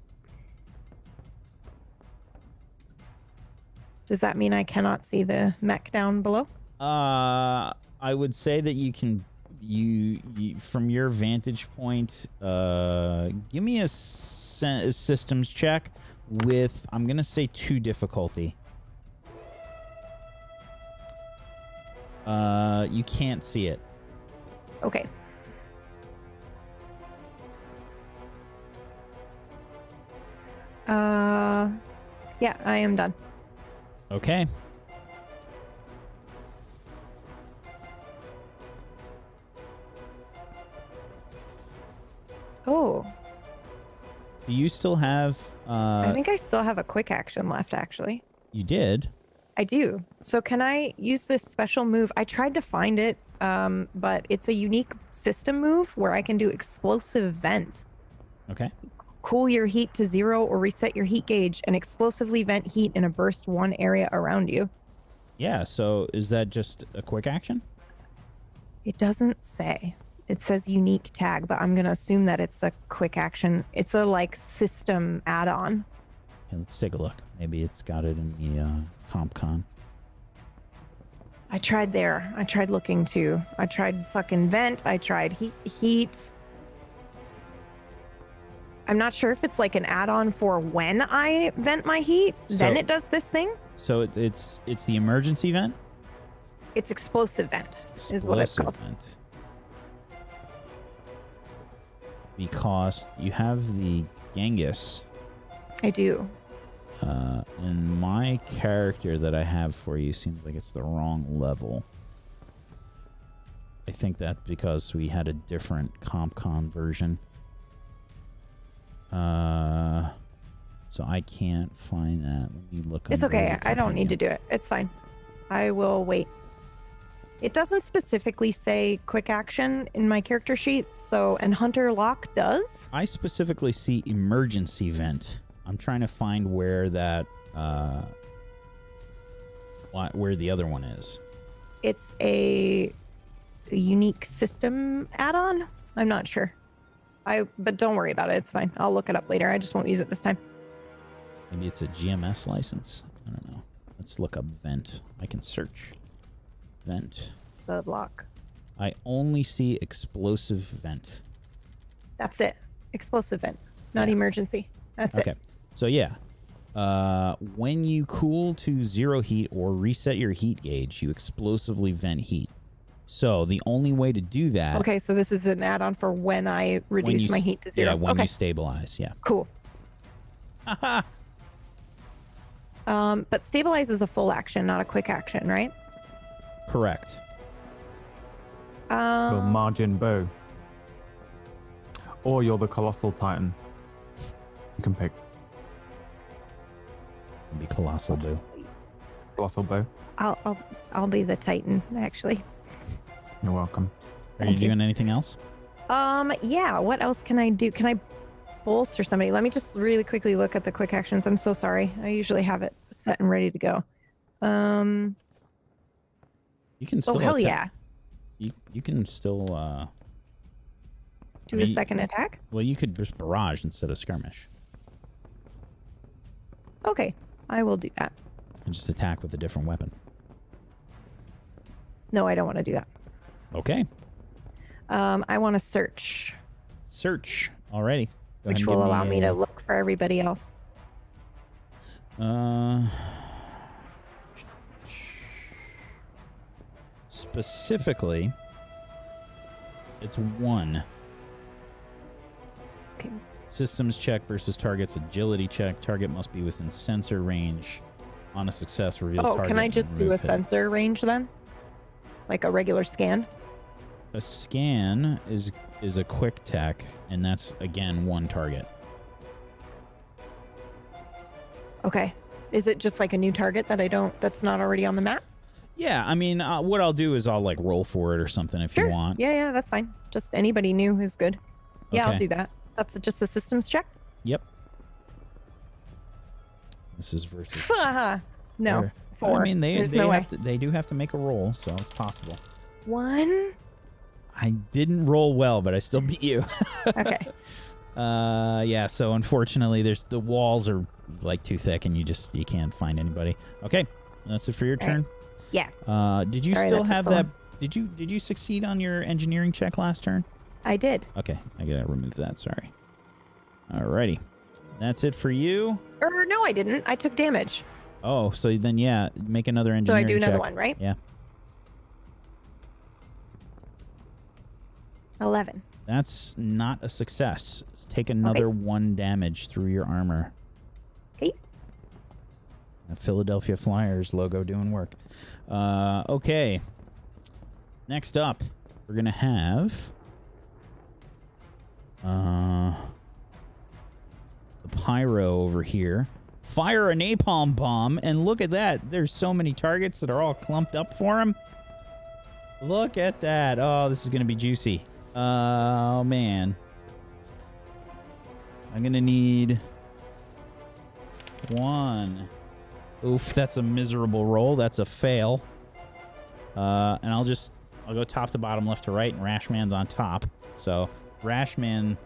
Does that mean I cannot see the mech down below? I would say that you can, you from your vantage point, give me a systems check with, I'm gonna say 2 difficulty. You can't see it. Okay. Yeah, I am done. Okay. Oh, Do you still have, I think I still have a quick action left, actually. you did? I do. So can I use this special move? I tried to find it, but it's a unique system move where I can do explosive vent. Okay. Cool your heat to 0 or reset your heat gauge and explosively vent heat in a burst 1 area around you. Yeah, so is that just a quick action? It doesn't say. It says unique tag, but I'm going to assume that it's a quick action. It's a like system add-on. Okay, let's take a look. Maybe it's got it in the CompCon. I tried there. I tried looking too. I tried fucking vent. I tried heat. I'm not sure if it's like an add-on for when I vent my heat, then it does this thing. So it's the emergency vent? It's explosive vent is what it's called. Vent. Because you have the Genghis. I do. And my character that I have for you seems like it's the wrong level. I think that because we had a different CompCon version. So I can't find that. Let me look. It's under okay. the I don't need to compendium. do it. It's fine. I will wait. It doesn't specifically say quick action in my character sheet, so, and Hunter Lock does. I specifically see emergency vent. I'm trying to find where that, where the other one is. It's a unique system add-on. I'm not sure. But don't worry about it. It's fine. I'll look it up later. I just won't use it this time. Maybe it's a GMS license. I don't know. Let's look up vent. I can search vent. The block. I only see explosive vent. That's it. Explosive vent, not emergency. That's Okay. it. So yeah. When you cool to 0 heat or reset your heat gauge, you explosively vent heat. So the only way to do that. Okay, so this is an add-on for when I reduce my heat to 0. Yeah, when okay. you stabilize. Yeah. Cool. But stabilize is a full action, not a quick action, right? Correct. You're Margin Bow. Or you're the Colossal Titan. You can pick. It'd be Colossal Boo. Colossal Bow. I'll be the Titan, actually. You're welcome. Are you doing anything else? Yeah, what else can I do? Can I bolster somebody? Let me just really quickly look at the quick actions. I'm so sorry. I usually have it set and ready to go. You can still. Oh, hell yeah. You can still Do a second attack? Well, you could just barrage instead of skirmish. Okay, I will do that. And just attack with a different weapon. No, I don't want to do that. Okay. I want to search. Search. Alrighty. Go Which ahead and will give allow me a- to look for everybody else. specifically, it's 1. Okay. Systems check versus target's agility check. Target must be within sensor range. On a success, reveal Oh, target. can I and just do remove a hit. sensor range then? Like a regular scan? A scan is a quick tech, and that's again 1 target. Okay. Is it just like a new target that's not already on the map? Yeah, I mean, what I'll do is I'll like roll for it or something if Sure. you want. Yeah, that's fine. Just anybody new who's good. Yeah, I'll Okay. do that. That's just a systems check? Yep. This is versus. No. Or- 4. I mean, There's they no way. have to, they do have to make a roll, so it's possible. 1? I didn't roll well, but I still beat you. Okay. Yeah. So unfortunately, the walls are like too thick, and you can't find anybody. Okay, that's it for your All right. turn. Yeah. Did you Sorry, still that took have so that? long. Did you succeed on your engineering check last turn? I did. Okay, I gotta remove that. Sorry. Alrighty, that's it for you. Or no, I didn't. I took damage. Oh, so then yeah, make another So I engineering do another check. one, right? Yeah. 11. That's not a success. Take another 1 damage through your armor. Okay. That Philadelphia Flyers logo doing work. Okay. Next up, we're going to have the Pyro over here. Fire a napalm bomb, and look at that. There's so many targets that are all clumped up for him. Look at that. Oh, this is going to be juicy. Oh, man. I'm going to need 1. Oof, that's a miserable roll. That's a fail. And I'll go top to bottom, left to right, and Rashman's on top. So, Rashman,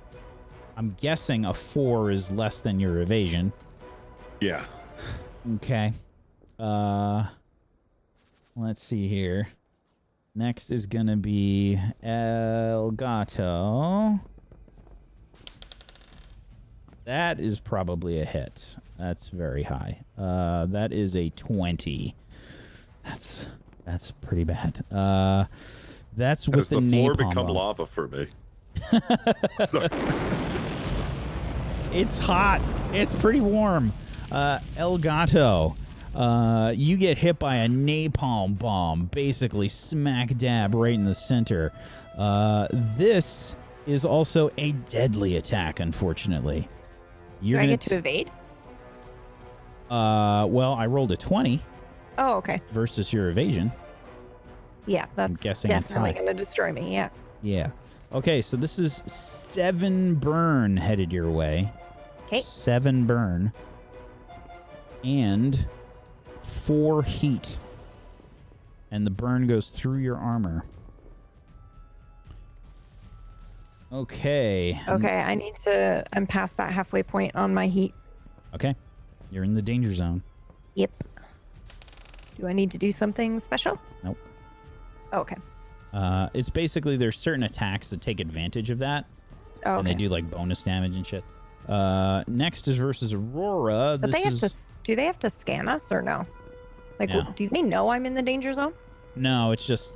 I'm guessing a 4 is less than your evasion. Yeah. Okay. Let's see here. Next is going to be El Gato. That is probably a hit. That's very high. That is a 20. That's pretty bad. That's with Has the the floor napalm become bomb. lava for me? Sorry. It's hot. It's pretty warm. El Gato, you get hit by a napalm bomb, basically smack dab right in the center. This is also a deadly attack, unfortunately. Do I get to evade? Well, I rolled a 20 Oh, okay. versus your evasion. Yeah, that's guessing it's definitely high. going to destroy me. Yeah. Yeah. Okay, so this is 7 burn headed your way. Okay. 7 burn. And 4 heat. And the burn goes through your armor. Okay. Okay, I'm past that halfway point on my heat. Okay. You're in the danger zone. Yep. Do I need to do something special? Nope. Oh, okay. It's basically there's certain attacks that take advantage of that. Oh, And they okay. do like bonus damage and shit. Next is versus Aurora. But This they have is... do they have to scan us or no? Like, No. do they know I'm in the danger zone? No, it's just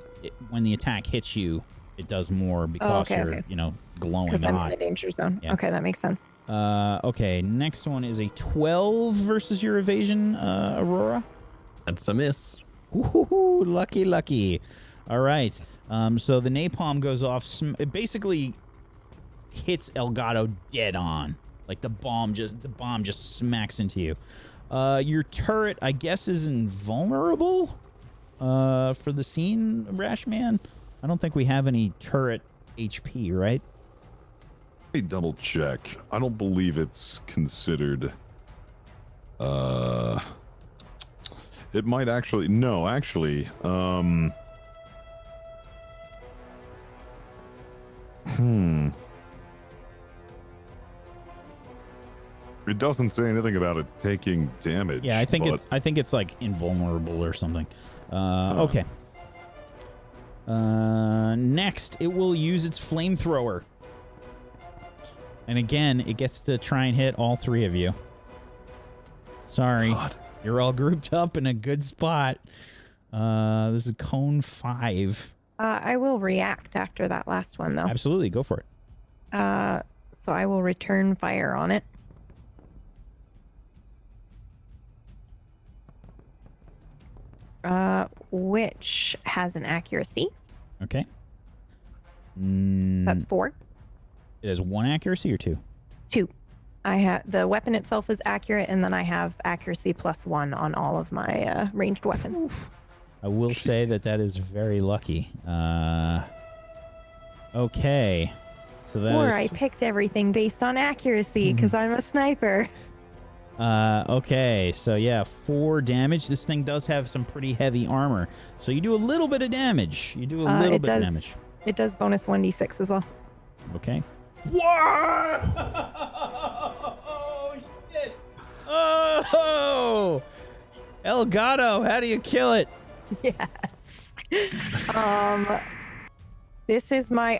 when the attack hits you, it does more because okay, you're, okay. Glowing Because I'm in hot. the danger zone. Yeah. Okay, that makes sense. Okay, next one is a 12 versus your evasion, Aurora. That's a miss. Ooh, lucky. All right. So the napalm goes off. It basically hits Elgato dead on. Like the bomb just smacks into you. Your turret, I guess, is invulnerable. For the scene, Rashman. I don't think we have any turret HP, right? Let me double check. I don't believe it's considered. It might actually. No, actually. It doesn't say anything about it taking damage. Yeah, I think but it's like invulnerable or something. Okay. Next, it will use its flamethrower. And again, it gets to try and hit all 3 of you. Sorry. God. You're all grouped up in a good spot. This is cone 5. I will react after that last one, though. Absolutely, go for it. So I will return fire on it. Which has an accuracy. Okay. That's 4. It has 1 accuracy or 2? 2. I have the weapon itself is accurate, and then I have accuracy +1 on all of my ranged weapons. I will say that is very lucky. Okay. So that Or is... I picked everything based on accuracy because I'm a sniper. Okay, so yeah, 4 damage. This thing does have some pretty heavy armor. So you do a little bit of damage. You do a little bit of damage. It does bonus 1d6 as well. Okay. Whoa! Oh, shit! Oh! Elgato, how do you kill it? Yes. This is my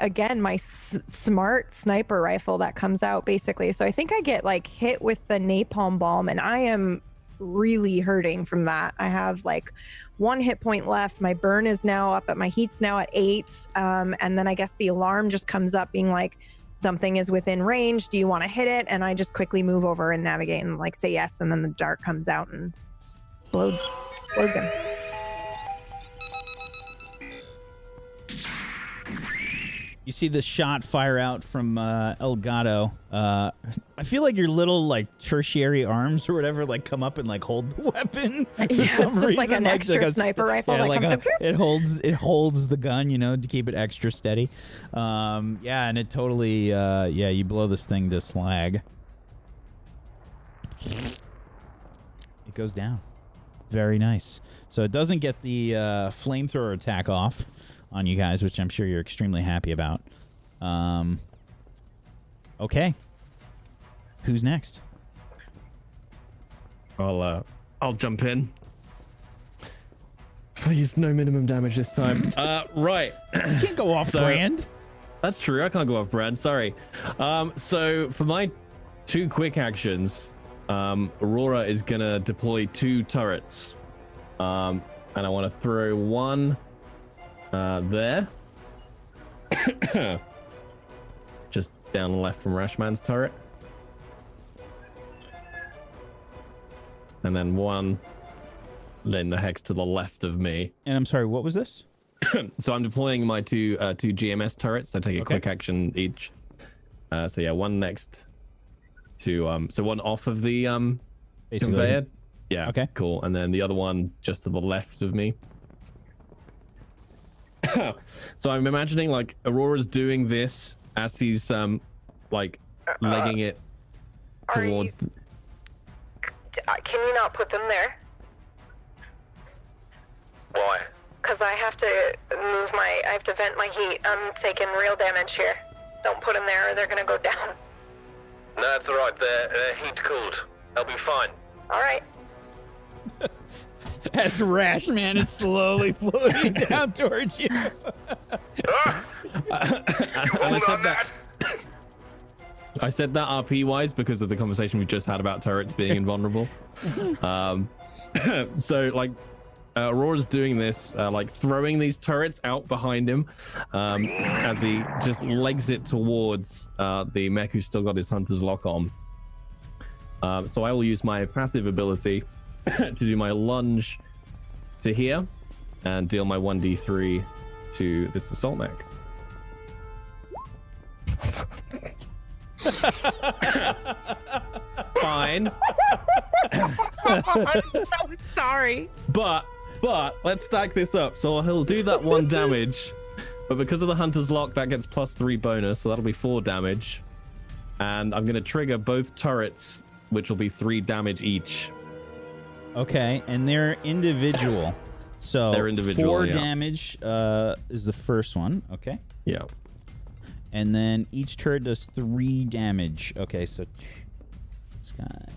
smart sniper rifle that comes out basically. So I think I get like hit with the napalm bomb, and I am really hurting from that. I have like 1 hit point left. My burn is now up, my heat's now at 8. And then I guess the alarm just comes up being like, something is within range. Do you want to hit it? And I just quickly move over and navigate and like say yes. And then the dart comes out and explodes him. You see the shot fire out from Elgato. I feel like your little like tertiary arms or whatever like come up and like hold the weapon. Yeah, it's just like an extra sniper rifle that comes up. It holds the gun, you know, to keep it extra steady. Yeah, and it totally you blow this thing to slag. It goes down. Very nice. So it doesn't get the flamethrower attack off on you guys, which I'm sure you're extremely happy about. Okay. Who's next? I'll jump in. Please, no minimum damage this time. Right. You can't go off brand. That's true. I can't go off brand. Sorry. So for my 2 quick actions, Aurora is gonna deploy 2 turrets. And I want to throw one there. Just down left from Rashman's turret. And then one in the hex to the left of me. And I'm sorry, what was this? So I'm deploying my two GMS turrets. I take a quick action each. So yeah, one next to so one off of the conveyor. Yeah. Okay. Cool. And then the other one just to the left of me. So I'm imagining like Aurora's doing this as he's like legging it towards. Can you not put them there? Why? Because I have to I have to vent my heat. I'm taking real damage here. Don't put them there or they're gonna go down. No, that's alright. They're heat cooled. They'll be fine. Alright. As Rashman is slowly floating down towards you. I said that RP wise because of the conversation we just had about turrets being invulnerable. So like Aurora's doing this, like throwing these turrets out behind him as he just legs it towards the mech who's still got his hunter's lock on. So I will use my passive ability to do my lunge to here and deal my 1d3 to this assault mech. Fine. I'm so sorry. But let's stack this up. So he'll do that 1 damage, but because of the hunter's lock, that gets +3 bonus, so that'll be 4 damage. And I'm gonna trigger both turrets, which will be 3 damage each. Okay, and they're individual. So they're individual, 4 damage is the first one. Okay. Yeah. And then each turret does 3 damage. Okay, so this guy.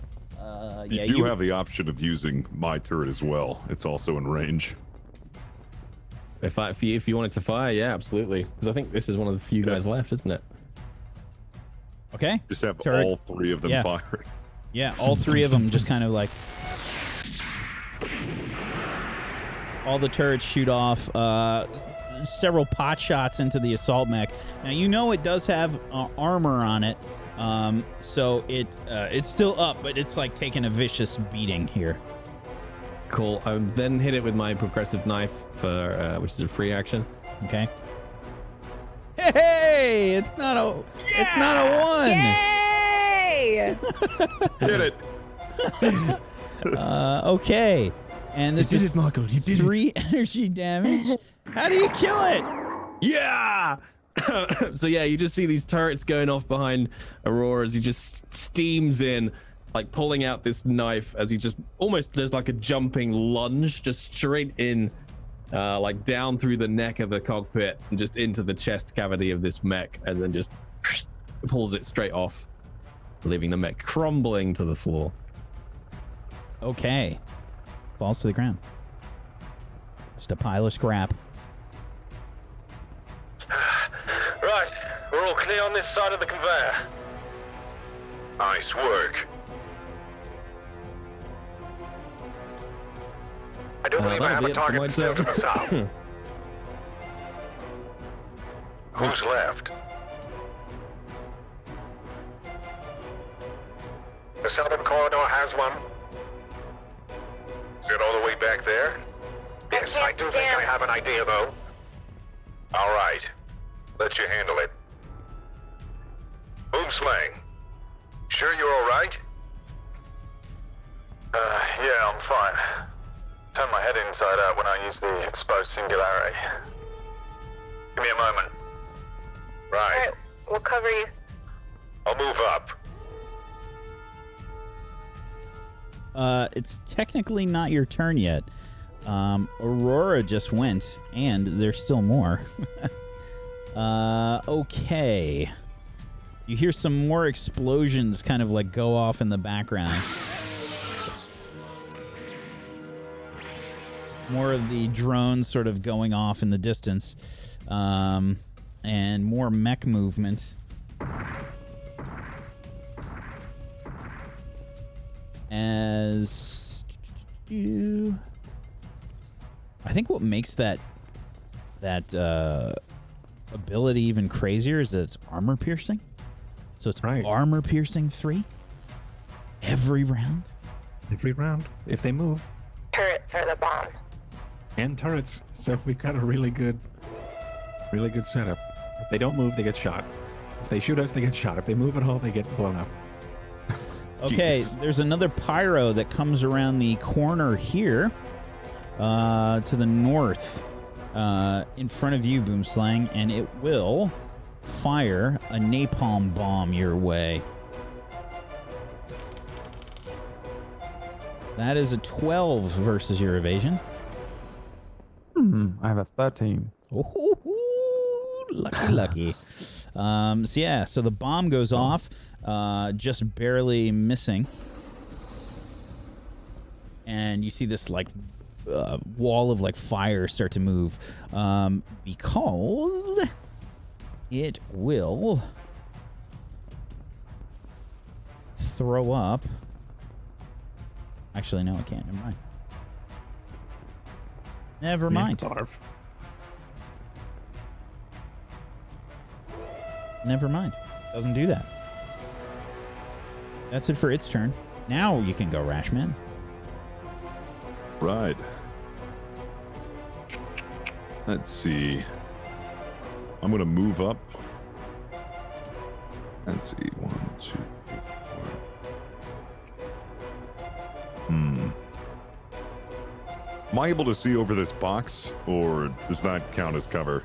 You do have the option of using my turret as well. It's also in range. If you wanted to fire, yeah, absolutely. Because I think this is one of the few guys left, isn't it? Okay. Just have turret. all 3 of them fire. Yeah, all 3 of them just kind of like. all the turrets shoot off several pot shots into the assault mech. Now, you know it does have armor on it, so it's still up, but it's like taking a vicious beating here. Cool. I then hit it with my progressive knife for which is a free action. Okay. Hey, it's not a one. Yay! Hit it. Okay. And this is Michael. You did 3 energy damage. How do you kill it? Yeah. So yeah, you just see these turrets going off behind Aurora as he just steams in, like pulling out this knife as he just almost does like a jumping lunge, just straight in, like down through the neck of the cockpit and just into the chest cavity of this mech, and then just pulls it straight off, leaving the mech crumbling to the floor. Okay. Falls to the ground. Just a pile of scrap. Right, we're all clear on this side of the conveyor. Nice work. I don't believe I have a target still to the south. Who's left? The southern corridor has one. Is it all the way back there? Yes, I do think I have an idea, though. All right. Let you handle it. Boomslang. Sure you're all right? Yeah, I'm fine. Turn my head inside out when I use the exposed singularity. Give me a moment. Right. Alright, we'll cover you. I'll move up. It's technically not your turn yet. Aurora just went, and there's still more. Okay. You hear some more explosions kind of like go off in the background. More of the drones sort of going off in the distance. And more mech movement. As you, I think what makes that ability even crazier is that it's armor piercing. So it's armor piercing 3 every round. Every round, if they move. Turrets are the bomb. And turrets. So we've got a really good setup. If they don't move, they get shot. If they shoot us, they get shot. If they move at all, they get blown up. Okay, Jeez. there's another pyro that comes around the corner here, to the north, in front of you, Boomslang, and it will fire a napalm bomb your way. That is a 12 versus your evasion. I have a 13. Ooh, lucky. So the bomb goes off, just barely missing. And you see this like wall of like fire start to move, because it will throw up. Actually, no, it can't. Never mind. Never mind. Doesn't do that. That's it for its turn. Now you can go, Rashman. Right. Let's see. I'm gonna move up. Let's see. 1, 2, 3, 4. Am I able to see over this box, or does that count as cover?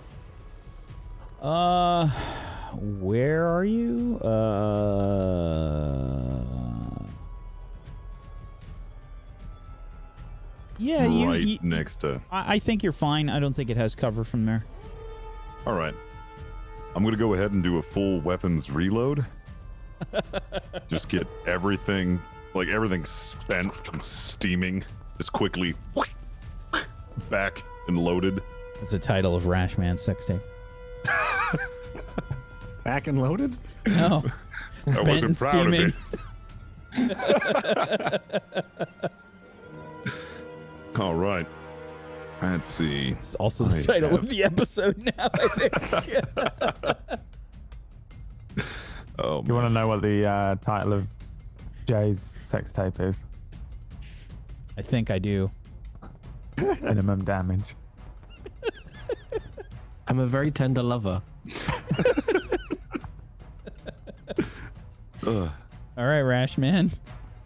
Where are you? Yeah, right next to. I think you're fine. I don't think it has cover from there. All right. I'm gonna go ahead and do a full weapons reload. Just get everything, like everything spent and steaming, just quickly back and loaded. That's the title of Rashman's sex tape. Back and loaded? No. I wasn't proud of it. Steaming. All right. Let's see. It's also the title of the episode now, I think. Oh, You want to know what the title of Jay's sex tape is? I think I do. Minimum damage. I'm a very tender lover. All right, Rash Man,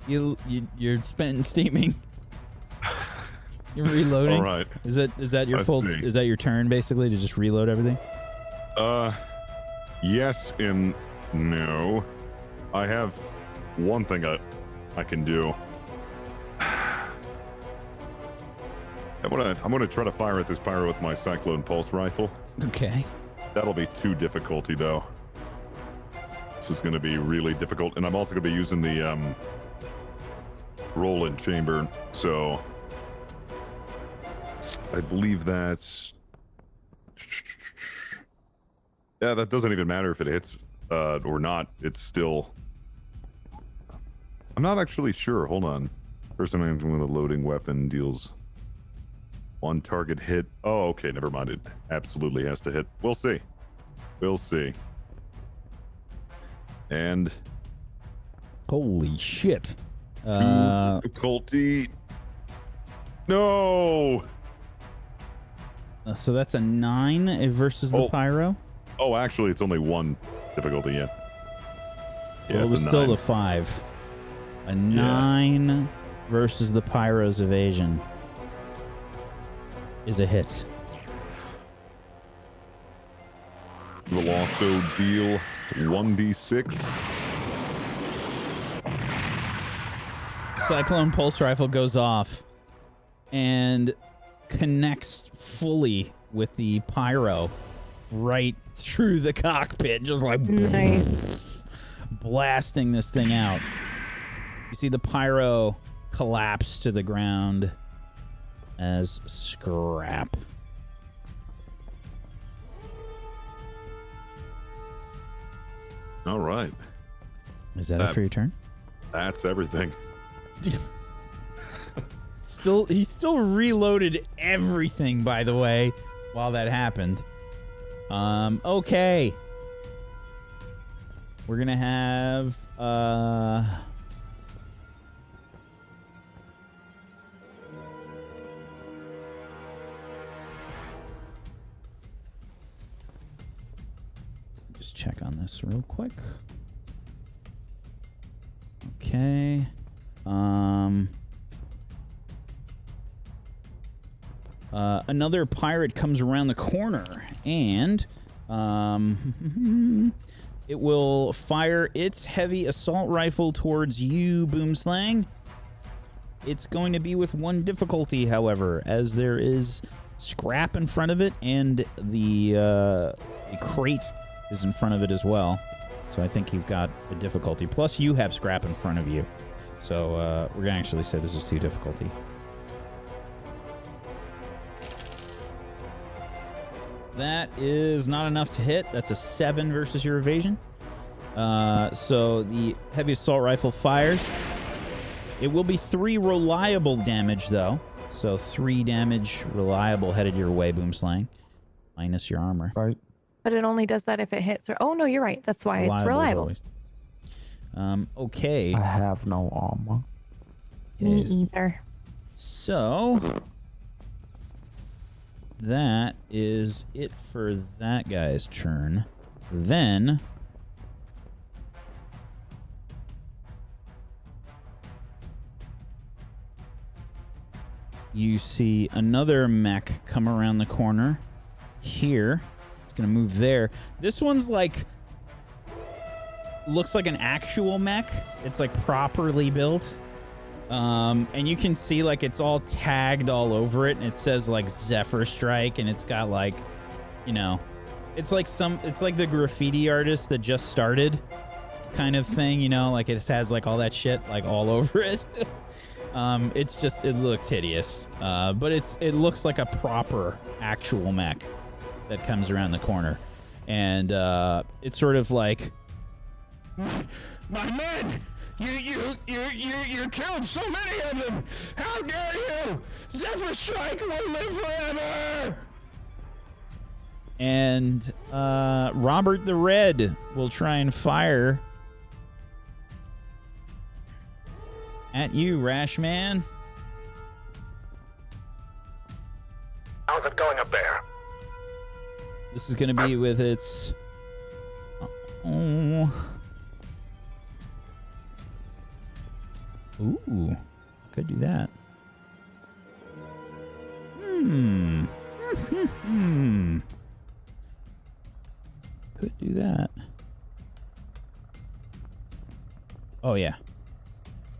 you're steaming. You're reloading. All right. Is that your Let's full? see. Is that your turn basically to just reload everything? Yes and no. I have one thing I can do. I'm gonna try to fire at this pyro with my Cyclone Pulse Rifle. Okay. That'll be too difficulty though. This is gonna be really difficult, and I'm also gonna be using the roll-in chamber, so I believe that's yeah. That doesn't even matter if it hits or not. It's still. I'm not actually sure. Hold on. First time with a loading weapon deals one target hit. Oh, okay. Never mind. It absolutely has to hit. We'll see. We'll see. And Holy shit. difficulty. No. So that's a 9 versus the pyro. Oh, actually, it's only 1 difficulty. Yeah. Yeah, Well, it it's was a still 9. the 5. A 9 versus the pyro's evasion is a hit. Will also deal 1d6. Cyclone Pulse Rifle goes off and connects fully with the pyro right through the cockpit, just like Nice. blasting this thing out. You see the pyro collapse to the ground as scrap. All right. Is that it for your turn? That's everything. He still reloaded everything, by the way, while that happened. Okay. We're gonna have just check on this real quick. Okay. Another pirate comes around the corner, and it will fire its heavy assault rifle towards you, Boomslang. It's going to be with 1 difficulty, however, as there is scrap in front of it, and the crate is in front of it as well. So I think you've got a difficulty. Plus, you have scrap in front of you. So we're going to actually say this is 2 difficulty. That is not enough to hit. That's a 7 versus your evasion. So the heavy assault rifle fires. It will be 3 reliable damage, though. So 3 damage reliable headed your way, Boomslang. Minus your armor. Right. But it only does that if it hits or... Oh, no, you're right. That's why it's as reliable. always. Okay. I have no armor. Me either. So that is it for that guy's turn. Then you see another mech come around the corner here. It's gonna move there. This one's like looks like an actual mech. It's like properly built. And you can see like it's all tagged all over it, and it says like Zephyr Strike, and it's got like, you know, it's like the graffiti artist that just started kind of thing, you know, like it has like all that shit like all over it. It's just, it looks hideous. But it looks like a proper actual mech that comes around the corner. And it's sort of like, my men, You killed so many of them! How dare you! Zephyr Strike will live forever! And Robert the Red will try and fire at you, Rashman. How's it going up there? This is going to be with its... Ooh, could do that. Could do that. Oh, yeah.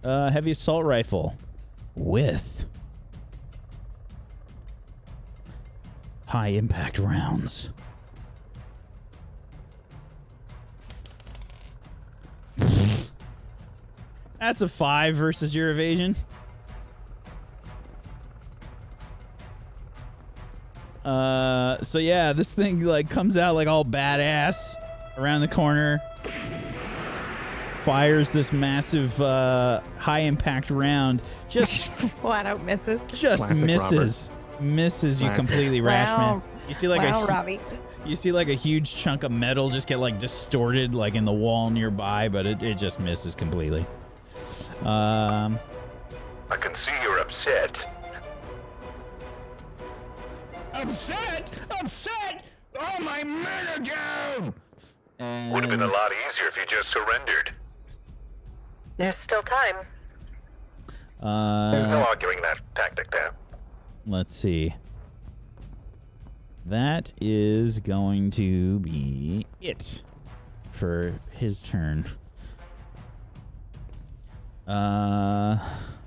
Heavy assault rifle with high impact rounds. That's a 5 versus your evasion. So yeah, this thing like comes out like all badass around the corner. Fires this massive high impact round. Just flat out misses. Just Classic misses. Misses you completely, Rashman. You see like Robbie. You see like a huge chunk of metal just get like distorted like in the wall nearby, but it just misses completely. I can see you're upset. Upset! All my men are down! Would have been a lot easier if you just surrendered. There's still time. There's no arguing that tactic there. Let's see. That is going to be it for his turn.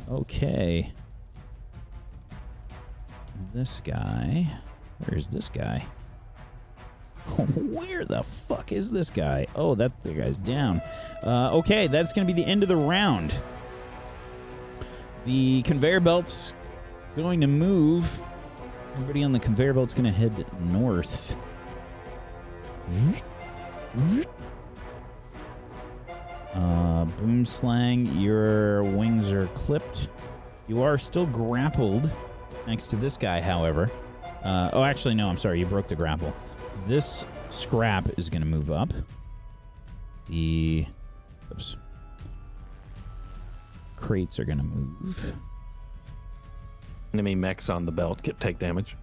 Okay. This guy. Where's this guy? Where the fuck is this guy? Oh, the guy's down. Okay, that's going to be the end of the round. The conveyor belt's going to move. Everybody on the conveyor belt's going to head north. Boomslang, your wings are clipped. You are still grappled next to this guy, however. Oh, actually, no, I'm sorry. You broke the grapple. This scrap is going to move up. The crates are going to move. Enemy mechs on the belt take damage.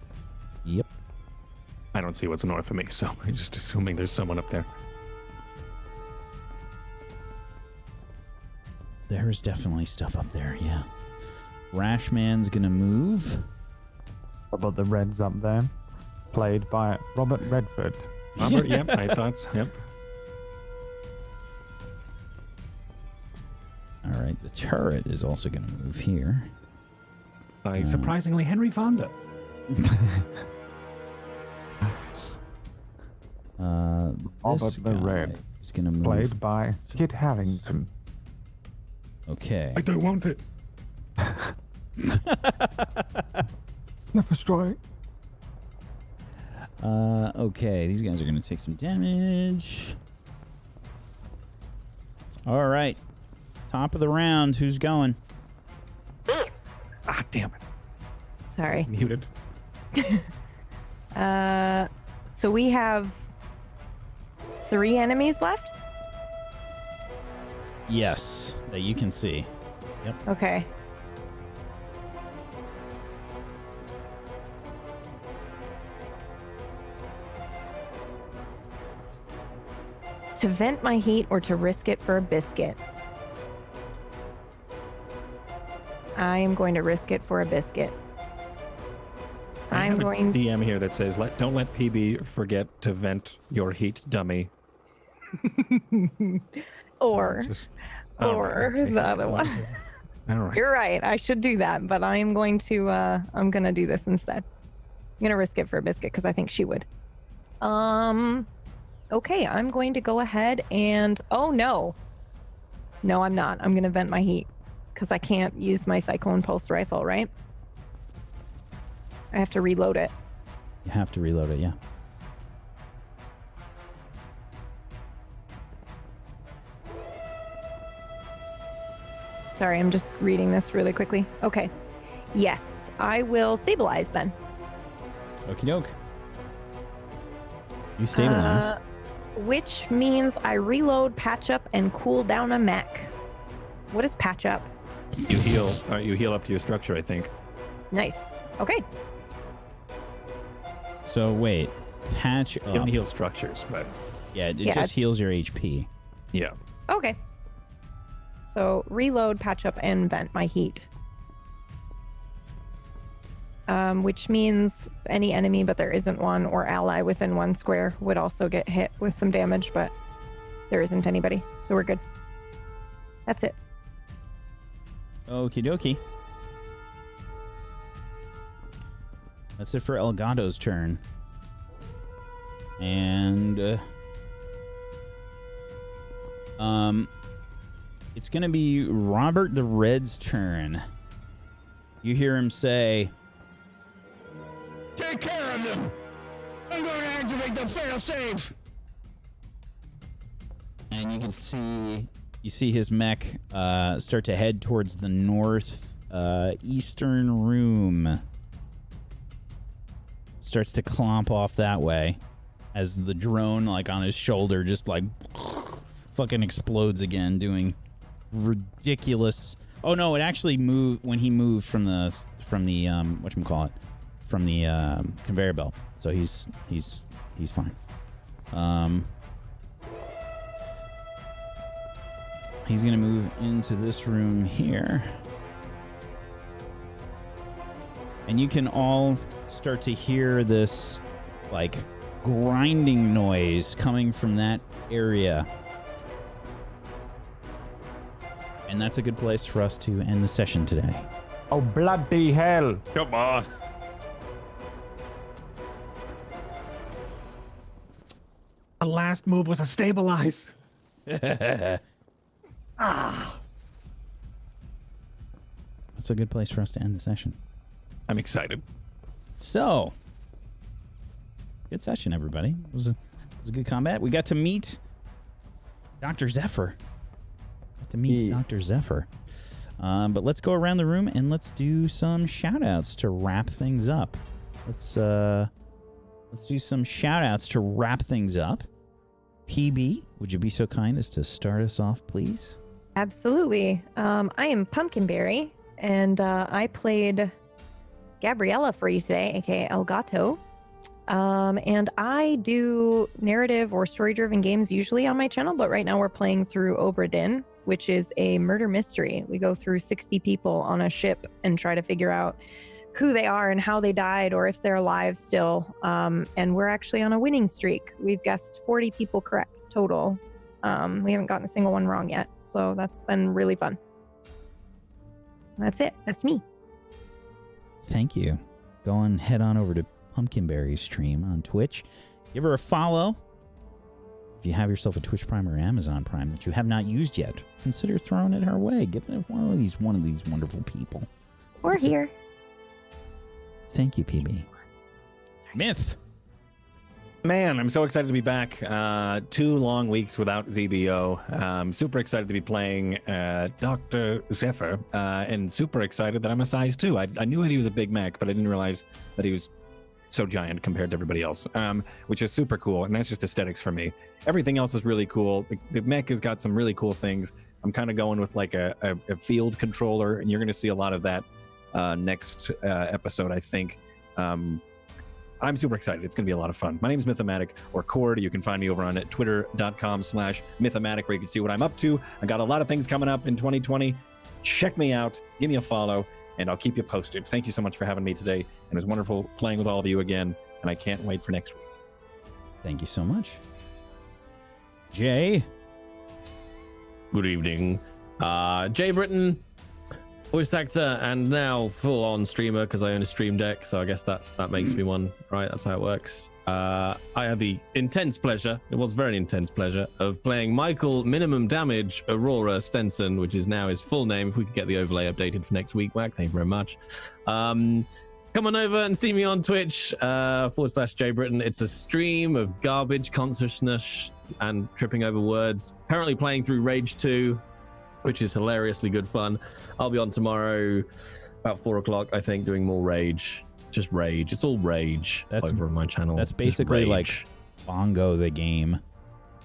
Yep. I don't see what's north of me, so I'm just assuming there's someone up there. There's definitely stuff up there, yeah. Rashman's going to move. What about the Reds up there? Played by Robert Redford. Robert, yep, I thought so, yep. All right, the turret is also going to move here. Surprisingly, Henry Fonda. Robert the Red is going to move. Played by Kit Harington. Okay. I don't want it. Zephyr Strike. Okay, these guys are going to take some damage. All right. Top of the round. Who's going? Me. Ah, damn it. Sorry. It's muted. So we have 3 enemies left? Yes, that you can see. Yep. Okay. To vent my heat or to risk it for a biscuit? I am going to risk it for a biscuit. I have a DM here that says, "Don't let PB forget to vent your heat, dummy." Or The other one. All right. You're right. I should do that, but I'm going to do this instead. I'm going to risk it for a biscuit because I think she would. Okay, I'm going to go ahead and... Oh, no. No, I'm not. I'm going to vent my heat because I can't use my Cyclone Pulse rifle, right? I have to reload it. You have to reload it, yeah. Sorry, I'm just reading this really quickly. Okay. Yes, I will stabilize then. Okie doke. You stabilize. Which means I reload, patch up, and cool down a mech. What is patch up? You heal. You heal up to your structure, I think. Nice. Okay. So wait, patch You up. don't heal structures, but Yeah, it Yeah, just it's- heals your HP. yeah. Okay. So reload, patch up, and vent my heat. Which means any enemy, but there isn't one, or ally within 1 square would also get hit with some damage, but there isn't anybody, so we're good. That's it. Okie dokie. That's it for Elgato's turn. And it's gonna be Robert the Red's turn. You hear him say, Take care of them. I'm going to activate the fail safe. and you see his mech start to head towards the north eastern room. Starts to clomp off that way as the drone, like on his shoulder, just like fucking explodes again, doing ridiculous. Oh no, it actually moved when he moved from the whatchamacallit, from the conveyor belt. So he's fine. He's gonna move into this room here. And you can all start to hear this, like, grinding noise coming from that area. And that's a good place for us to end the session today. Oh, bloody hell. Come on. The last move was a stabilize. That's a good place for us to end the session. I'm excited. So, good session, everybody. It was a good combat. We got to meet Dr. Zephyr. Dr. Zephyr. But let's go around the room and let's do some shout-outs to wrap things up. Let's do some shout-outs to wrap things up. PB, would you be so kind as to start us off, please? Absolutely. I am Pumpkinberry, and I played Gabriella for you today, aka El Gato. And I do narrative or story-driven games usually on my channel, but right now we're playing through Obra Dinn, which is a murder mystery. We go through 60 people on a ship and try to figure out who they are and how they died, or if they're alive still. And we're actually on a winning streak. We've guessed 40 people correct total. We haven't gotten a single one wrong yet, so that's been really fun. That's it. That's me. Thank you. Go and head on over to Pumpkinberry's stream on Twitch. Give her a follow. If you have yourself a Twitch Prime or Amazon Prime that you have not used yet, consider throwing it her way. Giving it one of these wonderful people. We're here. Thank you, PB. Myth. Man, I'm so excited to be back. 2 long weeks without ZBO. Super excited to be playing Dr. Zephyr, and super excited that I'm a size 2. I knew that he was a big mech, but I didn't realize that he was so giant compared to everybody else, which is super cool, and that's just aesthetics for me. Everything else is really cool. The mech has got some really cool things. I'm kind of going with like a field controller, and you're going to see a lot of that next episode, I think. I'm super excited. It's going to be a lot of fun. My name is Mythomatic, or Cord. You can find me over on twitter.com/Mythomatic, where you can see what I'm up to. I got a lot of things coming up in 2020. Check me out. Give me a follow, and I'll keep you posted. Thank you so much for having me today, and it was wonderful playing with all of you again, and I can't wait for next week. Thank you so much. Jay. Good evening. Jay Britton, voice actor, and now full-on streamer because I own a Stream Deck, so I guess that makes me one, right? That's how it works. I had the intense pleasure, it was very intense pleasure, of playing Michael Minimum Damage Aurora Stenson, which is now his full name. If we could get the overlay updated for next week, Wack, thank you very much. Come on over and see me on Twitch, /Jay Britton. It's a stream of garbage consciousness and tripping over words. Currently playing through Rage 2. which is hilariously good fun. I'll be on tomorrow about 4 o'clock, I think, doing more rage. Just rage. It's all rage over on my channel. That's basically like Bongo the game.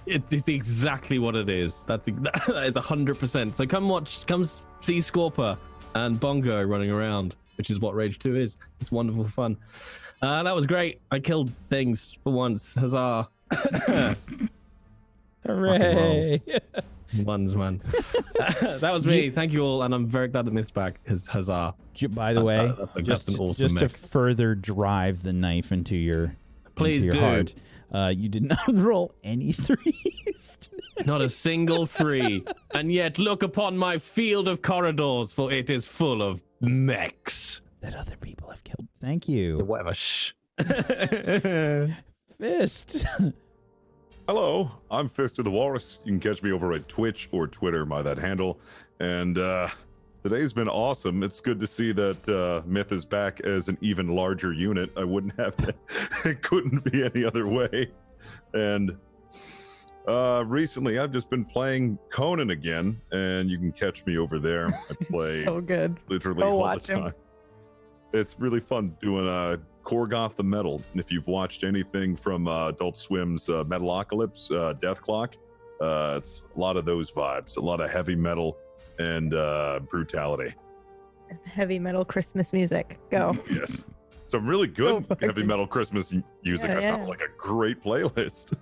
It's exactly what it is. That is 100%. So come see Scorpa and Bongo running around, which is what Rage 2 is. It's wonderful fun. That was great. I killed things for once. Huzzah. Hooray. Ones, man. That was me. Thank you all. And I'm very glad that Myth's back because huzzah. By the way, that's an awesome to further drive the knife into your heart, you did not roll any threes today. Not a single 3. And yet look upon my field of corridors, for it is full of mechs that other people have killed. Thank you. Whatever. Shh. Fist. Hello, I'm Fist of the Walrus. You can catch me over at Twitch or Twitter by that handle. And today's been awesome. It's good to see that Myth is back as an even larger unit. I wouldn't have to. It couldn't be any other way. And recently, I've just been playing Conan again, and you can catch me over there. I play so good. Literally all the time. It's really fun doing Korgoth the Metal. And if you've watched anything from Adult Swim's Metalocalypse, Death Clock, it's a lot of those vibes, a lot of heavy metal and brutality. Heavy metal Christmas music. Go. Yes. Some really good heavy metal Christmas music. I found yeah. like a great playlist.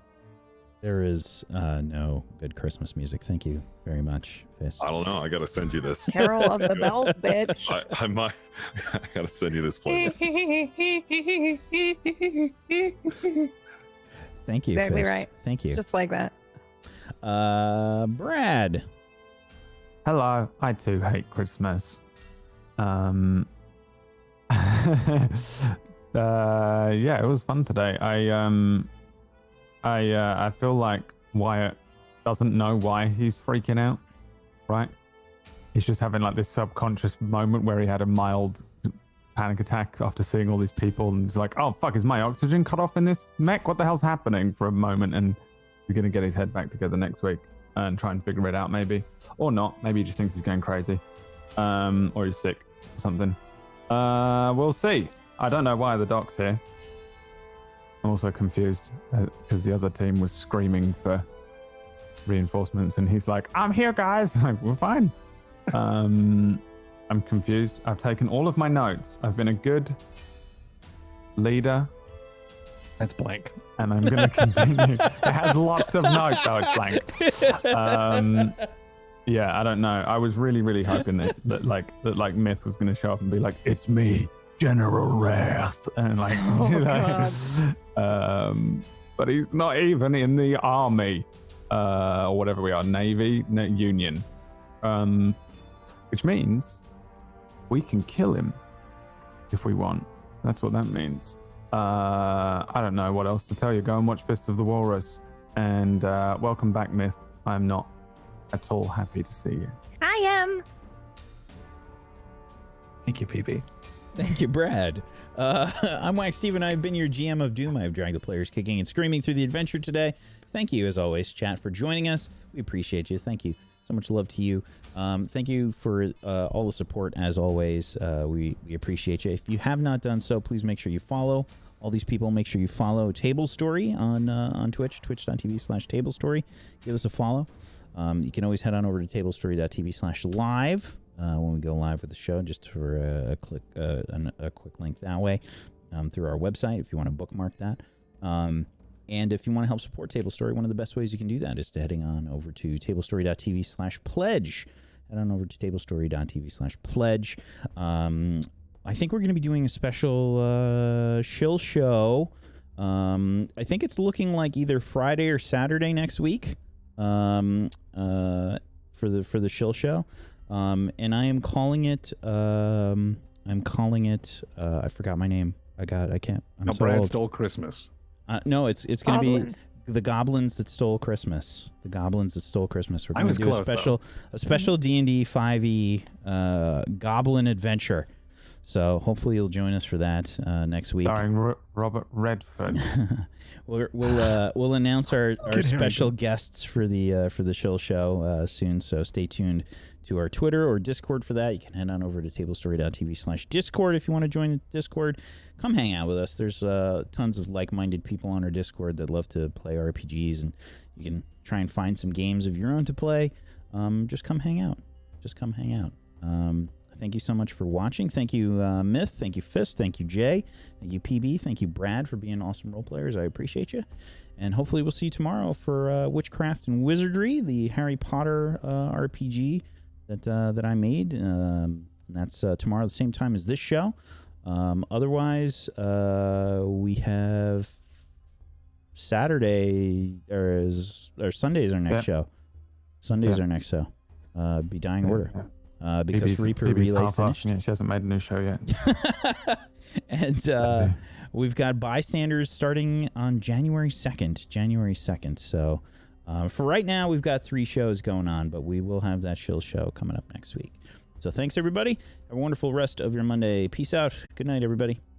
There is no good Christmas music. Thank you very much, Fist. I don't know. I gotta send you this. Carol of the Bells, bitch. I might. I gotta send you this playlist. Thank you. Exactly Fist. right. Thank you. Just like that. Brad. Hello. I too hate Christmas. Yeah, it was fun today. I feel like Wyatt doesn't know why he's freaking out, right? He's just having like this subconscious moment where he had a mild panic attack after seeing all these people, and he's like, oh fuck, is my oxygen cut off in this mech? What the hell's happening? For a moment, and he's gonna get his head back together next week and try and figure it out, maybe. Or not. Maybe he just thinks he's going crazy. Or he's sick or something. We'll see. I don't know why the doc's here. I'm also confused because the other team was screaming for reinforcements, and he's like, I'm here, guys. I'm like, we're fine. I'm confused. I've taken all of my notes. I've been a good leader. That's blank. And I'm going to continue. It has lots of notes. Oh, it's blank. Yeah, I don't know. I was really, really hoping that Myth was going to show up and be like, it's me, General Wrath. And like, but he's not even in the army or whatever we are, Navy, Union. Which means we can kill him if we want. That's what that means. I don't know what else to tell you. Go and watch Fist of the Walrus. And welcome back, Myth. I'm not at all happy to see you. I am. Thank you, PB. Thank you, Brad. I'm Wax Steve, and I've been your GM of Doom. I've dragged the players kicking and screaming through the adventure today. Thank you, as always, chat, for joining us. We appreciate you. Thank you. So much love to you. Thank you for all the support, as always. We appreciate you. If you have not done so, please make sure you follow all these people. Make sure you follow Table Story on Twitch, twitch.tv/tablestory. Give us a follow. You can always head on over to tablestory.tv/live when we go live with the show, just for a quick link that way through our website if you want to bookmark that. And if you want to help support Table Story, one of the best ways you can do that is to heading on over to tablestory.tv/pledge. Head on over to tablestory.tv/pledge. I think we're going to be doing a special shill show. I think it's looking like either Friday or Saturday next week for the shill show. And I am calling it. I forgot my name. I can't. I'm so Brad old. Stole Christmas. No, it's going to be the Goblins That Stole Christmas. The Goblins That Stole Christmas. We're going to do a special D&D 5e Goblin adventure. So hopefully you'll join us for that next week. Starring Robert Redford. We'll announce our Good special hearing. guests for the show soon. So stay tuned to our Twitter or Discord for that. You can head on over to tablestory.tv/Discord if you want to join the Discord. Come hang out with us. There's tons of like-minded people on our Discord that love to play RPGs, and you can try and find some games of your own to play. Just come hang out. Thank you so much for watching. Thank you, Myth. Thank you, Fist. Thank you, Jay. Thank you, PB. Thank you, Brad, for being awesome role players. I appreciate you. And hopefully we'll see you tomorrow for Witchcraft and Wizardry, the Harry Potter RPG that I made. And that's tomorrow at the same time as this show. Otherwise, we have Saturday or Sunday is our next show. Sunday's our next show. Be Dying Order. Because Reaper Relay finished. She hasn't made a new show yet. And we've got Bystanders starting on January 2nd. So for right now, we've got 3 shows going on, but we will have that show coming up next week. So thanks, everybody. Have a wonderful rest of your Monday. Peace out. Good night, everybody.